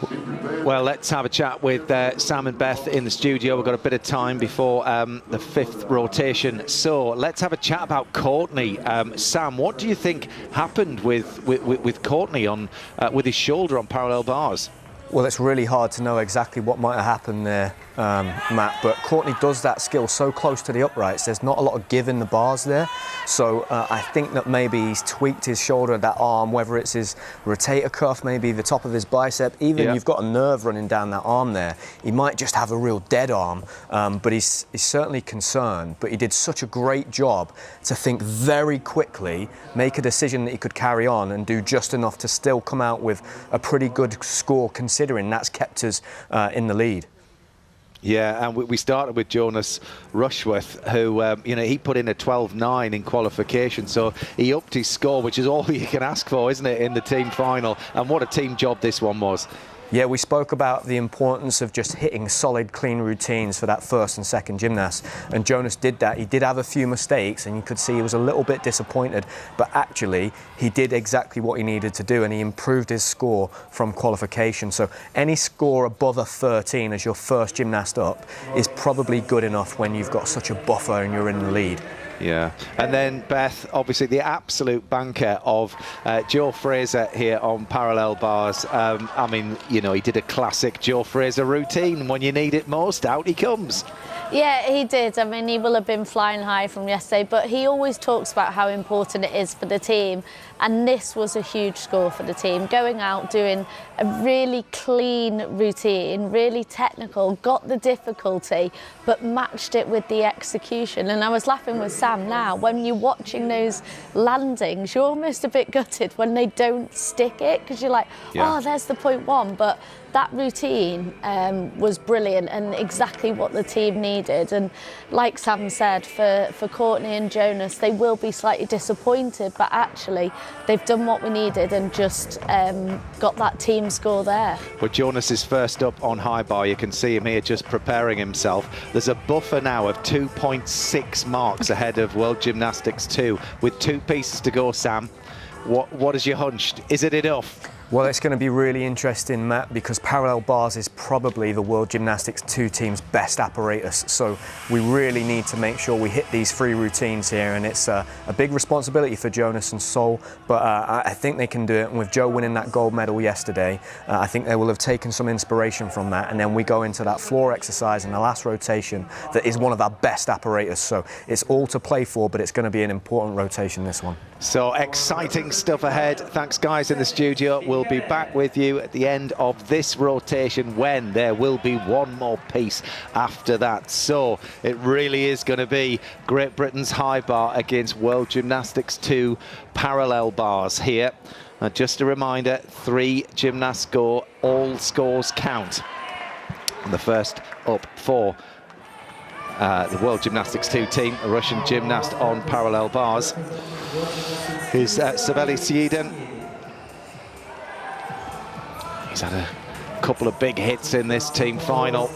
I: be prepared.
G: Well, let's have a chat with Sam and Beth in the studio. We've got a bit of time before the fifth rotation. So let's have a chat about Courtney. Sam, what do you think happened with Courtney on with his shoulder on parallel bars?
B: Well, it's really hard to know exactly what might have happened there, Matt, but Courtney does that skill so close to the uprights, there's not a lot of give in the bars there. So I think that maybe he's tweaked his shoulder, that arm, whether it's his rotator cuff, maybe the top of his bicep, even you've got a nerve running down that arm there. He might just have a real dead arm, but he's certainly concerned. But he did such a great job to think very quickly, make a decision that he could carry on and do just enough to still come out with a pretty good score, considering that's kept us in the lead.
G: Yeah, and we started with Jonas Rushworth, who, you know, he put in a 12.9 in qualification, so he upped his score, which is all you can ask for, isn't it, in the team final? And what a team job this one was.
B: Yeah, we spoke about the importance of just hitting solid, clean routines for that first and second gymnast, and Jonas did that. He did have a few mistakes, and you could see he was a little bit disappointed, but actually he did exactly what he needed to do, and he improved his score from qualification. So any score above a 13 as your first gymnast up is probably good enough when you've got such a buffer and you're in the lead.
G: Yeah, and then Beth, obviously the absolute banker of Joe Fraser here on parallel bars. I mean, you know, he did a classic Joe Fraser routine. When you need it most, out he comes.
D: Yeah, he did. I mean, he will have been flying high from yesterday, but he always talks about how important it is for the team. And this was a huge score for the team. Going out, doing a really clean routine, really technical, got the difficulty, but matched it with the execution. And I was laughing with Sam now, when you're watching those landings, you're almost a bit gutted when they don't stick it, because you're like, oh, there's the 0.1. But that routine was brilliant and exactly what the team needed. And like Sam said, for Courtney and Jonas, they will be slightly disappointed, but actually they've done what we needed and just got that team score there.
G: Well, Jonas is first up on high bar. You can see him here just preparing himself. There's a buffer now of 2.6 marks ahead of World Gymnastics 2 with 2 pieces to go, Sam. What is your hunch? Is it enough?
B: Well, it's going to be really interesting, Matt, because parallel bars is probably the World Gymnastics 2 team's best apparatus. So we really need to make sure we hit these 3 routines here, and it's a big responsibility for Jonas and Sol, but I think they can do it. And with Joe winning that gold medal yesterday, I think they will have taken some inspiration from that. And then we go into that floor exercise in the last rotation that is one of our best apparatus. So it's all to play for, but it's going to be an important rotation, this one.
G: So exciting stuff ahead. Thanks, guys, in the studio. We'll be back with you at the end of this rotation when there will be one more piece after that. So it really is going to be Great Britain's high bar against World Gymnastics 2 parallel bars here. And just a reminder, 3 gymnasts go, all scores count. And the first up for the World Gymnastics 2 team, a Russian gymnast on parallel bars, is Saveli Siedin. He's had a couple of big hits in this team final,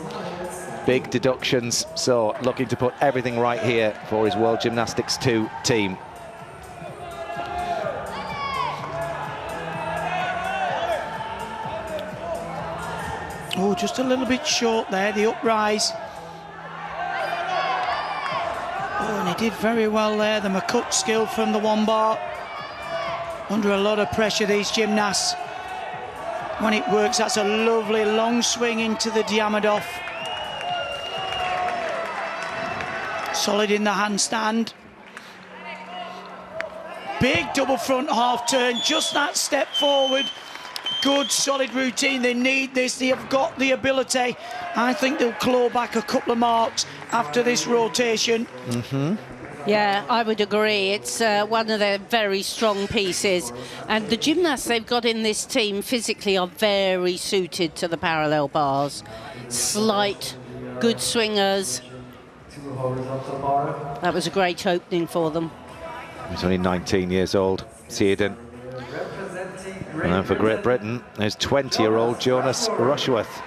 G: big deductions, so looking to put everything right here for his World Gymnastics 2 team.
C: Oh, just a little bit short there, the uprise. Oh, and he did very well there, the McCook skill from the 1 bar. Under a lot of pressure, these gymnasts. when it works. That's a lovely long swing into the Diamondov. Solid in the handstand. Big double front half turn, just that step forward. Good, solid routine. They need this. They have got the ability. I think they'll claw back a couple of marks after this rotation.
F: Yeah, I would agree. It's one of their very strong pieces. And the gymnasts they've got in this team physically are very suited to the parallel bars. Slight, good swingers. That was a great opening for them.
G: He's only 19 years old, Seardon. And then for Great Britain, there's 20-year-old Jonas Rushworth.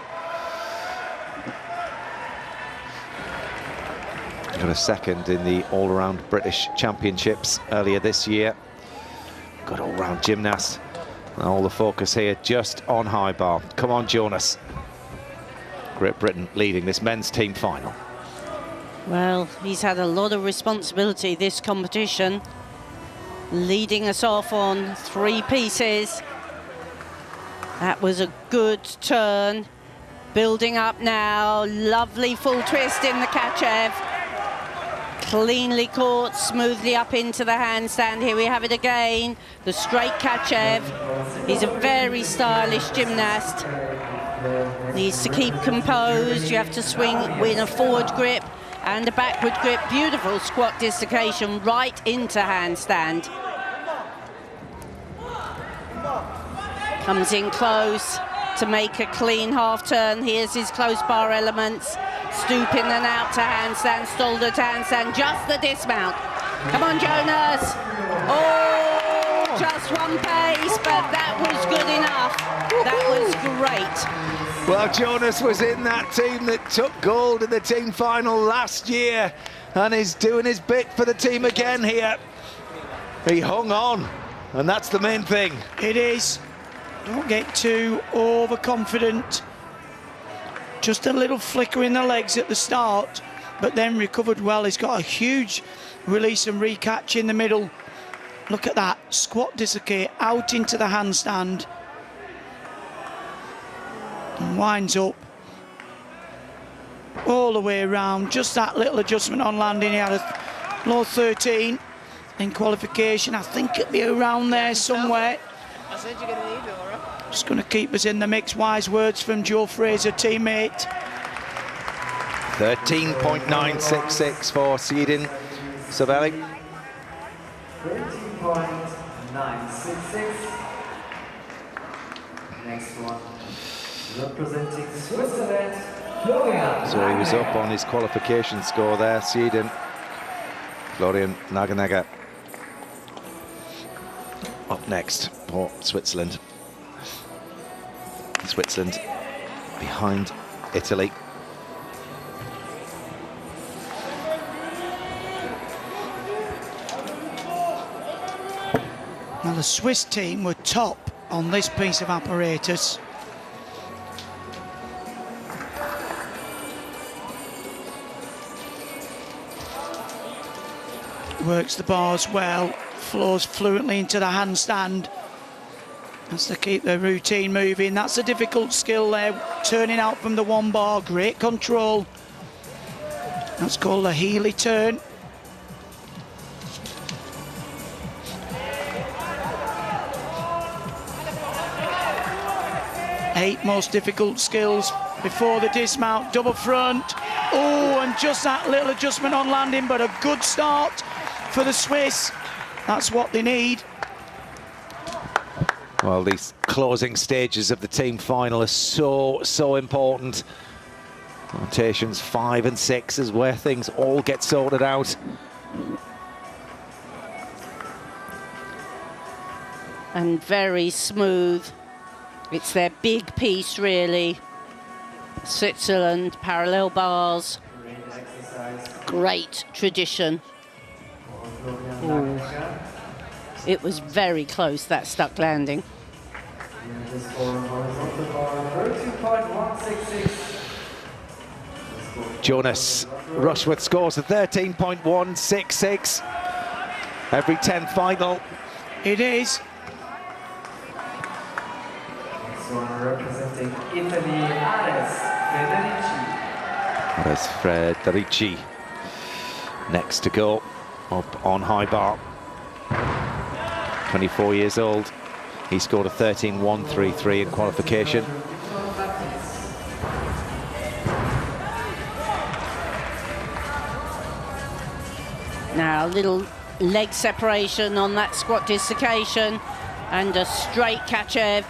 G: Got a second in the all-around British Championships earlier this year. Good all-round gymnast. And all the focus here just on high bar. Come on, Jonas. Great Britain leading this men's team final.
F: Well, he's had a lot of responsibility this competition, leading us off on 3 pieces. That was a good turn. Building up now. Lovely full twist in the Kachev. Cleanly caught, smoothly up into the handstand. Here we have it again. The straight Kachev. He's a very stylish gymnast. Needs to keep composed. You have to swing with a forward grip and a backward grip. Beautiful squat dislocation right into handstand. Comes in close to make a clean half turn. Here's his close bar elements. Stoop in and out to handstand, shoulder to handstand, just the dismount. Come on, Jonas. Oh, just one pace, but that was good enough. That was great.
G: Well, Jonas was in that team that took gold in the team final last year and is doing his bit for the team again here. He hung on, and that's the main thing.
C: It is. Don't get too overconfident. Just a little flicker in the legs at the start, but then recovered well. He's got a huge release and recatch in the middle. Look at that. Squat dislocate out into the handstand. And winds up all the way around. Just that little adjustment on landing. He had a low 13 in qualification. I think it'll be around there somewhere.
K: I said you're gonna need it, all right?
C: Just going to keep us in the mix. Wise words from Joe Fraser, teammate.
G: 13.966 for Seardon Savelli.
E: 13.966. Next one, representing Switzerland, Florian.
G: So he was up on his qualification score there, Seardon. Florian Naganega up next for Switzerland. Switzerland behind Italy.
C: Now the Swiss team were top on this piece of apparatus. Works the bars well, flows fluently into the handstand. Has to keep the routine moving. That's a difficult skill there, turning out from the one bar. Great control. That's called a Healy turn. Eight most difficult skills before the dismount. Double front. Oh, and just that little adjustment on landing, but a good start for the Swiss. That's what they need.
G: Well, these closing stages of the team final are so important. Rotations 5 and 6 is where things all get sorted out.
F: And very smooth. It's their big piece, really. Switzerland, parallel bars. Great tradition. Ooh. It was very close, that stuck landing.
G: Jonas Rushworth scores a 13.166. Every 10th final.
C: It is.
E: Italy, Ares
G: Federici next to go, up on high bar. 24 years old. He scored a 13.133 in qualification.
F: Now a little leg separation on that squat dislocation and a straight Kachev.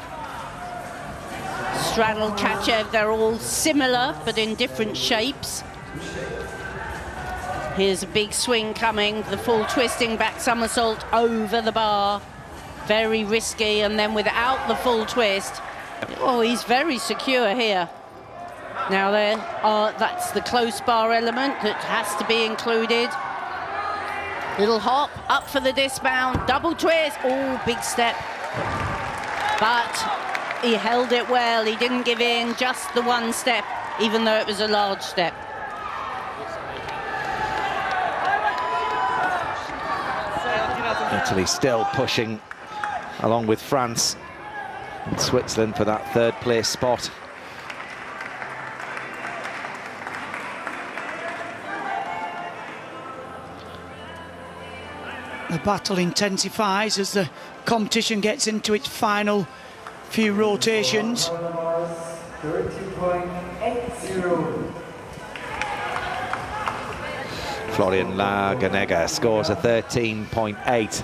F: Straddle Kachev, they're all similar but in different shapes. Here's a big swing coming, the full twisting back somersault over the bar. Very risky, and then without the full twist. Oh, he's very secure here. Now that's the close bar element that has to be included. Little hop, up for the dismount, double twist, oh, big step. But he held it well, he didn't give in, just the one step, even though it was a large step.
G: Italy still pushing along with France and Switzerland for that third place spot.
C: The battle intensifies as the competition gets into its final few rotations.
E: 30.80.
G: Florian Laganega scores a 13.8.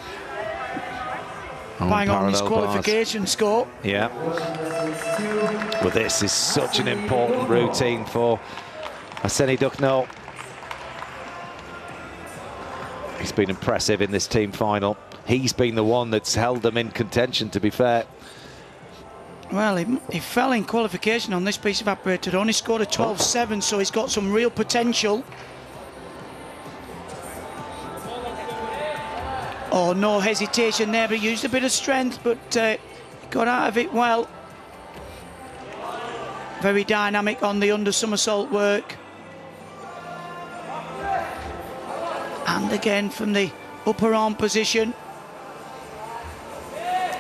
C: Bang on his qualification score.
G: Yeah. Well, this is such an important routine for Arseny Duchnot. He's been impressive in this team final. He's been the one that's held them in contention, to be fair.
C: Well, he fell in qualification on this piece of apparatus, only scored a 12.7, so he's got some real potential. Oh, no hesitation there, but used a bit of strength, but got out of it well. Very dynamic on the under somersault work. And again from the upper arm position.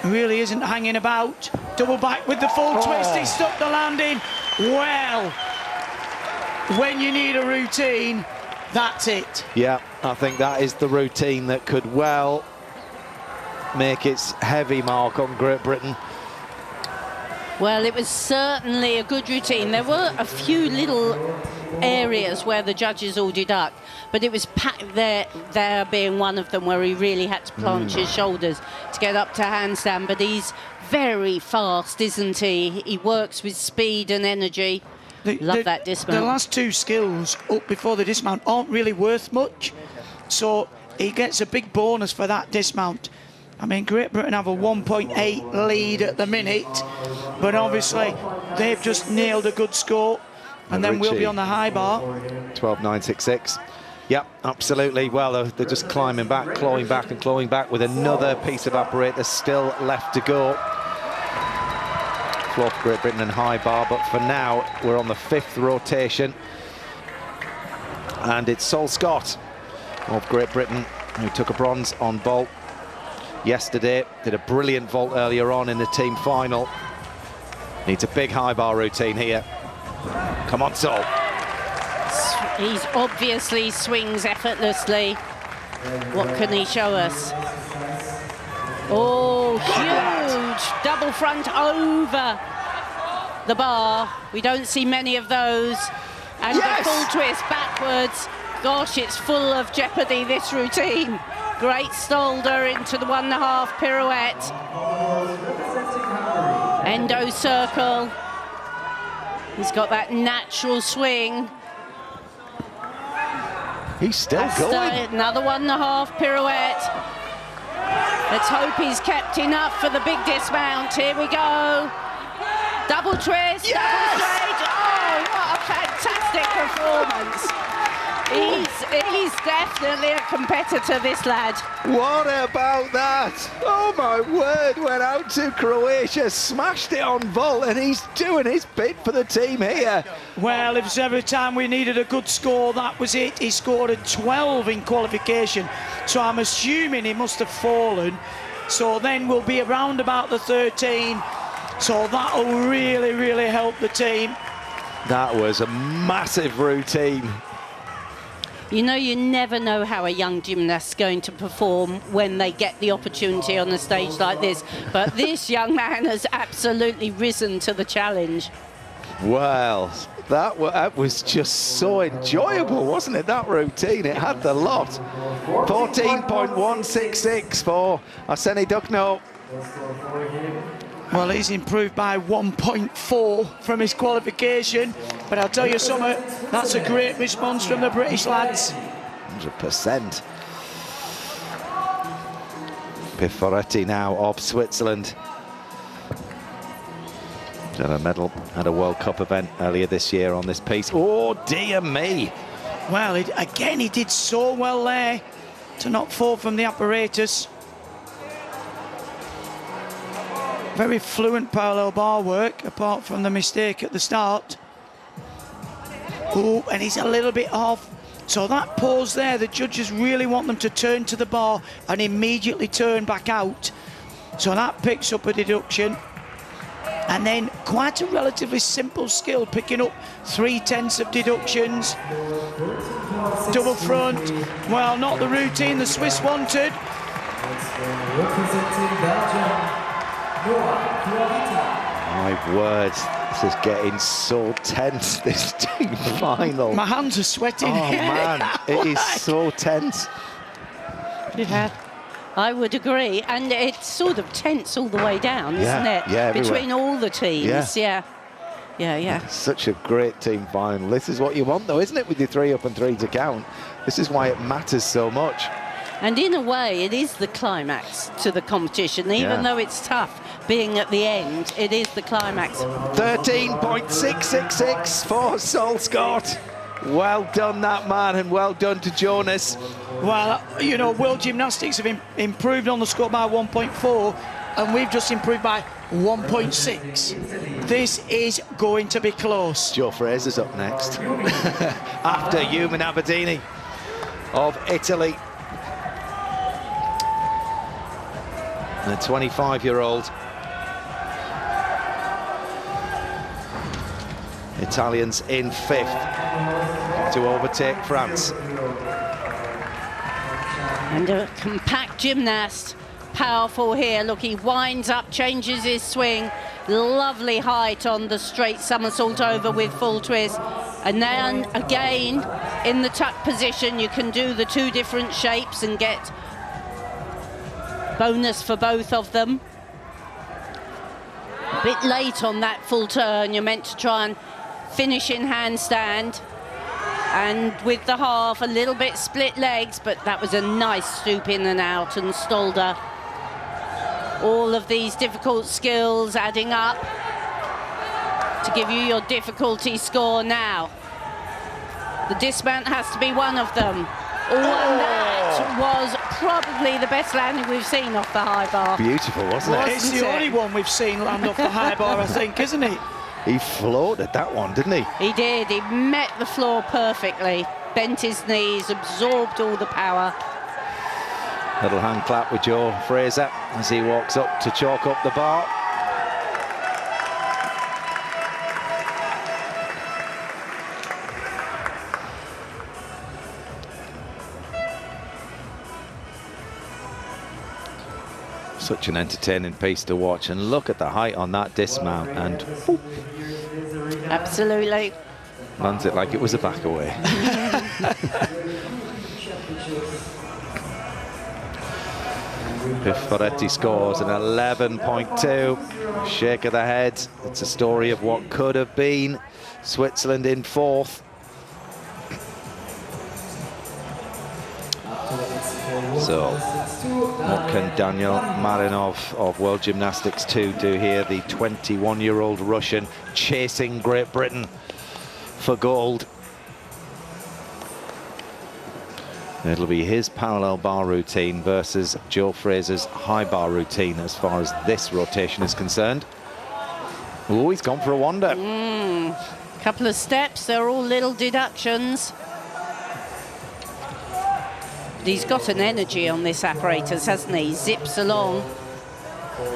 C: Really isn't hanging about. Double back with the full twist, he stuck the landing. Well, when you need a routine, that's it.
G: Yeah, I think that is the routine that could well make its heavy mark on Great Britain.
F: Well, it was certainly a good routine. There were a few little areas where the judges all deduct, but it was packed there being one of them where he really had to planch his shoulders to get up to handstand. But he's very fast, isn't he? He works with speed and energy. Love that dismount.
C: The last two skills up before the dismount aren't really worth much, so he gets a big bonus for that dismount. I mean, Great Britain have a 1.8 lead at the minute, but obviously they've just nailed a good score, and then we'll be on the high bar.
G: 12.966. Yep, absolutely. Well, they're just climbing back, clawing back and clawing back with another piece of apparatus still left to go. Floor for Great Britain and high bar, but for now we're on the 5th rotation, and it's Sol Scott of Great Britain who took a bronze on vault yesterday, did a brilliant vault earlier on in the team final. Needs a big high bar routine here. Come on, Sol.
F: He's obviously swings effortlessly. What can he show us? Oh, huge double front over the bar. We don't see many of those. And the full twist backwards. Gosh, it's full of jeopardy, this routine. Great stolder into the 1.5 pirouette. Endo circle. He's got that natural swing.
G: He's still going.
F: Another 1.5 pirouette. Let's hope he's kept enough for the big dismount. Here we go. Double twist, double straight. Oh, what a fantastic performance. He's definitely a competitor, this lad.
G: What about that? Oh my word, went out to Croatia, smashed it on vault, and he's doing his bit for the team here.
C: Well, if it's every time we needed a good score, that was it. He scored a 12 in qualification, so I'm assuming he must have fallen. So then we'll be around about the 13. So that'll really, really help the team.
G: That was a massive routine.
F: You know, you never know how a young gymnast's going to perform when they get the opportunity on a stage like this. But this young man has absolutely risen to the challenge.
G: Well, that was just so enjoyable, wasn't it, that routine? It had the lot. 14.166 for Arseny Duckno.
C: Well, he's improved by 1.4 from his qualification, but I'll tell you something, that's a great response from the British lads.
G: 100%. Piforetti now of Switzerland. Got a medal at a World Cup event earlier this year on this piece. Oh, dear me.
C: Well, again, he did so well there to not fall from the apparatus. Very fluent parallel bar work, apart from the mistake at the start. Oh, and he's a little bit off. So that pause there, the judges really want them to turn to the bar and immediately turn back out. So that picks up a deduction. And then quite a relatively simple skill, picking up 3/10 of deductions. Double front. Well, not the routine the Swiss wanted.
E: Representing Belgium.
G: My word, this is getting so tense, this team final.
C: My hands are sweating.
G: Oh man, it is so tense.
F: Yeah, I would agree. And it's sort of tense all the way down, isn't it?
G: Yeah,
F: between all the teams. Yeah.
G: Such a great team final. This is what you want though, isn't it, with your 3 up and 3 to count? This is why it matters so much.
F: And in a way, it is the climax to the competition. Even though it's tough being at the end, it is the climax.
G: 13.666 for Solskjaer. Well done, that man, and well done to Jonas.
C: Well, you know, World Gymnastics have improved on the score by 1.4, and we've just improved by 1.6. This is going to be close.
G: Joe Fraser's up next. After Human Aberdini of Italy. The 25-year-old. Italians in 5th to overtake France.
F: And a compact gymnast, powerful here. Look, he winds up, changes his swing. Lovely height on the straight somersault over with full twist. And then again, in the tuck position, you can do the 2 different shapes and get bonus for both of them. A bit late on that full turn. You're meant to try and finish in handstand. And with the half, a little bit split legs, but that was a nice stoop in and out and Stolder. All of these difficult skills adding up to give you your difficulty score now. The dismount has to be one of them. Oh, and that was probably the best landing we've seen off the high bar.
G: Beautiful, wasn't it?
C: It's the only one we've seen land off the high bar, I think, isn't it?
G: He floated that one, didn't he?
F: He did. He met the floor perfectly. Bent his knees, absorbed all the power.
G: Little hand clap with Joe Fraser as he walks up to chalk up the bar. Such an entertaining piece to watch, and look at the height on that dismount, and whoop,
F: absolutely
G: lands it like it was a back away. Piforetti scores an 11.2. Shake of the head. It's a story of what could have been. Switzerland in 4th. So, what can Daniel Marinov of World Gymnastics 2 do here? The 21-year-old Russian chasing Great Britain for gold. It'll be his parallel bar routine versus Joe Fraser's high bar routine as far as this rotation is concerned. Oh, he's gone for a wonder.
F: Couple of steps, they're all little deductions. But he's got an energy on this apparatus, hasn't he? Zips along.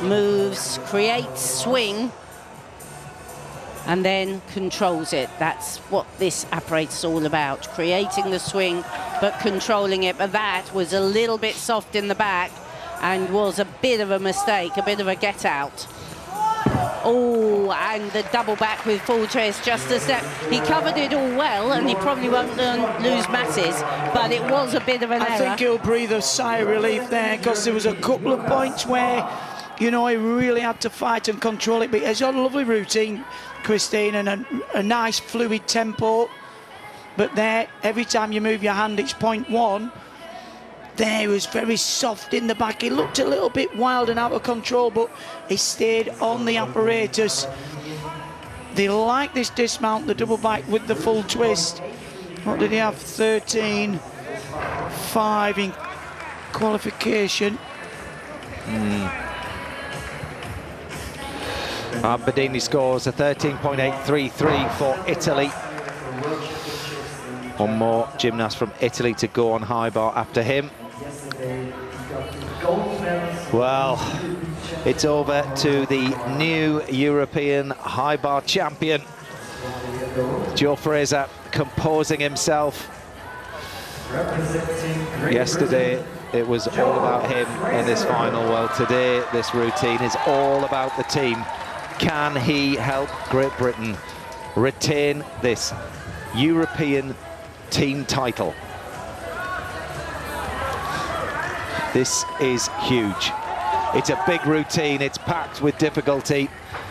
F: moves, creates swing, and then controls it. That's what this apparatus is all about, creating the swing, but controlling it. But that was a little bit soft in the back and was a bit of a mistake, a bit of a get out. Oh, and the double back with full twist, just a step. He covered it all well, and he probably won't lose masses, but it was a bit of an error.
C: I think he'll breathe a sigh of relief there, because there was a couple of points where, you know, he really had to fight and control it. But he's got a lovely routine, Christine, and a nice fluid tempo. But there, every time you move your hand, it's 0.1. There, he was very soft in the back. He looked a little bit wild and out of control, but he stayed on the apparatus. They like this dismount, the double back with the full twist. What did he have? 13.5 in qualification.
G: Aberdeen scores a 13.833 for Italy. One more gymnast from Italy to go on high bar after him. Well, it's over to the new European high bar champion. Joe Fraser composing himself. Yesterday it was all about him in this final. Well, today this routine is all about the team. Can he help Great Britain retain this European team title? This is huge. It's a big routine, it's packed with difficulty,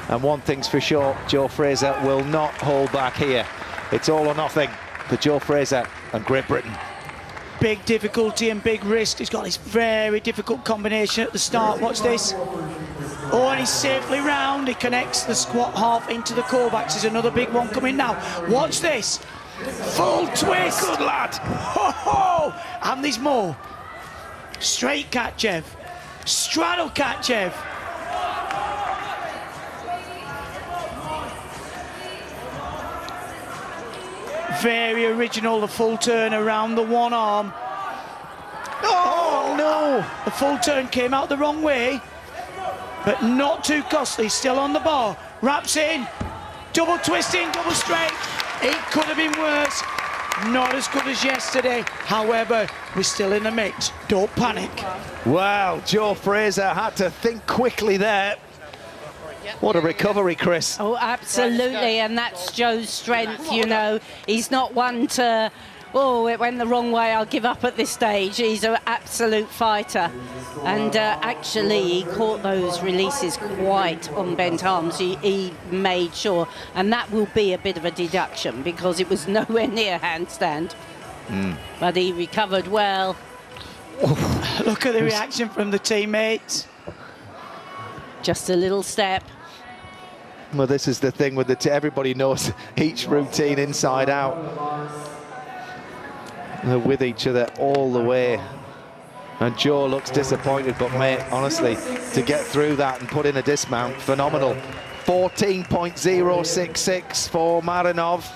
G: and one thing's for sure, Joe Fraser will not hold back here. It's all or nothing for Joe Fraser and Great Britain.
C: Big difficulty and big risk. He's got this very difficult combination at the start. Watch this. Oh, and he's safely round. He connects the squat half into the Kovacs. There's another big one coming now. Watch this. Full twist. Good lad. Ho ho! And there's more. Straight Katchev. Straddle Katchev. Very original, the full turn around the one arm. Oh no! The full turn came out the wrong way, but not too costly. Still on the bar. Wraps in. Double twisting, double straight. It could have been worse. Not as good as yesterday. However, we're still in the mix. Don't panic.
G: Wow, Joe Fraser had to think quickly there. What a recovery, Chris.
F: Oh, absolutely, and that's Joe's strength, you know. He's not one to, oh, it went the wrong way, I'll give up at this stage. He's an absolute fighter. And actually, he caught those releases quite on bent arms. He made sure, and that will be a bit of a deduction because it was nowhere near handstand. But he recovered well.
C: Look at the reaction from the teammates.
F: Just a little step.
G: Well, this is the thing with everybody knows each routine inside out. They're with each other all the way. And Joe looks disappointed, but mate, honestly, to get through that and put in a dismount, phenomenal. 14.066 for Marinov.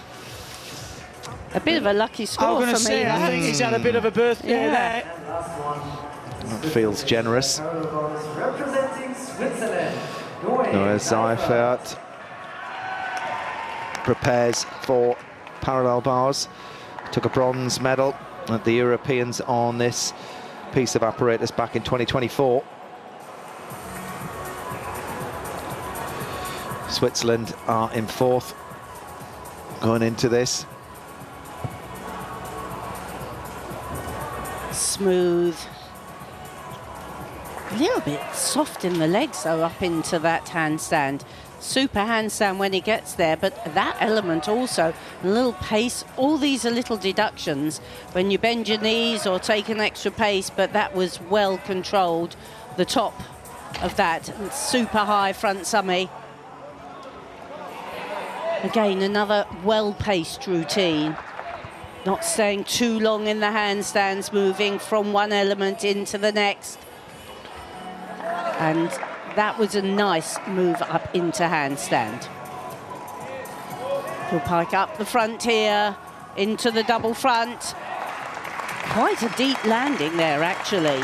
F: A bit of a lucky score for me.
C: I think he's had a bit of a birthday there.
G: That feels generous.
E: Representing Switzerland,
G: Noah Seifert prepares for parallel bars. Took a bronze medal at the Europeans on this piece of apparatus back in 2024. Switzerland are in fourth going into this.
F: Smooth. A little bit soft in the legs though up into that handstand. Super handstand when he gets there, but that element also, a little pace, all these are little deductions when you bend your knees or take an extra pace, but that was well controlled. The top of that super high front summy. Again, another well-paced routine. Not staying too long in the handstands, moving from one element into the next. And that was a nice move up into handstand. He'll pike up the front here, into the double front. Quite a deep landing there, actually.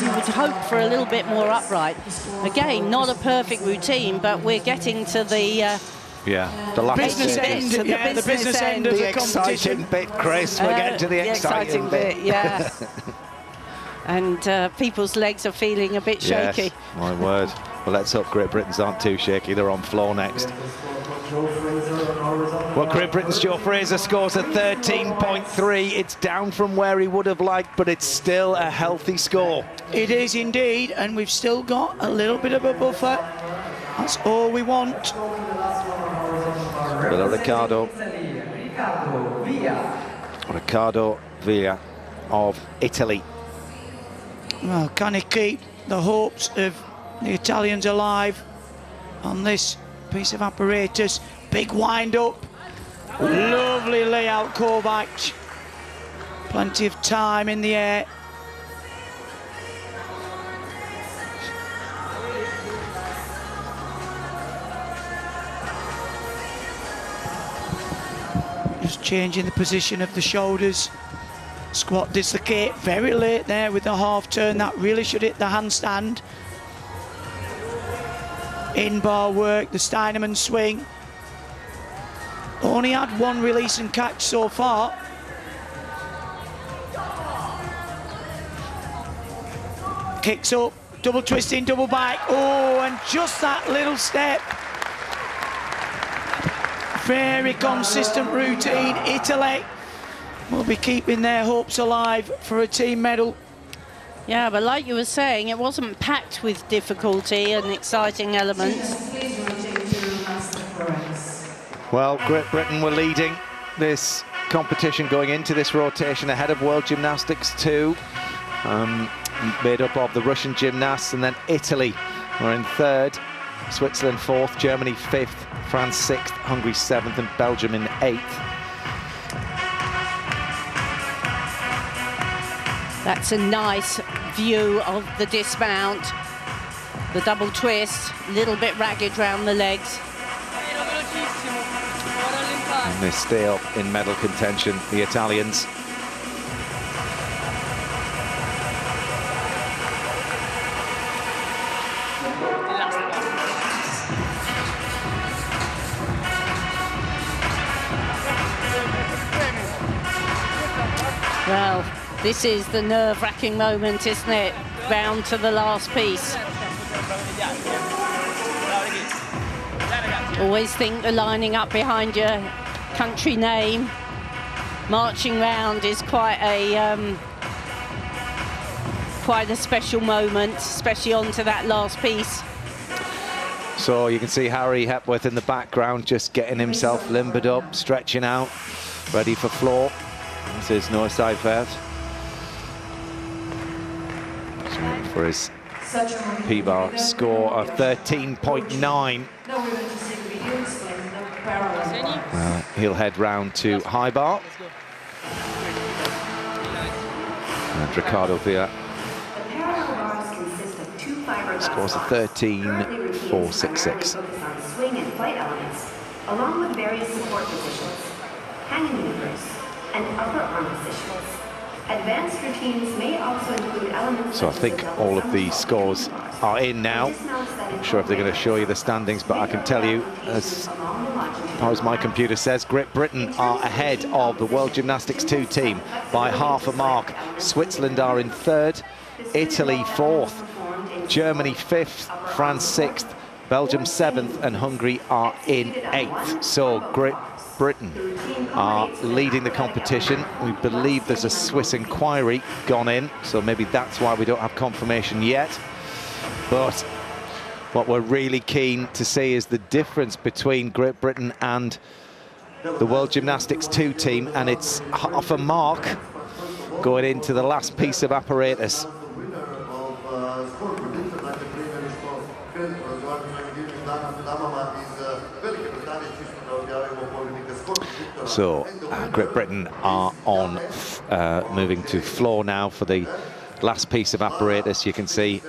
F: you would hope for a little bit more upright. Again, not a perfect routine, but we're getting to the
G: the last
C: business end, the business end of the competition.
G: Exciting bit, Chris. We're getting to the exciting bit.
F: Yeah. And people's legs are feeling a bit shaky.
G: Yes, my word. Well, let's hope Great Britain's aren't too shaky. They're on floor next. Well, Great Britain's Joe Fraser scores a 13.3. It's down from where he would have liked, but it's still a healthy score.
C: It is indeed, and we've still got a little bit of a buffer. That's all we want.
G: Little Ricardo Villa of Italy.
C: Well, can he keep the hopes of the Italians alive on this piece of apparatus? Big wind up. Lovely layout, Kovac. Plenty of time in the air. Just changing the position of the shoulders. Squat dislocate very late there with the half turn. That really should hit the handstand. In bar work, the Steinemann swing. Only had one release and catch so far. Kicks up, double twisting, double back. Oh, and just that little step. Very consistent routine. Italy will be keeping their hopes alive for a team medal.
F: Yeah, but like you were saying, it wasn't packed with difficulty and exciting elements.
G: Well, Great Britain were leading this competition going into this rotation ahead of World Gymnastics 2, made up of the Russian gymnasts, and then Italy were in third, Switzerland fourth, Germany fifth, France sixth, Hungary seventh, and Belgium in eighth.
F: That's a nice view of the dismount. The double twist, a little bit ragged round the legs.
G: And they stay up in medal contention, the Italians.
F: Well, this is the nerve-wracking moment, isn't it? Round to the last piece. Always think the lining up behind your country name, marching round is quite a special moment, especially onto that last piece.
G: So you can see Harry Hepworth in the background, just getting himself limbered up, stretching out, ready for floor. This is Noah Seifert. For his P-bar score of 13.9. He'll head round to high bar. And Ricardo Villa scores a 13.466.
H: Swing and flight elements, along with various support positions, hanging maneuvers, and upper arm positions. Advanced routines may also include elements.
G: So I think all of the scores are in now. I'm not sure if they're going to show you the standings, but I can tell you, as far as my computer says, Great Britain are ahead of the World Gymnastics 2 team by half a mark. Switzerland are in third, Italy fourth, Germany fifth, France sixth, Belgium seventh, and Hungary are in eighth. So Great Britain are leading the competition. We believe there's a Swiss inquiry gone in, so maybe that's why we don't have confirmation yet. But what we're really keen to see is the difference between Great Britain and the World Gymnastics 2 team, and it's half a mark going into the last piece of apparatus. So Great Britain are on, moving to floor now for the last piece of apparatus. You can see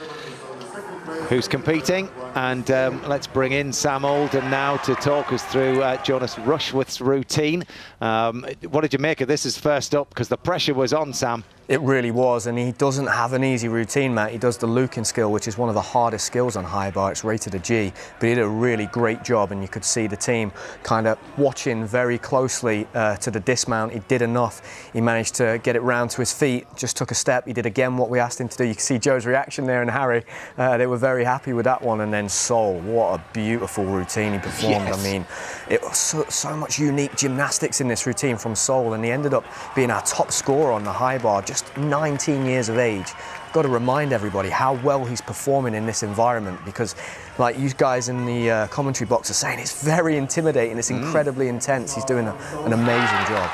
G: who's competing, and let's bring in Sam Alden now to talk us through Jonas Rushworth's routine. What did you make of this as first up? Because the pressure was on, Sam.
B: It really was, and he doesn't have an easy routine, Matt. He does the Lukin skill, which is one of the hardest skills on high bar. It's rated a G, but he did a really great job, and you could see the team kind of watching very closely to the dismount. He did enough. He managed to get it round to his feet, just took a step. He did again what we asked him to do. You can see Joe's reaction there and Harry. They were very happy with that one. And then Sol, what a beautiful routine he performed.
A: Yes.
B: I mean, it was so much unique gymnastics in this routine from Sol, and he ended up being our top scorer on the high bar, just 19 years of age. Got to remind everybody how well he's performing in this environment, because like you guys in the commentary box are saying, it's very intimidating, it's incredibly intense. He's doing an amazing job.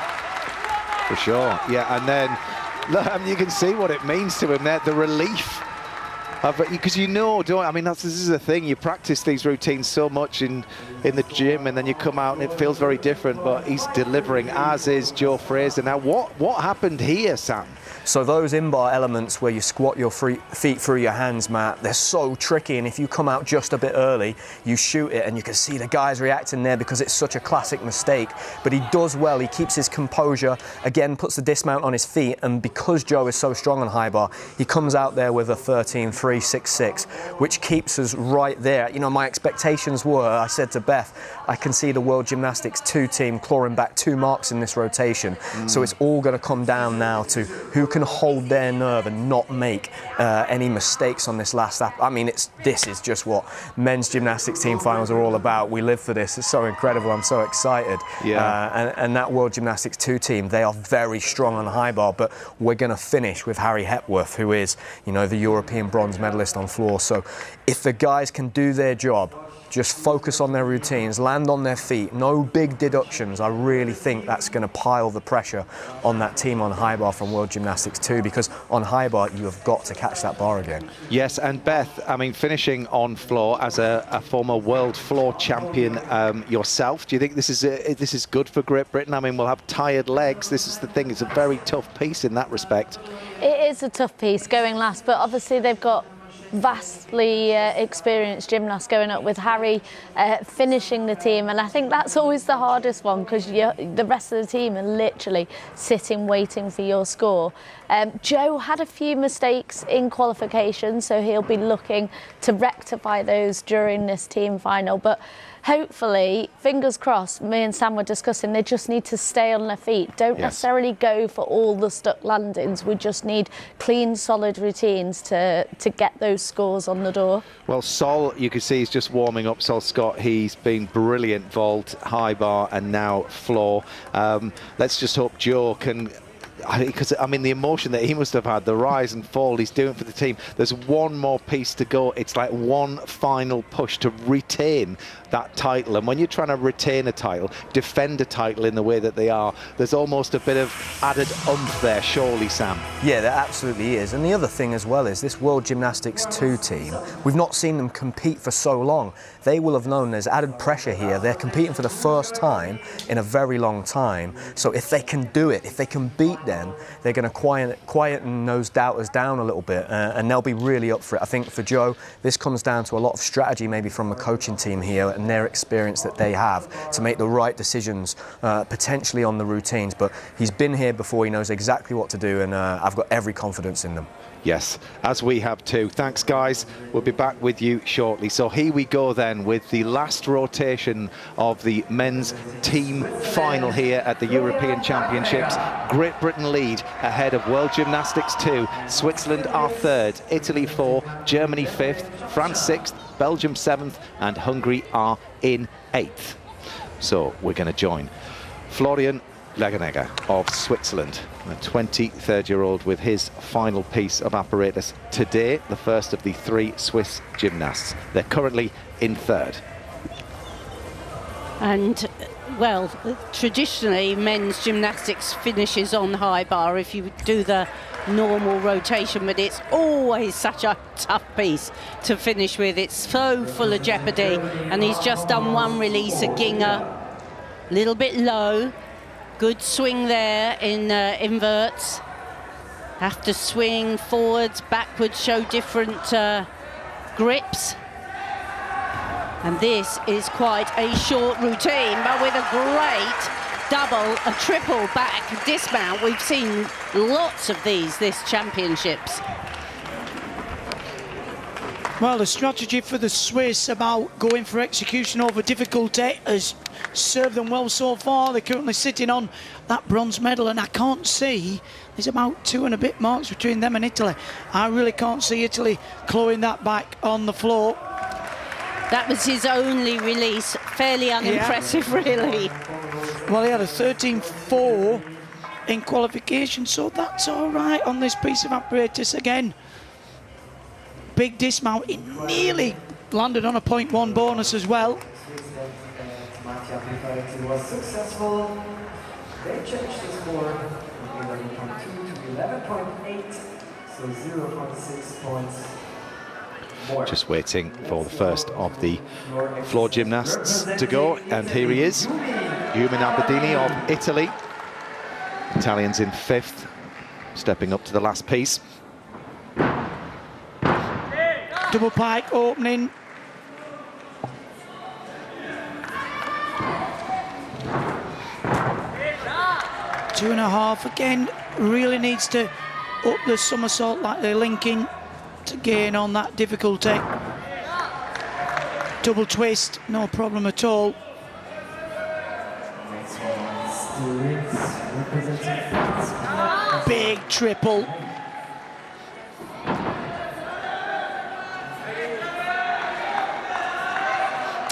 G: For sure, yeah, and then look, I mean, you can see what it means to him there, the relief. Because you know, this is the thing, you practice these routines so much in the gym, and then you come out and it feels very different, but he's delivering, as is Joe Fraser. Now, what happened here, Sam?
B: So those in-bar elements where you squat your feet through your hands, Matt, they're so tricky, and if you come out just a bit early, you shoot it, and you can see the guys reacting there because it's such a classic mistake. But he does well, he keeps his composure, again puts the dismount on his feet, and because Joe is so strong on high bar, he comes out there with a 13.366, which keeps us right there. You know, my expectations were, I said to Beth, I can see the World Gymnastics 2 team clawing back 2 marks in this rotation. So it's all going to come down now to who can hold their nerve and not make any mistakes on this last lap. I mean, this is just what men's gymnastics team finals are all about. We live for this. It's so incredible. I'm so excited. Yeah. And that World Gymnastics 2 team, they are very strong on high bar, but we're going to finish with Harry Hepworth, who is, you know, the European bronze medalist on floor. So if the guys can do their job, just focus on their routines, land on their feet, no big deductions, I really think that's going to pile the pressure on that team on high bar from World Gymnastics 2, because on high bar you have got to catch that bar again.
G: Yes, and Beth, I mean, finishing on floor as a former world floor champion yourself, do you think this is good for Great Britain? I mean, we'll have tired legs. This is the thing, it's a very tough piece in that respect.
D: It is a tough piece going last, but obviously they've got vastly experienced gymnasts going up with Harry finishing the team, and I think that's always the hardest one, because the rest of the team are literally sitting waiting for your score. Joe had a few mistakes in qualification, so he'll be looking to rectify those during this team final, but hopefully, fingers crossed, me and Sam were discussing, they just need to stay on their feet. Don't necessarily go for all the stuck landings. We just need clean, solid routines to get those scores on the door. Well,
G: Sol, you can see he's just warming up. Sol Scott, he's been brilliant vault, high bar, and now floor. Let's just hope Joe can... Because, I mean, the emotion that he must have had, the rise and fall he's doing for the team. There's one more piece to go. It's like one final push to retain that title. And when you're trying to retain a title, defend a title in the way that they are, there's almost a bit of added oomph there, surely, Sam.
B: Yeah, there absolutely is. And the other thing as well is this World Gymnastics 2 team, we've not seen them compete for so long. They will have known there's added pressure here. They're competing for the first time in a very long time. So if they can do it, if they can beat them, they're going to quieten those doubters down a little bit, and they'll be really up for it. I think for Joe, this comes down to a lot of strategy maybe from the coaching team here and their experience that they have to make the right decisions, potentially on the routines. But he's been here before, he knows exactly what to do, and I've got every confidence in them.
G: Yes, as we have too. Thanks, guys. We'll be back with you shortly. So here we go then with the last rotation of the men's team final here at the European Championships. Great Britain lead ahead of World Gymnastics 2. Switzerland are 3rd, Italy 4, Germany 5th, France 6th, Belgium 7th, and Hungary are in 8th. So we're going to join Florian Laganega of Switzerland, a 23rd-year-old, with his final piece of apparatus today, the first of the 3 Swiss gymnasts. They're currently in 3rd.
F: And, well, traditionally, men's gymnastics finishes on high bar if you do the normal rotation, but it's always such a tough piece to finish with. It's so full of jeopardy, and he's just done one release, a Ginger, a little bit low. Good swing there in inverts. Have to swing forwards, backwards, show different grips. And this is quite a short routine, but with a great double, a triple back dismount. We've seen lots of these this championships.
C: Well, the strategy for the Swiss about going for execution over difficulty has served them well so far. They're currently sitting on that bronze medal, and I can't see, there's about 2 and a bit marks between them and Italy. I really can't see Italy clawing that back on the floor.
F: That was his only release, fairly unimpressive, really.
C: Well, he had a 13.4 in qualification, so that's all right on this piece of apparatus again. Big dismount. He nearly landed on a 0.1 bonus as well.
E: Was successful. They changed the score from 11.2 to 11.8, so 0.6 points more.
G: Just waiting for the first of the floor gymnasts to go, and here he is, Yumin Abedini of Italy. Italians in 5th, stepping up to the last piece.
C: Double pike opening. Two and a half again. Really needs to up the somersault like they're linking to gain on that difficulty. Double twist, no problem at all. Big triple.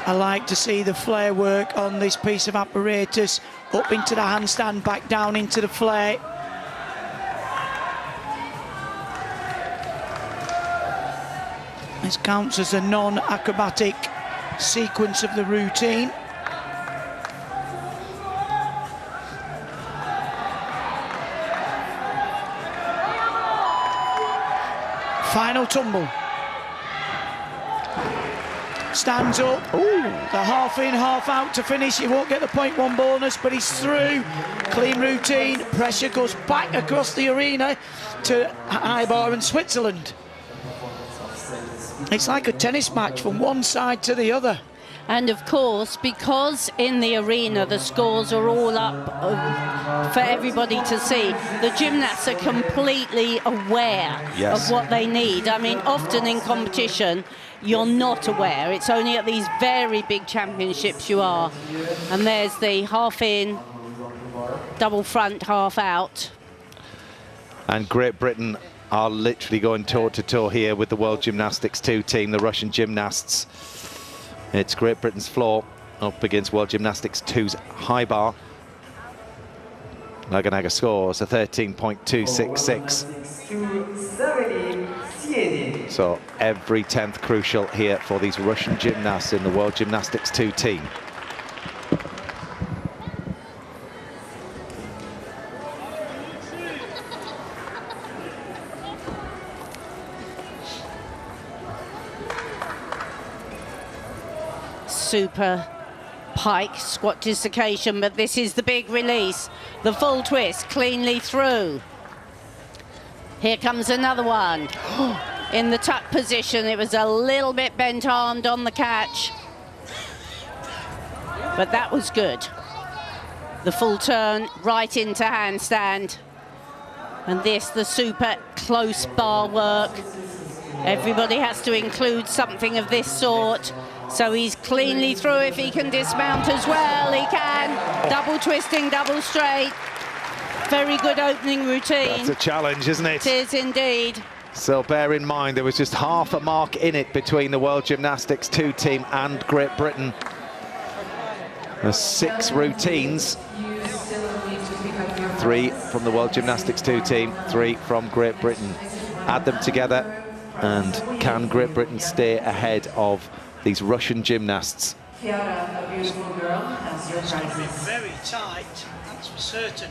C: I like to see the flare work on this piece of apparatus. Up into the handstand, back down into the flare. This counts as a non-acrobatic sequence of the routine. Final tumble. Stands up. Ooh. The half in, half out to finish. He won't get the 0.1 bonus, but he's through. Clean routine. Pressure goes back across the arena to high bar in Switzerland. It's like a tennis match from one side to the other.
F: And of course, because in the arena the scores are all up for everybody to see, the gymnasts are completely aware of what they need. I mean, often in competition, you're not aware. It's only at these very big championships you are. And there's the half in, double front, half out. And
G: Great Britain are literally going toe-to-toe here with the World Gymnastics 2 team, the Russian gymnasts. It's Great Britain's floor up against World Gymnastics 2's high bar. Naganaga scores a 13.266. So every 10th crucial here for these Russian gymnasts in the World Gymnastics 2 team.
F: Super pike squat dislocation, but this is the big release. The full twist cleanly through. Here comes another one. In the tuck position, it was a little bit bent armed on the catch, but that was good. The full turn right into handstand, and this, the super close bar work. Everybody has to include something of this sort. So he's cleanly through. If he can dismount as well, he can. Double twisting, double straight. Very good opening routine.
G: That's a challenge, isn't it?
F: It is indeed.
G: So bear in mind, there was just half a mark in it between the World Gymnastics 2 team and Great Britain. There's 6 routines. 3 from the World Gymnastics 2 team, 3 from Great Britain. Add them together, and can Great Britain stay ahead of these Russian gymnasts?
J: Chiara, a beautiful girl, has your
C: It's going to be
J: prizes.
C: very tight, that's for certain.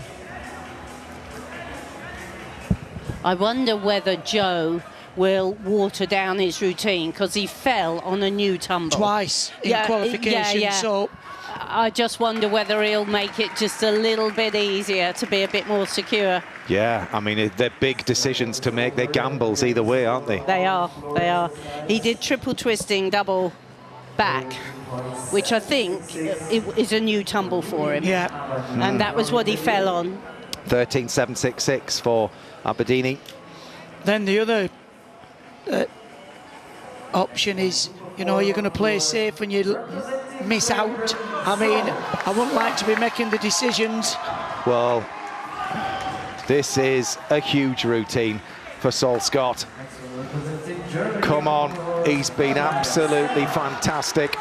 F: I wonder whether Joe will water down his routine, because he fell on a new tumble.
C: Twice in qualification, so...
F: I just wonder whether he'll make it just a little bit easier to be a bit more secure.
G: Yeah, I mean, they're big decisions to make. They're gambles either way, aren't they?
F: They are, they are. He did triple twisting, double back, which I think is a new tumble for him.
C: Yeah.
F: And that was what he fell on.
G: 13.766 for Aberdeen.
C: Then the other option is, you know, you're going to play safe and you miss out. I mean, I wouldn't like to be making the decisions.
G: Well, this is a huge routine for Saul Scott. Come on, he's been absolutely fantastic.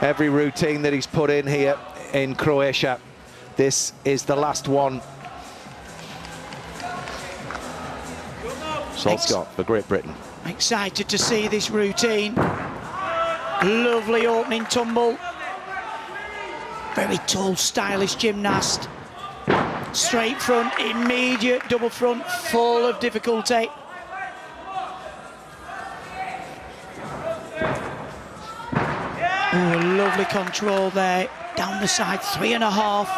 G: Every routine that he's put in here in Croatia. This is the last one. Saul Scott for Great Britain.
C: Excited to see this routine. Lovely opening tumble. Very tall, stylish gymnast. Straight front, immediate double front, full of difficulty. Oh, lovely control there. Down the side, 3.5.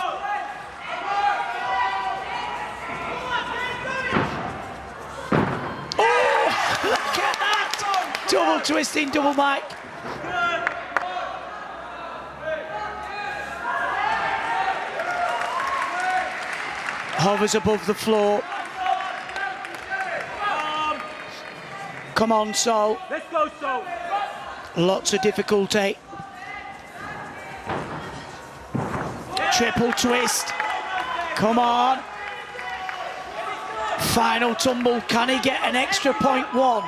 C: Oh, look at that! Double twisting, double mic. Hovers above the floor. Come on, Sol.
K: Let's go, Sol.
C: Lots of difficulty. Triple twist. Come on. Final tumble. Can he get an extra 0.1?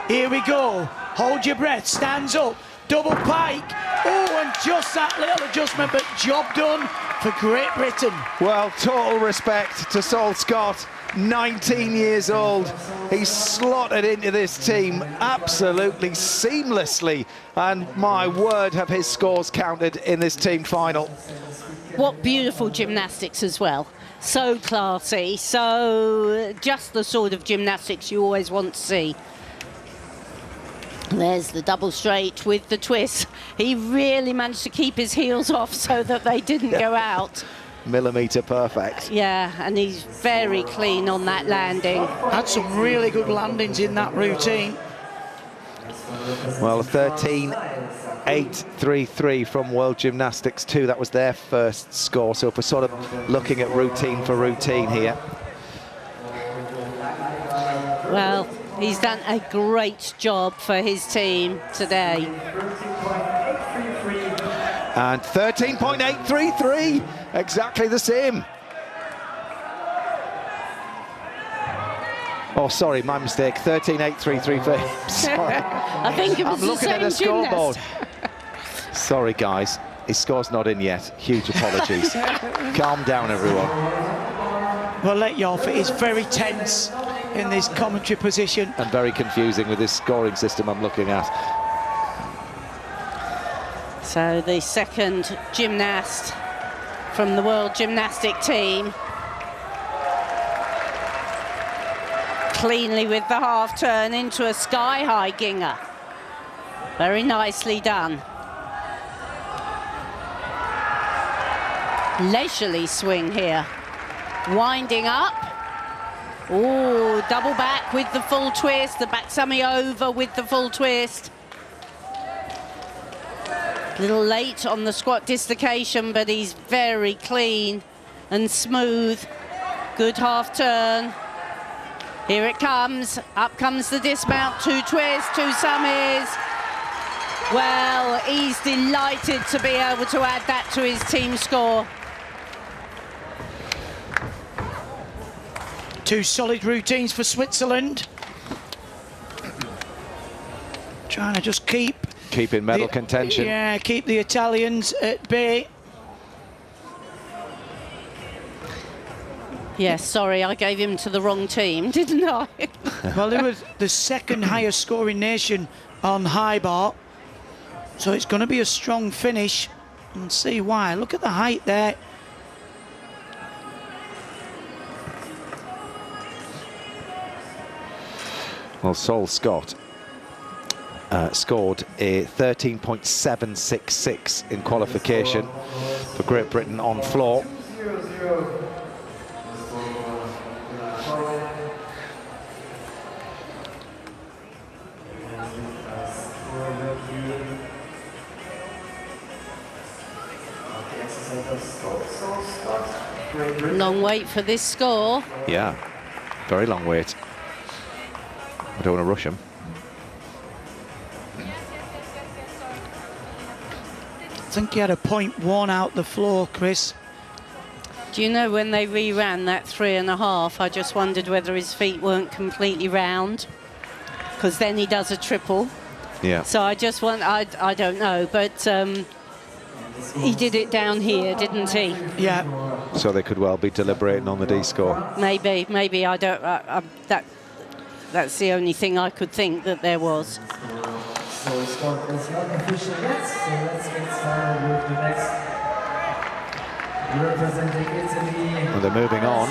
C: Here we go. Hold your breath. Stands up. Double pike. Oh, and just that little adjustment, but job done for Great Britain.
G: Well, total respect to Saul Scott. 19 years old. He's slotted into this team absolutely seamlessly. And my word, have his scores counted in this team final.
F: What beautiful gymnastics as well. So classy, so just the sort of gymnastics you always want to see. There's the double straight with the twist. He really managed to keep his heels off so that they didn't go out.
G: Millimetre perfect.
F: Yeah, and he's very clean on that landing.
C: Had some really good landings in that routine.
G: Well, 13.833 from World Gymnastics 2. That was their first score. So if we're sort of looking at routine for routine here.
F: Well, he's done a great job for his team today.
G: And 13.833, exactly the same. Oh, sorry, my mistake. 13.833. Sorry.
F: I think it was
G: I'm looking at the scoreboard. Sorry, guys. His score's not in yet. Huge apologies. Calm down, everyone.
C: Well, let you off. It is very tense in this commentary position.
G: And very confusing with this scoring system I'm looking at.
F: So the second gymnast from the World Gymnastic team. Cleanly with the half turn into a sky-high ginger. Very nicely done. Leisurely swing here. Winding up. Oh, double back with the full twist. The back semi over with the full twist. A little late on the squat dislocation, but he's very clean and smooth. Good half turn. Here it comes. Up comes the dismount. 2 twists, 2 summies. Well, he's delighted to be able to add that to his team score.
C: 2 solid routines for Switzerland. Trying to just keep
G: in medal contention.
C: Yeah, keep the Italians at bay.
F: Yes, sorry, I gave him to the wrong team, didn't I?
C: Well, they were the second highest scoring nation on high bar, so it's going to be a strong finish. And see why. Look at the height there.
G: Well, Saul Scott scored a 13.766 in qualification for Great Britain on floor.
F: Long wait for this score.
G: Yeah, very long wait. I don't want to rush him.
C: I think he had a 0.1 out the floor, Chris.
F: Do you know when they reran that 3.5, I just wondered whether his feet weren't completely round, because then he does a triple.
G: Yeah.
F: So I just want, I don't know, but he did it down here, didn't he?
C: Yeah.
G: So they could well be deliberating on the D score.
F: Maybe I don't. That's the only thing I could think that there was.
E: So sport is not official yet, so let's get started with the next. Representing Italy.
G: Well, they're moving on.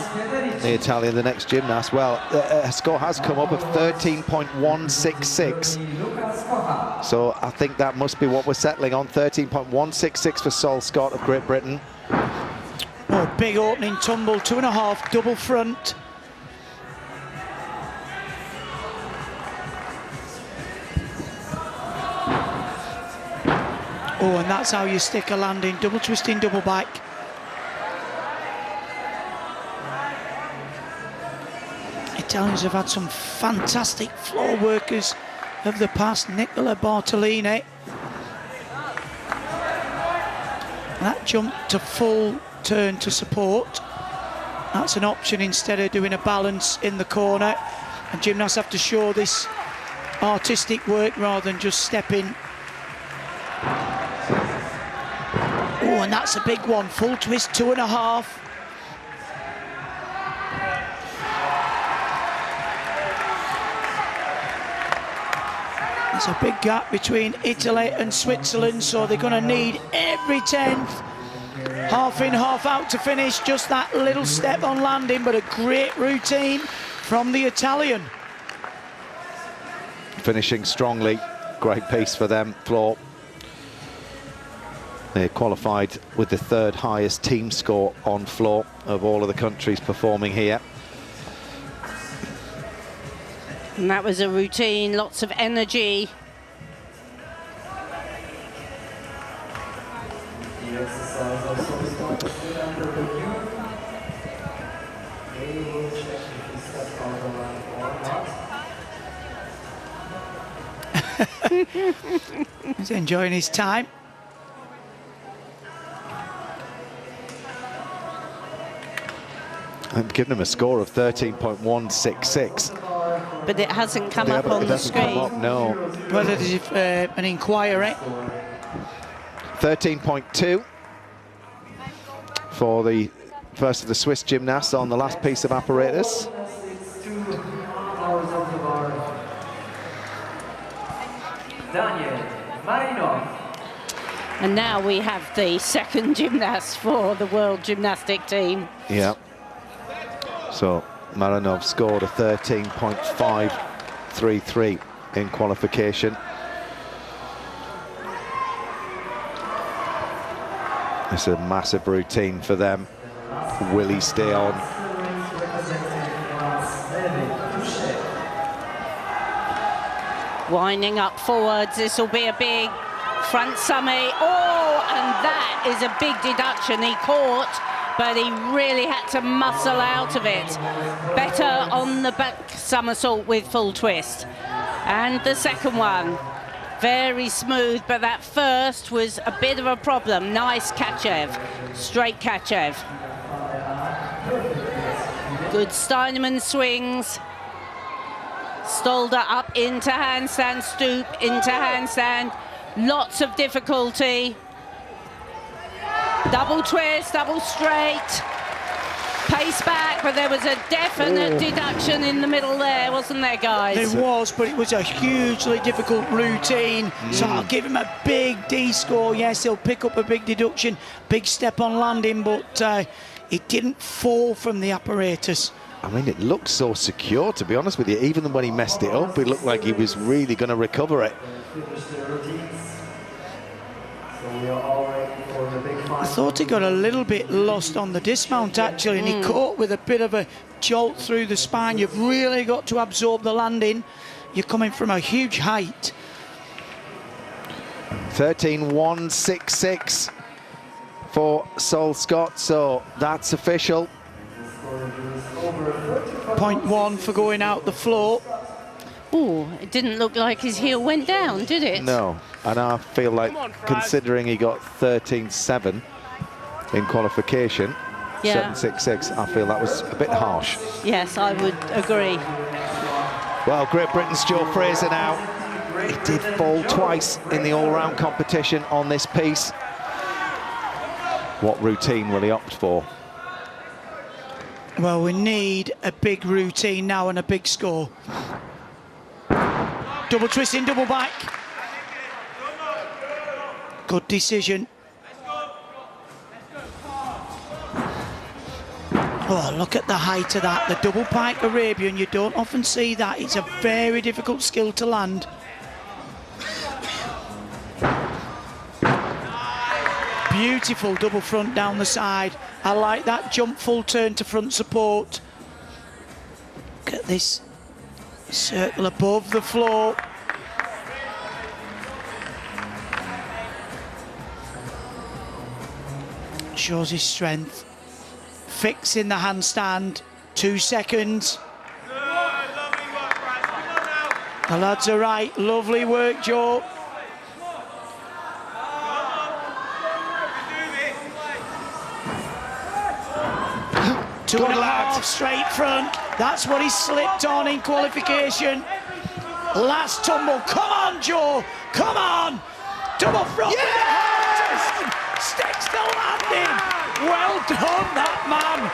G: The Italian, the next gymnast. Well, a score has come up of 13.166. So I think that must be what we're settling on. 13.166 for Sol Scott of Great Britain.
C: Oh, big opening tumble, 2.5, double front. Oh, and that's how you stick a landing, double twisting, double back. Italians have had some fantastic floor workers of the past. Nicola Bartolini. That jump to full turn to support. That's an option instead of doing a balance in the corner. And gymnasts have to show this artistic work rather than just stepping. Oh, and that's a big one. Full twist, 2.5. There's a big gap between Italy and Switzerland, so they're going to need every 10th. Half in, half out to finish. Just that little step on landing, but a great routine from the Italian.
G: Finishing strongly. Great pace for them, floor. They qualified with the third highest team score on floor of all of the countries performing here.
F: And that was a routine, lots of energy.
E: The exercise also started under review. They will check if he stepped out of line or not.
C: He's enjoying his time.
G: I'm giving him a score of 13.166.
F: But it hasn't come up on the screen.
G: Come up, no.
C: Whether there's an inquiry.
G: 13.2 for the first of the Swiss gymnasts on the last piece of apparatus.
E: Daniel Marinov.
F: And now we have the second gymnast for the world gymnastic team.
G: Yeah. So Marinov scored a 13.533 in qualification. It's a massive routine for them. Will he stay on?
F: Winding up forwards, this will be a big front somersault. Oh, and that is a big deduction. He caught, but he really had to muscle out of it. Better on the back somersault with full twist. And the second one, very smooth, but that first was a bit of a problem. Nice Kachev, straight Kachev. Good Steinemann swings. Stolder up into handstand, stoop into handstand. Lots of difficulty. Double twist, double straight. Pace back, but there was a definite deduction in the middle there, wasn't there, guys?
C: There was, but it was a hugely difficult routine. So I'll give him a big D score. Yes, he'll pick up a big deduction, big step on landing, but it didn't fall from the apparatus.
G: I mean, it looked so secure, to be honest with you. Even when he messed it up, it looked like he was really going to recover it.
C: I thought he got a little bit lost on the dismount, actually, and he caught with a bit of a jolt through the spine. You've really got to absorb the landing. You're coming from a huge height.
G: 13.166 for Sol Scott, so that's official.
C: .1 for going out the floor.
F: Oh, it didn't look like his heel went down, did it?
G: No, and I feel like, considering he got 13.7 in qualification,
F: yeah.
G: 7.66, I feel that was a bit harsh.
F: Yes, I would agree.
G: Well, Great Britain's Joe Fraser now. He did fall twice in the all-round competition on this piece. What routine will he opt for?
C: Well, we need a big routine now and a big score. Double twisting, double back. Good decision. Oh, look at the height of that. The double pike Arabian, you don't often see that. It's a very difficult skill to land. Beautiful double front down the side. I like that jump full turn to front support. Look at this circle above the floor. Shows his strength. Fixing the handstand, 2 seconds. The lads are right, lovely work, Joe. Two and a half straight front. That's what he slipped on in qualification. Last tumble. Come on, Joe. Come on. Double front. Yes! Sticks the landing. Well done, that man.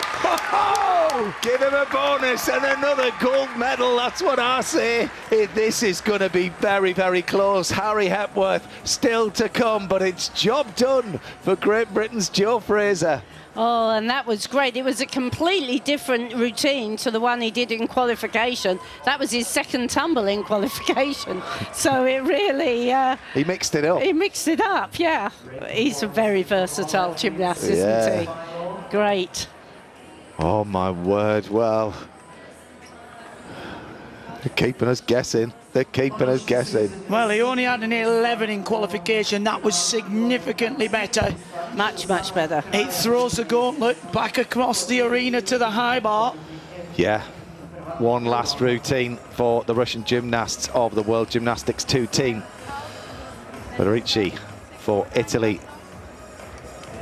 G: Oh, give him a bonus and another gold medal. That's what I say. This is going to be very, very close. Harry Hepworth still to come, but it's job done for Great Britain's Joe Fraser.
F: Oh, and that was great. It was a completely different routine to the one he did in qualification. That was his second tumble in qualification. So it really...
G: he mixed it up.
F: He mixed it up, yeah. He's a very versatile gymnast, isn't he? Great.
G: Oh, my word. Well, they're keeping us guessing. They're keeping us guessing.
C: Well, he only had an 11 in qualification. That was significantly better.
F: Much, much better.
C: It throws the gauntlet back across the arena to the high bar.
G: Yeah. One last routine for the Russian gymnasts of the World Gymnastics 2 team. Federici for Italy.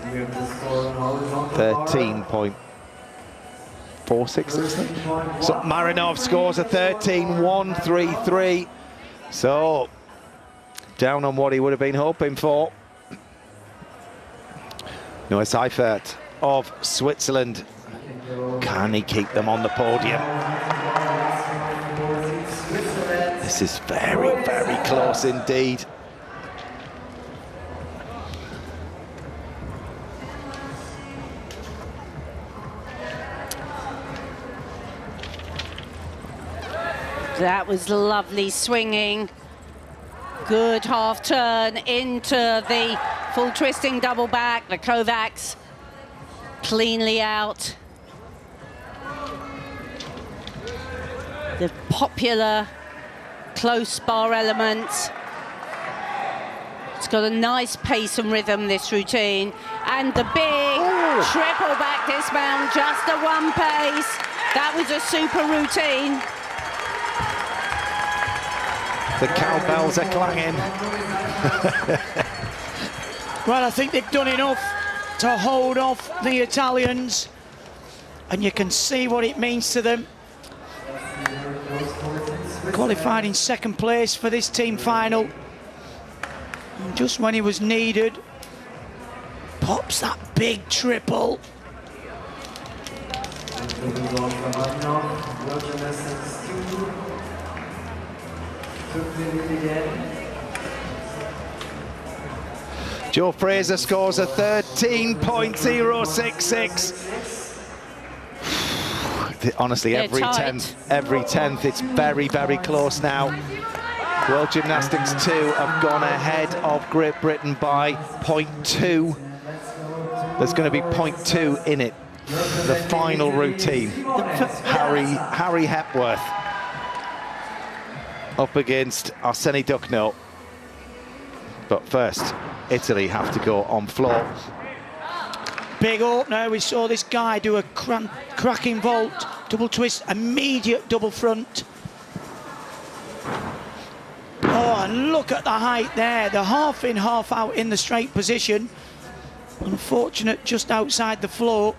G: 13.46. So Marinov scores a 13.133. So down on what he would have been hoping for. Noah Seifert of Switzerland. Can he keep them on the podium? This is very, very close indeed.
F: That was lovely swinging. Good half turn into the full twisting double back. The Kovacs cleanly out. The popular close bar elements. It's got a nice pace and rhythm, this routine. And the big triple back dismount, just a one pace. That was a super routine.
G: The cowbells are clanging.
C: Well, I think they've done enough to hold off the Italians, and you can see what it means to them. Qualified in second place for this team final. And just when he was needed, pops that big triple.
G: Joe Fraser scores a 13.066. Honestly, every tenth, it's very, very close now. World Gymnastics 2 have gone ahead of Great Britain by 0.2. There's going to be 0.2 in it. The final routine. Harry Hepworth up against Arseny Duckno. But first, Italy have to go on floor.
C: Big opener. We saw this guy do a cracking vault, double twist, immediate double front. Oh, and look at the height there. The half in, half out in the straight position. Unfortunate just outside the floor.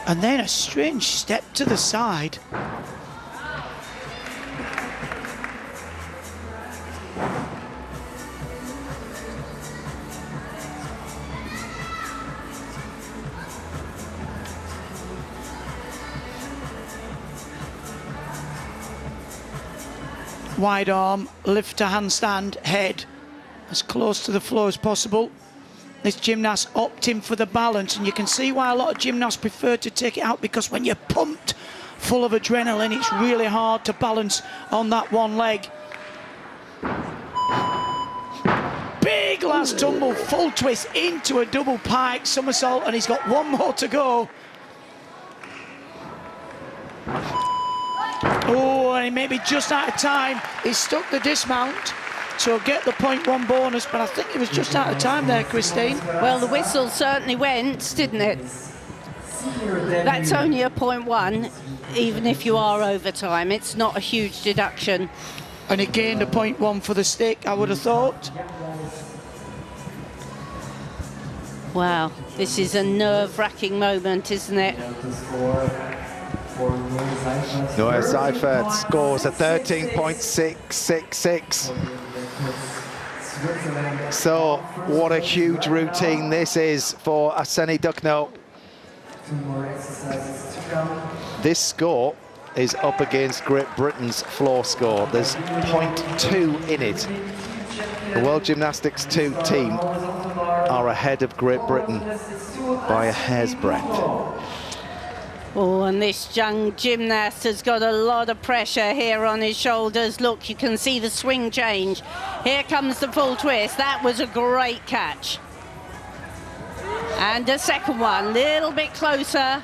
C: And then a strange step to the side. Wide arm, lift to handstand, head as close to the floor as possible. This gymnast opting for the balance, and you can see why a lot of gymnasts prefer to take it out, because when you're pumped full of adrenaline, it's really hard to balance on that one leg. Big last tumble, full twist into a double pike somersault, and he's got one more to go. Oh, and he may be just out of time. He stuck the dismount, so he'll get the 0.1 bonus, but I think he was just out of time there, Christine.
F: Well, the whistle certainly went, didn't it? That's only a 0.1, even if you are over time. It's not a huge deduction.
C: And he gained a 0.1 for the stick, I would have thought.
F: Wow, this is a nerve-wracking moment, isn't it?
G: Noah Seifert scores a 13.666. So, what a huge routine this is for Arseny Duckno. This score is up against Great Britain's floor score. There's 0.2 in it. The World Gymnastics 2 team are ahead of Great Britain by a hair's breadth.
F: Oh, and this young gymnast has got a lot of pressure here on his shoulders. Look, you can see the swing change. Here comes the full twist. That was a great catch. And a second one, little bit closer.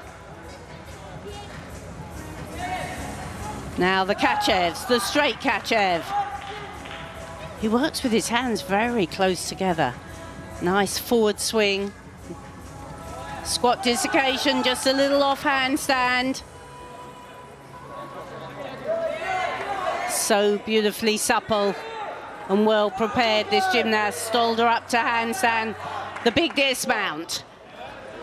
F: Now the Kachevs, the straight Kachev. He works with his hands very close together. Nice forward swing. Squat dislocation, just a little off handstand. So beautifully supple and well prepared, this gymnast. Stolder up to handstand, the big dismount.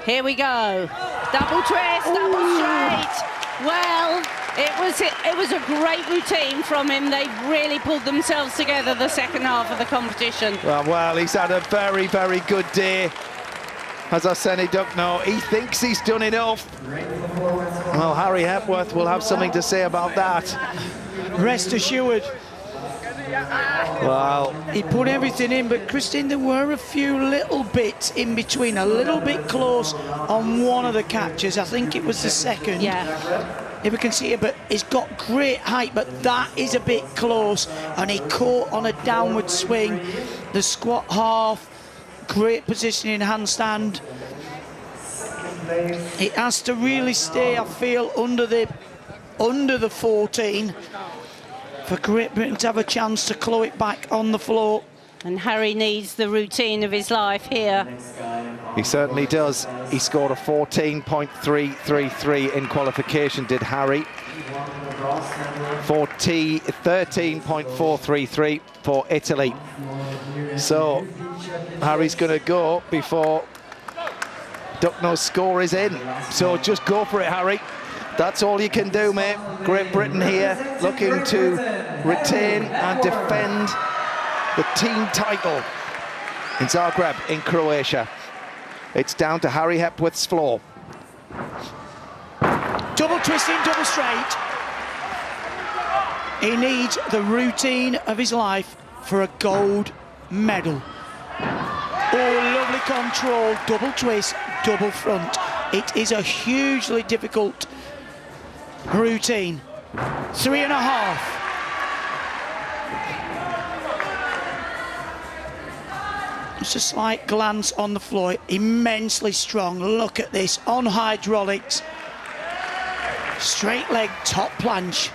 F: Here we go. Double twist, double straight. Well, it was a great routine from him. They really pulled themselves together the second half of the competition.
G: Well, he's had a very, very good day. As Arseny Duckno, he thinks he's done enough. Well, Harry Hepworth will have something to say about that.
C: Rest assured.
G: Well,
C: he put everything in, but Christine, there were a few little bits in between, a little bit close on one of the catches. I think it was the second.
F: Yeah.
C: If we can see it, but he's got great height, but that is a bit close, and he caught on a downward swing. The squat half. Great positioning handstand. It has to really stay, I feel, under the 14 for Great Britain to have a chance to claw it back on the floor.
F: And Harry needs the routine of his life here.
G: He certainly does. He scored a 14.333 in qualification, did Harry. 13.433 for Italy. So Harry's going to go before Duckno's score is in. So just go for it, Harry. That's all you can do, mate. Great Britain here looking to retain and defend the team title in Zagreb in Croatia. It's down to Harry Hepworth's floor.
C: Double twisting, double straight. He needs the routine of his life for a gold medal. Oh, lovely control, double twist, double front. It is a hugely difficult routine. 3.5. Just a slight glance on the floor, immensely strong. Look at this, on hydraulics. Straight leg, top planche.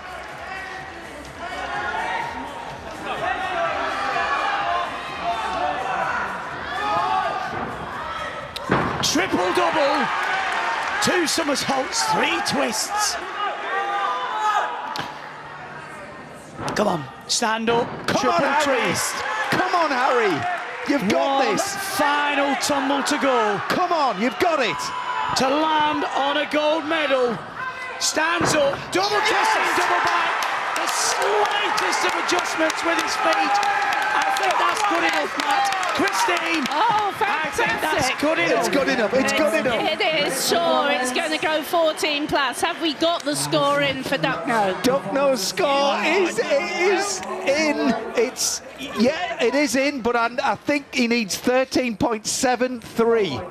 C: triple double, 2 somersaults, 3 twists. Come on, stand up, triple twist.
G: Come on, Harry. You've got
C: One
G: this.
C: final tumble to go.
G: Come on, you've got it.
C: To land on a gold medal. Stands up, double twist and double back. The slightest of adjustments with his feet. I think that's good enough, Matt. Christine.
F: Oh,
C: I
F: fantastic.
C: think that's good enough.
G: It's good enough. It's good enough.
F: It is, sure. It's going to go 14 plus. Have we got the score in for Duckno?
G: Duckno's score is in. It is in, but I think he needs 13.73.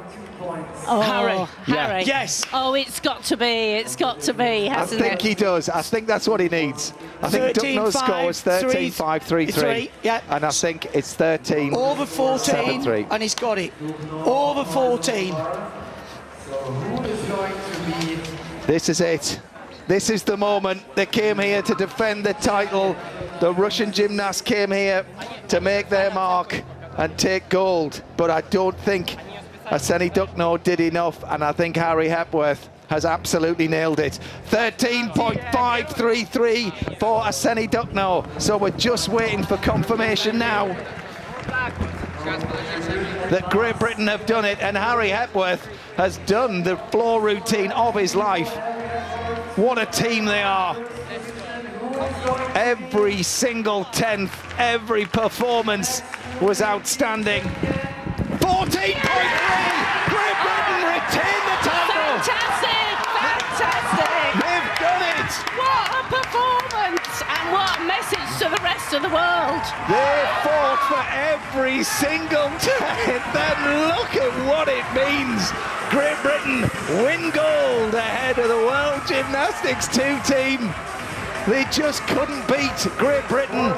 F: Oh,
C: Harry.
F: Harry.
C: Yes.
F: Oh, it's got to be, hasn't
G: I think he does. I think that's what he needs. I think Duckno's score is 13.533.
C: Yeah.
G: And I think it's 13.
C: Over 14,
G: 7-3.
C: and he's got it. Over 14.
G: This is it. This is the moment. They came here to defend the title. The Russian gymnasts came here to make their mark and take gold. But I don't think Arseny Duckno did enough, and I think Harry Hepworth has absolutely nailed it. 13.533 for Arseny Duckno. So we're just waiting for confirmation now that Great Britain have done it, and Harry Hepworth has done the floor routine of his life. What a team they are. Every single tenth, every performance was outstanding. 14.3! Great Britain retain the title!
F: Fantastic! Fantastic!
G: They've done it!
F: What a performance! And what a message to the rest of the world!
G: They fought for every single time. Then look at what it means. Great Britain win gold ahead of the World Gymnastics 2 team. They just couldn't beat Great Britain.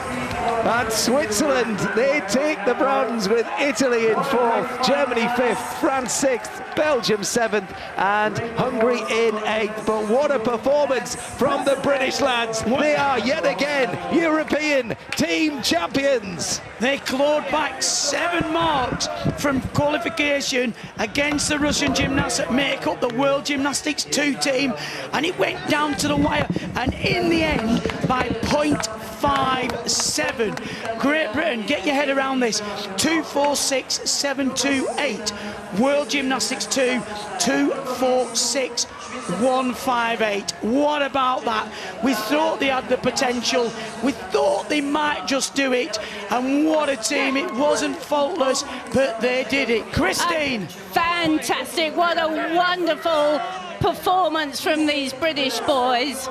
G: And Switzerland, they take the bronze with Italy in 4th, Germany 5th, France 6th, Belgium 7th, and Hungary in 8th. But what a performance from the British lads. They are yet again European team champions.
C: They clawed back 7 marks from qualification against the Russian gymnasts that make up the World Gymnastics 2 team, and it went down to the wire, and in the end by 0.57. Great Britain, get your head around this, 246.728. World Gymnastics 2, 246.158. What about that? We thought they had the potential. We thought they might just do it. And what a team. It wasn't faultless, but they did it. Christine.
F: Fantastic. What a wonderful performance from these British boys.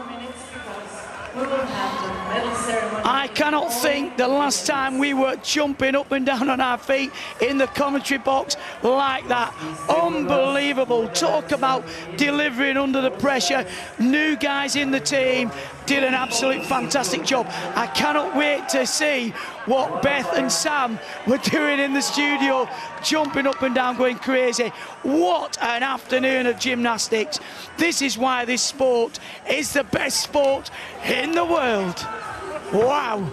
C: I cannot think the last time we were jumping up and down on our feet in the commentary box like that. Unbelievable. Talk about delivering under the pressure. New guys in the team did an absolute fantastic job. I cannot wait to see what Beth and Sam were doing in the studio, jumping up and down, going crazy. What an afternoon of gymnastics. This is why this sport is the best sport in the world. Wow.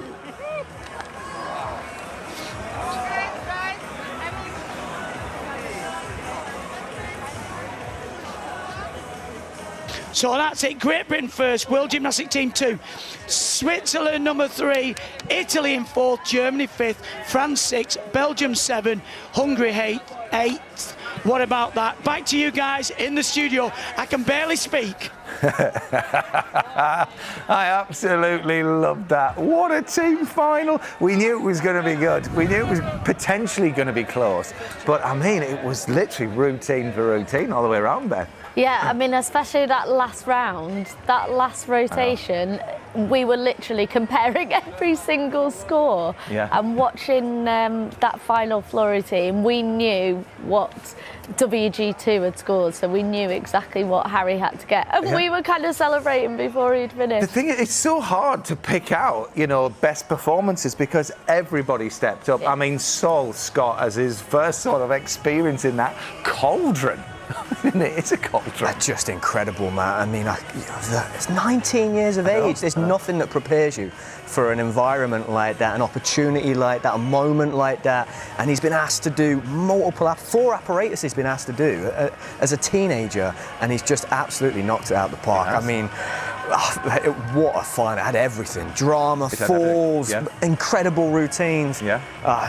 C: So that's it. Great Britain first, World Gymnastics Team 2. Switzerland number 3, Italy in 4th, Germany 5th, France 6th, Belgium 7, Hungary 8th. What about that? Back to you guys in the studio. I can barely speak.
A: I absolutely loved that. What a team final. We knew it was going to be good. We knew it was potentially going to be close. But, I mean, it was literally routine for routine all the way around, Beth.
D: Yeah, I mean, especially that last round, that last rotation, we were literally comparing every single score.
A: Yeah.
D: And watching that final floor routine, we knew what WG2 had scored, so we knew exactly what Harry had to get. And we were kind of celebrating before he'd finished.
A: The thing is, it's so hard to pick out, you know, best performances because everybody stepped up. I mean, Saul Scott, as his first sort of experience in that cauldron It's a cauldron.
B: Just incredible, Matt. I mean, it's 19 years of age. There's nothing that prepares you for an environment like that, an opportunity like that, a moment like that. And he's been asked to do four apparatus he's been asked to do as a teenager, and he's just absolutely knocked it out the park. I mean, what a final. It had everything. Drama, falls, incredible routines.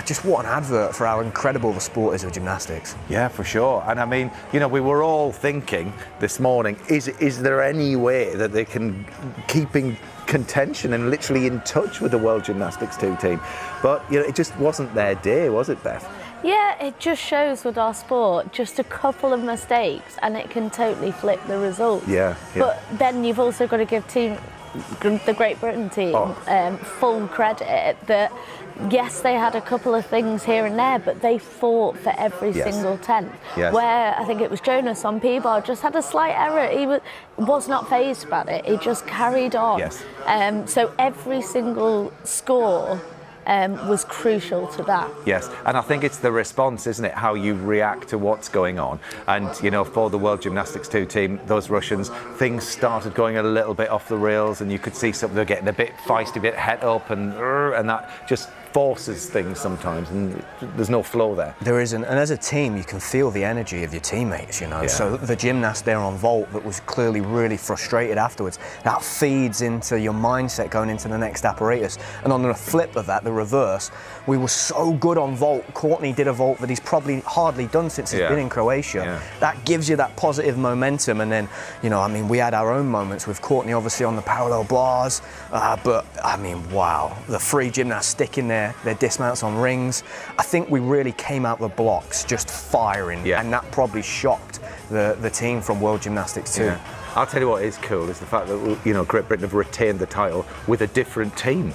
B: Just what an advert for how incredible the sport is of gymnastics.
A: Yeah, for sure. And I mean, you know, we were all thinking this morning, is there any way that they can keep in contention and literally in touch with the World Gymnastics 2 team? But, you know, it just wasn't their day, was it, Beth?
D: Yeah, it just shows with our sport, just a couple of mistakes and it can totally flip the results. But then you've also got to give the Great Britain team full credit that, yes, they had a couple of things here and there, but they fought for every single tenth. Where I think it was Jonas on P-bar just had a slight error. He was not fazed about it. He just carried on. So every single score was crucial to that.
A: Yes, and I think it's the response, isn't it? How you react to what's going on. And, you know, for the World Gymnastics 2 team, those Russians, things started going a little bit off the rails, and you could see something, they're getting a bit feisty, a bit het up, and that just forces things sometimes, and there's no flow there.
B: There isn't, and as a team, you can feel the energy of your teammates, you know. So the gymnast there on vault that was clearly really frustrated afterwards, that feeds into your mindset going into the next apparatus. And on the flip of that, the reverse, we were so good on vault. Courtney did a vault that he's probably hardly done since he's been in Croatia. That gives you that positive momentum, and then, you know, I mean, we had our own moments with Courtney obviously on the parallel bars, but I mean, wow, the three gymnasts sticking their dismounts on rings. I think we really came out the blocks just firing, and that probably shocked the team from World Gymnastics too.
A: I'll tell you what is cool is the fact that, you know, Great Britain have retained the title with a different team.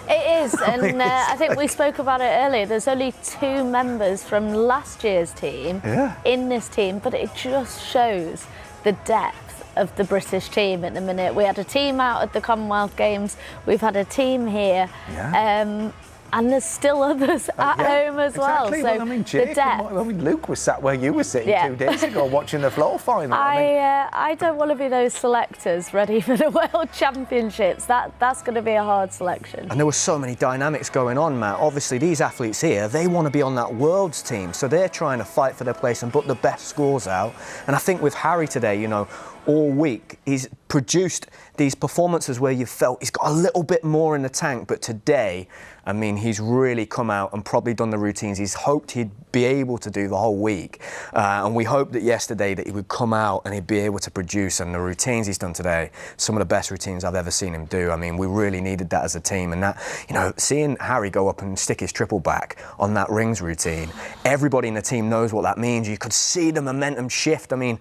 D: It is, and I think we spoke about it earlier. There's only 2 members from last year's team in this team, but it just shows the depth of the British team at the minute. We had a team out at the Commonwealth Games, we've had a team here, and there's still others at home as well. So
A: well, I mean, Jake,
D: the depth.
A: I mean, Luke was sat where you were sitting 2 days ago watching the floor final.
D: I don't want to be those selectors ready for the World Championships. That's going to be a hard selection.
B: And there were so many dynamics going on, Matt. Obviously, these athletes here, they want to be on that World's team, so they're trying to fight for their place and put the best scores out. And I think with Harry today, you know, all week, he's produced these performances where you felt he's got a little bit more in the tank, but today, I mean, he's really come out and probably done the routines he's hoped he'd be able to do the whole week. And we hoped that yesterday that he would come out and he'd be able to produce, and the routines he's done today, some of the best routines I've ever seen him do. I mean, we really needed that as a team, and that, you know, seeing Harry go up and stick his triple back on that rings routine, everybody in the team knows what that means. You could see the momentum shift. I mean,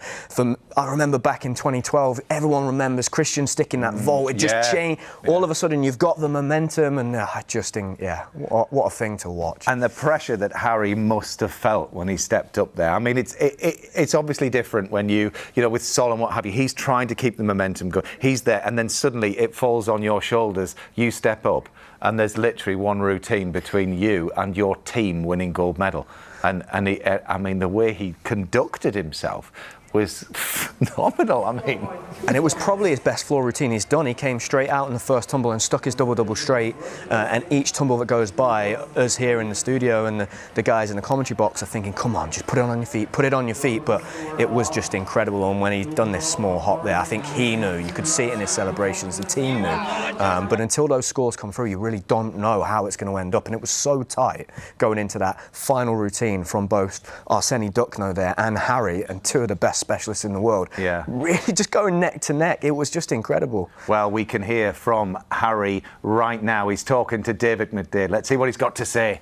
B: I remember back in 2012, everyone remembers Christian sticking that vault. It just changed. All of a sudden, you've got the momentum, and what a thing to watch.
A: And the pressure that Harry must have felt when he stepped up there. I mean, it's obviously different when you know, with Sol and what have you. He's trying to keep the momentum going. He's there, and then suddenly it falls on your shoulders. You step up, and there's literally one routine between you and your team winning gold medal. And I mean, the way he conducted himself was phenomenal. I mean,
B: and it was probably his best floor routine he's done. He came straight out in the first tumble and stuck his double straight, and each tumble that goes by, us here in the studio and the guys in the commentary box are thinking, come on, just put it on your feet, put it on your feet. But it was just incredible, and when he'd done this small hop there, I think he knew. You could see it in his celebrations, the team knew. But until those scores come through, you really don't know how it's going to end up, and it was so tight going into that final routine from both Arseny Duckno there and Harry, and 2 of the best specialists in the world. Really just going neck to neck. It was just incredible.
A: Well, we can hear from Harry right now. He's talking to David McDade. Let's see what he's got to say.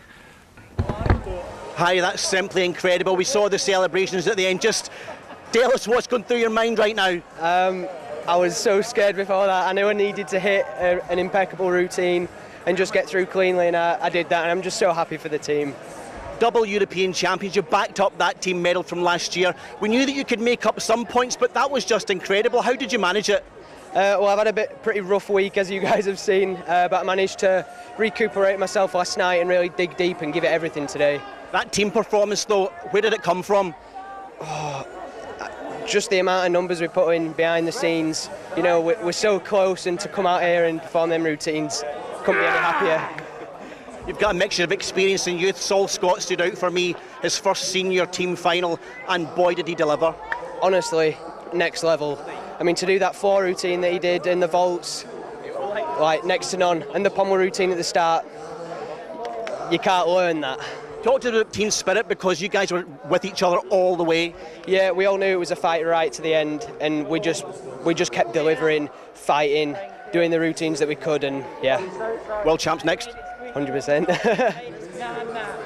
L: Hi, that's simply incredible. We saw the celebrations at the end. Just tell us what's going through your mind right now.
M: I was so scared before that. I knew I needed to hit an impeccable routine and just get through cleanly, and I did that, and I'm just so happy for the team.
L: Double European champions, you backed up that team medal from last year. We knew that you could make up some points, but that was just incredible. How did you manage it?
M: Well, I've had a pretty rough week, as you guys have seen, but I managed to recuperate myself last night and really dig deep and give it everything today.
L: That team performance, though, where did it come from?
M: just the amount of numbers we put in behind the scenes, you know, we're so close, and to come out here and perform them routines, couldn't be any happier.
L: You've got a mixture of experience and youth. Saul Scott stood out for me, his first senior team final, and boy did he deliver.
M: Honestly, next level. I mean, to do that 4 routine that he did in the vaults, like next to none, and the pommel routine at the start, you can't learn that.
L: Talk to the team spirit, because you guys were with each other all the way.
M: Yeah, we all knew it was a fight right to the end, and we just kept delivering, fighting, doing the routines that we could, and yeah.
L: World champs next?
M: 100%.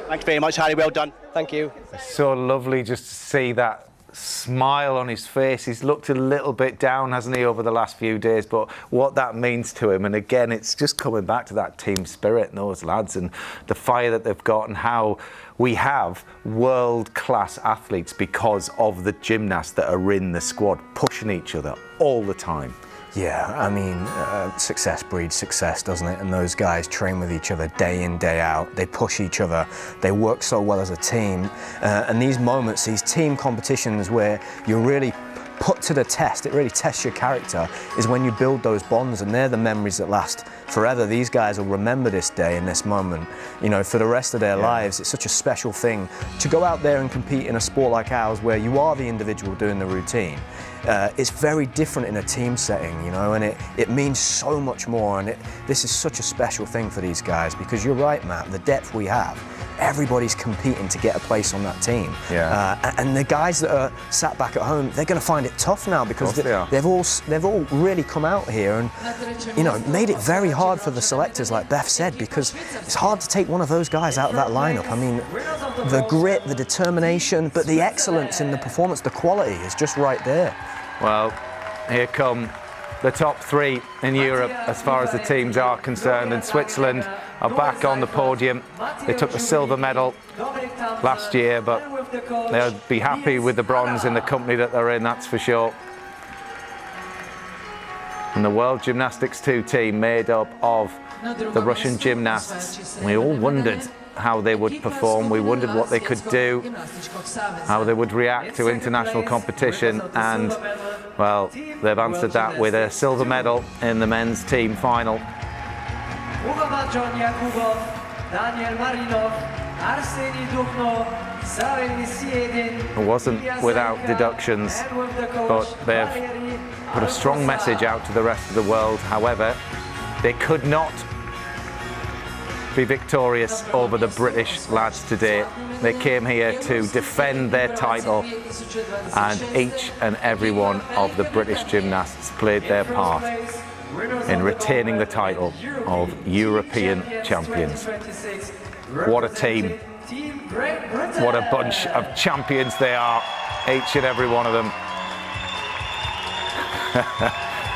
L: Thanks very much, Harry. Well done.
M: Thank you.
A: So lovely just to see that smile on his face. He's looked a little bit down, hasn't he, over the last few days, but what that means to him, and again, it's just coming back to that team spirit and those lads and the fire that they've got, and how we have world-class athletes because of the gymnasts that are in the squad, pushing each other all the time.
B: Yeah, I mean, success breeds success, doesn't it? And those guys train with each other day in, day out. They push each other. They work so well as a team. And these moments, these team competitions where you're really put to the test, it really tests your character, is when you build those bonds, and they're the memories that last forever. These guys will remember this day and this moment, you know, for the rest of their lives. It's such a special thing to go out there and compete in a sport like ours where you are the individual doing the routine. It's very different in a team setting, you know, and it means so much more, and this is such a special thing for these guys, because you're right, Matt, the depth we have, everybody's competing to get a place on that team.
A: Yeah.
B: And the guys that are sat back at home, they're going to find it tough now, because they've all really come out here and, you know, made it very hard for the selectors, like Beth said, because it's hard to take one of those guys out of that lineup. I mean, the grit, the determination, but the excellence in the performance, the quality is just right there.
A: Well, here come the top 3 in Europe as far as the teams are concerned, and Switzerland are back on the podium. They took the silver medal last year, but they'll be happy with the bronze in the company that they're in, that's for sure. And the World Gymnastics 2 team made up of the Russian gymnasts. We all wondered how they would perform, we wondered what they could do, how they would react to international competition, and well, they've answered that with a silver medal in the men's team final. It wasn't without deductions, but they've put a strong message out to the rest of the world. However, they could not be victorious over the British lads today. They came here to defend their title, and each and every one of the British gymnasts played their part in retaining the title of European champions. What a team, what a bunch of champions they are, each and every one of them.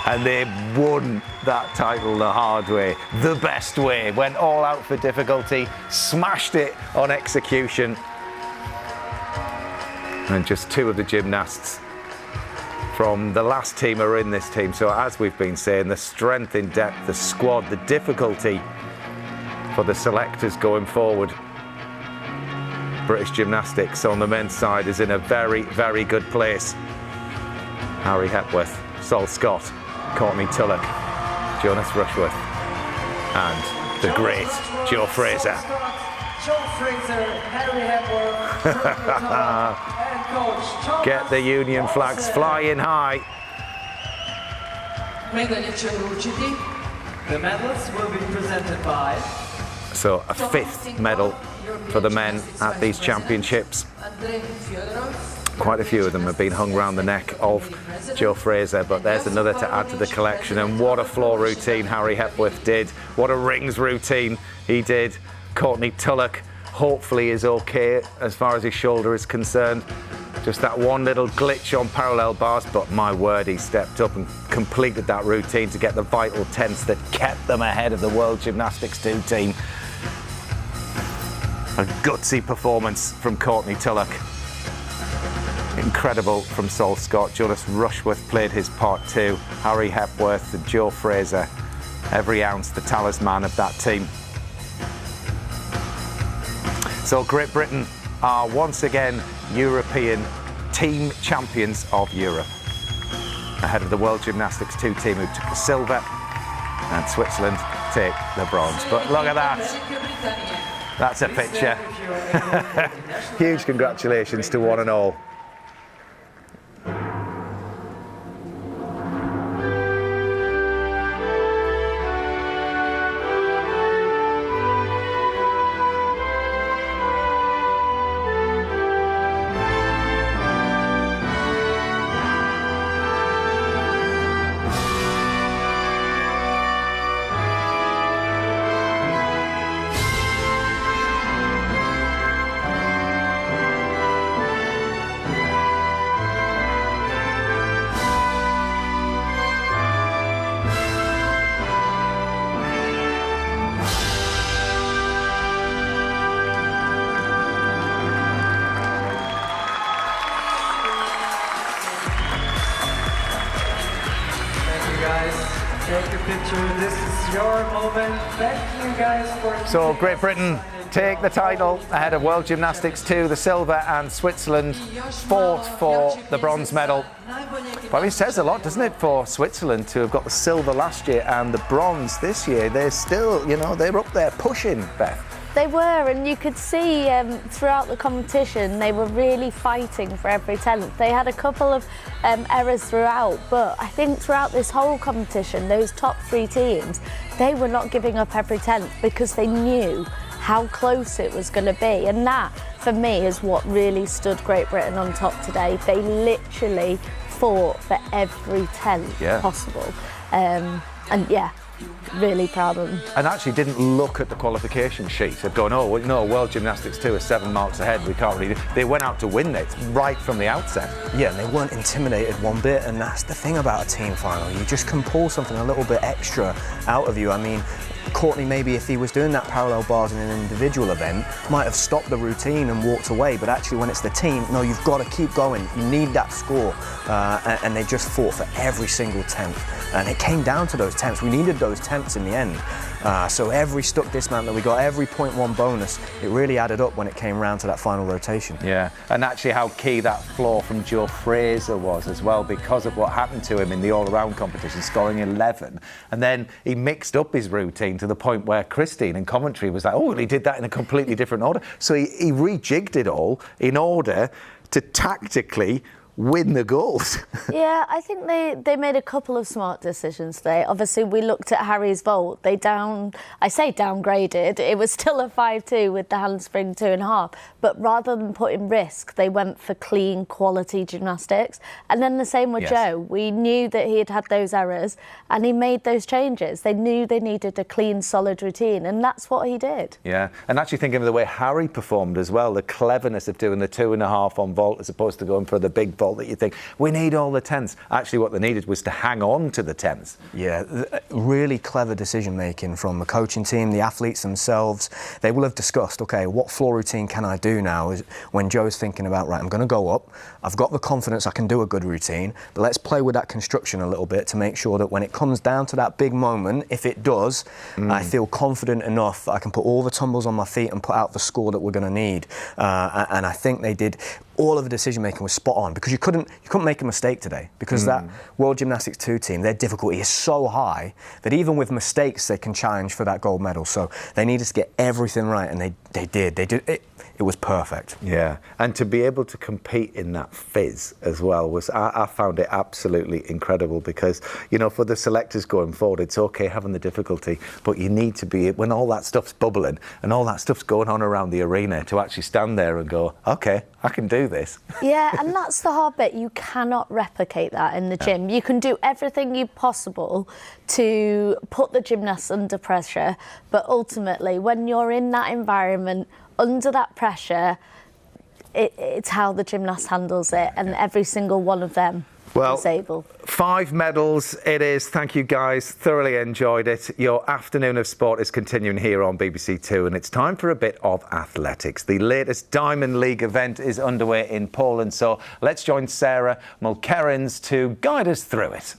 A: And they won that title the hard way, the best way, went all out for difficulty, smashed it on execution. And just 2 of the gymnasts from the last team are in this team. So as we've been saying, the strength in depth, the squad, the difficulty for the selectors going forward. British Gymnastics on the men's side is in a very, very good place. Harry Hepworth, Saul Scott, Courtney Tulloch, Jonas Rushworth, and the great Joe Fraser. Get the Union flags flying high.
E: The medals will be presented by.
A: So a 5th medal for the men at these championships. Quite a few of them have been hung around the neck of Joe Fraser, but there's another to add to the collection. And what a floor routine Harry Hepworth did. What a rings routine he did. Courtney Tulloch hopefully is okay as far as his shoulder is concerned. Just that one little glitch on parallel bars, but my word, he stepped up and completed that routine to get the vital tenths that kept them ahead of the World Gymnastics 2 team. A gutsy performance from Courtney Tulloch. Incredible from Saul Scott. Jonas Rushworth played his part too. Harry Hepworth and Joe Fraser, every ounce the talisman of that team. So Great Britain are once again European team champions of Europe, ahead of the World Gymnastics 2 team who took the silver, and Switzerland take the bronze. But look at that. That's a picture. Huge congratulations to one and all.
E: Take a picture. This is your moment. Thank you guys for...
A: So Great Britain take the title ahead of World Gymnastics 2, the silver, and Switzerland fought for the bronze medal. But I mean, it says a lot, doesn't it, for Switzerland to have got the silver last year and the bronze this year. They're still, you know, they're up there pushing, Beth.
D: They were, and you could see throughout the competition they were really fighting for every tenth. They had a couple of errors throughout, but I think throughout this whole competition, those top 3 teams, they were not giving up every tenth because they knew how close it was going to be. And that, for me, is what really stood Great Britain on top today. They literally fought for every tenth possible. And yeah, really proud of them.
A: And actually didn't look at the qualification sheet of going, oh, well, no, World Gymnastics 2 is 7 marks ahead, we can't really... They went out to win it right from the outset.
B: Yeah, and they weren't intimidated one bit, and that's the thing about a team final. You just can pull something a little bit extra out of you. I mean, Courtney, maybe if he was doing that parallel bars in an individual event, might have stopped the routine and walked away, but actually when it's the team, no, you've got to keep going. You need that score, and they just fought for every single tenth. And it came down to those tenths. We needed those tenths in the end. So every stuck dismount that we got, every 0.1 bonus, it really added up when it came round to that final rotation.
A: Yeah, and actually how key that floor from Joe Fraser was as well, because of what happened to him in the all-around competition, scoring 11. And then he mixed up his routine to the point where Christine in commentary was like, oh, well, he did that in a completely different order. So he rejigged it all in order to tactically win the goals.
D: Yeah, I think they made a couple of smart decisions today. Obviously, we looked at Harry's vault. They downgraded. It was still a 5-2 with the handspring 2.5. But rather than put in risk, they went for clean, quality gymnastics. And then the same with Joe. We knew that he had those errors, and he made those changes. They knew they needed a clean, solid routine, and that's what he did.
A: Yeah, and actually thinking of the way Harry performed as well, the cleverness of doing the 2.5 on vault as opposed to going for the big vault that you think, we need all the tenths. Actually, what they needed was to hang on to the tenths.
B: Yeah, really clever decision making from the coaching team, the athletes themselves. They will have discussed, okay, what floor routine can I do now? Is when Joe's thinking about, right, I'm going to go up, I've got the confidence I can do a good routine, but let's play with that construction a little bit to make sure that when it comes down to that big moment, if it does, I feel confident enough that I can put all the tumbles on my feet and put out the score that we're going to need. And I think they did. All of the decision making was spot on, because you couldn't make a mistake today, because that World Gymnastics 2 team, their difficulty is so high that even with mistakes they can challenge for that gold medal. So they needed to get everything right, and they did it was perfect.
A: Yeah, and to be able to compete in that fizz as well was, I found it absolutely incredible, because, you know, for the selectors going forward, it's okay having the difficulty, but you need to be, when all that stuff's bubbling and all that stuff's going on around the arena, to actually stand there and go, okay, I can do this.
D: Yeah, and that's the hard bit. You cannot replicate that in the gym. You can do everything you possible to put the gymnasts under pressure, but ultimately, when you're in that environment, under that pressure, it's how the gymnast handles it, and every single one of them is able.
A: 5 medals it is. Thank you, guys. Thoroughly enjoyed it. Your afternoon of sport is continuing here on BBC Two, and it's time for a bit of athletics. The latest Diamond League event is underway in Poland, so let's join Sarah Mulkerins to guide us through it.